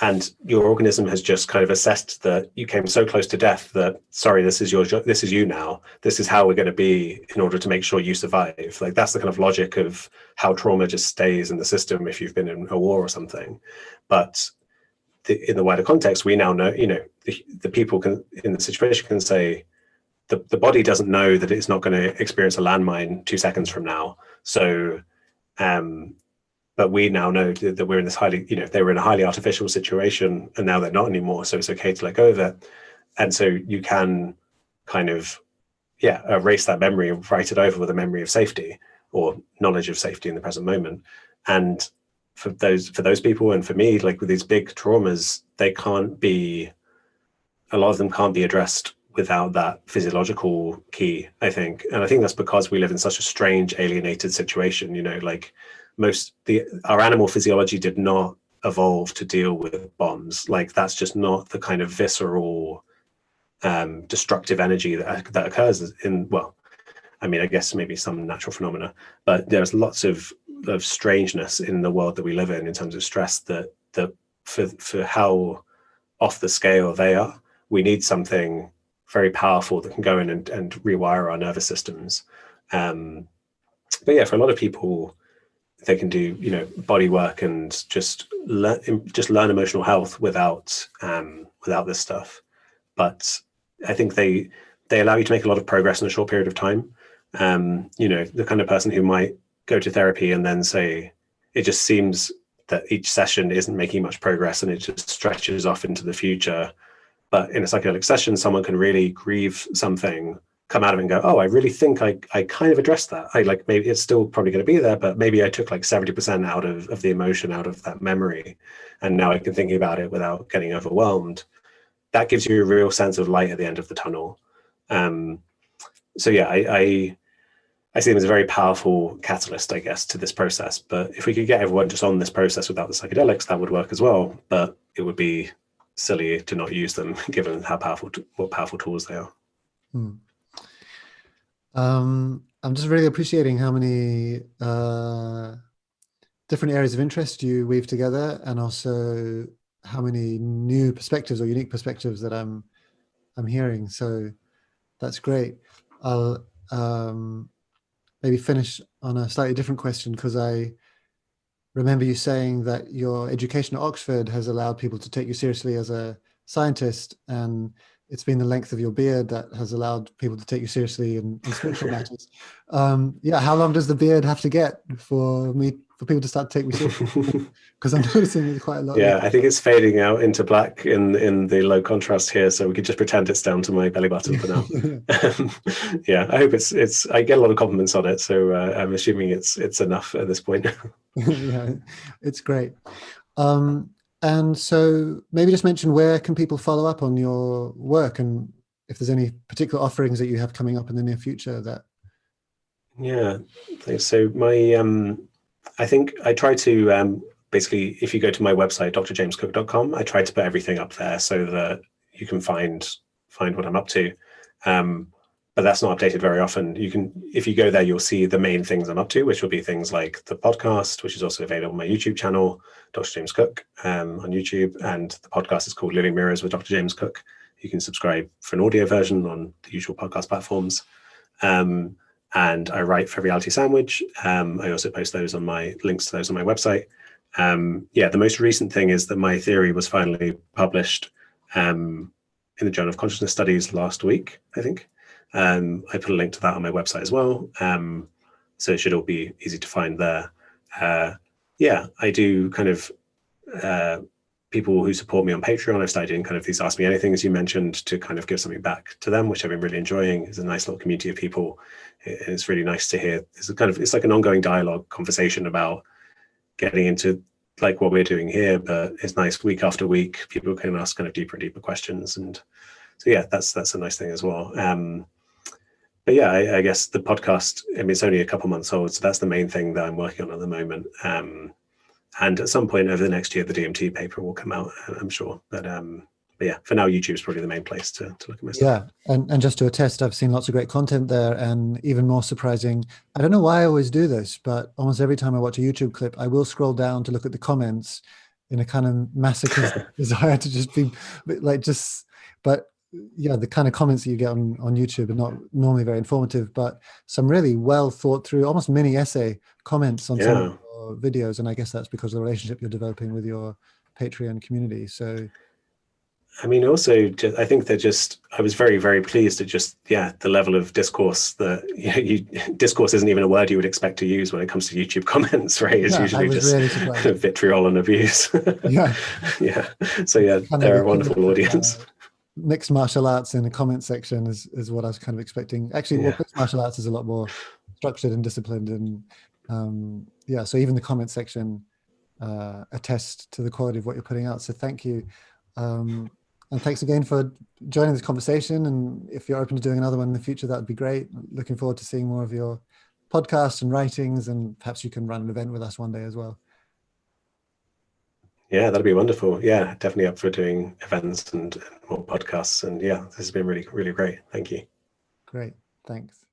And your organism has just kind of assessed that you came so close to death that, sorry, this is you now. This is how we're going to be in order to make sure you survive. Like, that's the kind of logic of how trauma just stays in the system if you've been in a war or something. But in the wider context, we now know, the people in the situation can say, the body doesn't know that it's not going to experience a landmine 2 seconds from now. So, but we now know that we're in this they were in a highly artificial situation, and now they're not anymore. So it's okay to let go of it. And so you can kind of, erase that memory and write it over with a memory of safety or knowledge of safety in the present moment. And for those people, and for me, like with these big traumas, a lot of them can't be addressed without that physiological key, I think. And I think that's because we live in such a strange, alienated situation, like our animal physiology did not evolve to deal with bombs. Like, that's just not the kind of visceral destructive energy that occurs in, I guess maybe some natural phenomena, but there's lots of strangeness in the world that we live in terms of stress that for how off the scale they are, we need something very powerful that can go in and rewire our nervous systems. But for a lot of people, they can do body work and just learn emotional health without this stuff. But I think they allow you to make a lot of progress in a short period of time. The kind of person who might go to therapy and then say it just seems that each session isn't making much progress and it just stretches off into the future. But in a psychedelic session, someone can really grieve something, come out of it and go, oh, I really think I kind of addressed that. I like, maybe it's still probably going to be there, but maybe I took like 70% out of the emotion out of that memory. And now I can think about it without getting overwhelmed. That gives you a real sense of light at the end of the tunnel. So yeah, I see them as a very powerful catalyst, I guess, to this process. But if we could get everyone just on this process without the psychedelics, that would work as well. But it would be silly to not use them, given what powerful tools they are. Hmm. I'm just really appreciating how many different areas of interest you weave together, and also how many new perspectives or unique perspectives that I'm hearing. So that's great. I'll maybe finish on a slightly different question, because I remember you saying that your education at Oxford has allowed people to take you seriously as a scientist, and it's been the length of your beard that has allowed people to take you seriously in spiritual matters. Yeah, how long does the beard have to get for people to start to take me seriously? Because I'm noticing there's quite a lot. Yeah, I think it's fading out into black in the low contrast here, so we could just pretend it's down to my belly button for now. Yeah, I hope it's. I get a lot of compliments on it, so I'm assuming it's enough at this point. Yeah, it's great. And so maybe just mention, where can people follow up on your work, and if there's any particular offerings that you have coming up in the near future that. Yeah, thanks. So my I think I try to basically, if you go to my website, drjamescooke.com, I try to put everything up there so that you can find what I'm up to. But that's not updated very often. If you go there, you'll see the main things I'm up to, which will be things like the podcast, which is also available on my YouTube channel, Dr. James Cooke, on YouTube. And the podcast is called Living Mirrors with Dr. James Cooke. You can subscribe for an audio version on the usual podcast platforms. And I write for Reality Sandwich. I also post those on my links to those on my website. Yeah, the most recent thing is that my theory was finally published in the Journal of Consciousness Studies last week, I think. I put a link to that on my website as well. So it should all be easy to find there. Yeah, I do kind of people who support me on Patreon. I've started doing kind of these Ask Me Anything, as you mentioned, to kind of give something back to them, which I've been really enjoying. It's a nice little community of people. It's really nice to hear. It's like an ongoing dialogue, conversation about getting into like what we're doing here, but it's nice week after week, people can ask kind of deeper and deeper questions. And so, yeah, that's a nice thing as well. But yeah, I guess the podcast, I mean, it's only a couple months old, so that's the main thing that I'm working on at the moment. And at some point over the next year, the DMT paper will come out, I'm sure. But yeah, for now, YouTube's probably the main place to look at my stuff. Yeah, and just to attest, I've seen lots of great content there, and even more surprising, I don't know why I always do this, but almost every time I watch a YouTube clip, I will scroll down to look at the comments in a kind of masochistic desire to just be like, but yeah, the kind of comments that you get on YouTube are not normally very informative, but some really well thought through, almost mini essay comments on some of your videos. And I guess that's because of the relationship you're developing with your Patreon community. So I mean, also, I think I was very, very pleased at the level of discourse that, discourse isn't even a word you would expect to use when it comes to YouTube comments, right? It's usually just really vitriol and abuse. Yeah. Yeah. So yeah, they're a wonderful audience. Mixed martial arts in the comment section is what I was kind of expecting. Actually, well, mixed martial arts is a lot more structured and disciplined, and yeah, so even the comment section attest to the quality of what you're putting out. So thank you, and thanks again for joining this conversation. And if you're open to doing another one in the future, that would be great. Looking forward to seeing more of your podcasts and writings, and perhaps you can run an event with us one day as well. Yeah, that'd be wonderful. Yeah, definitely up for doing events and more podcasts. And yeah, this has been really, really great. Thank you. Great. Thanks.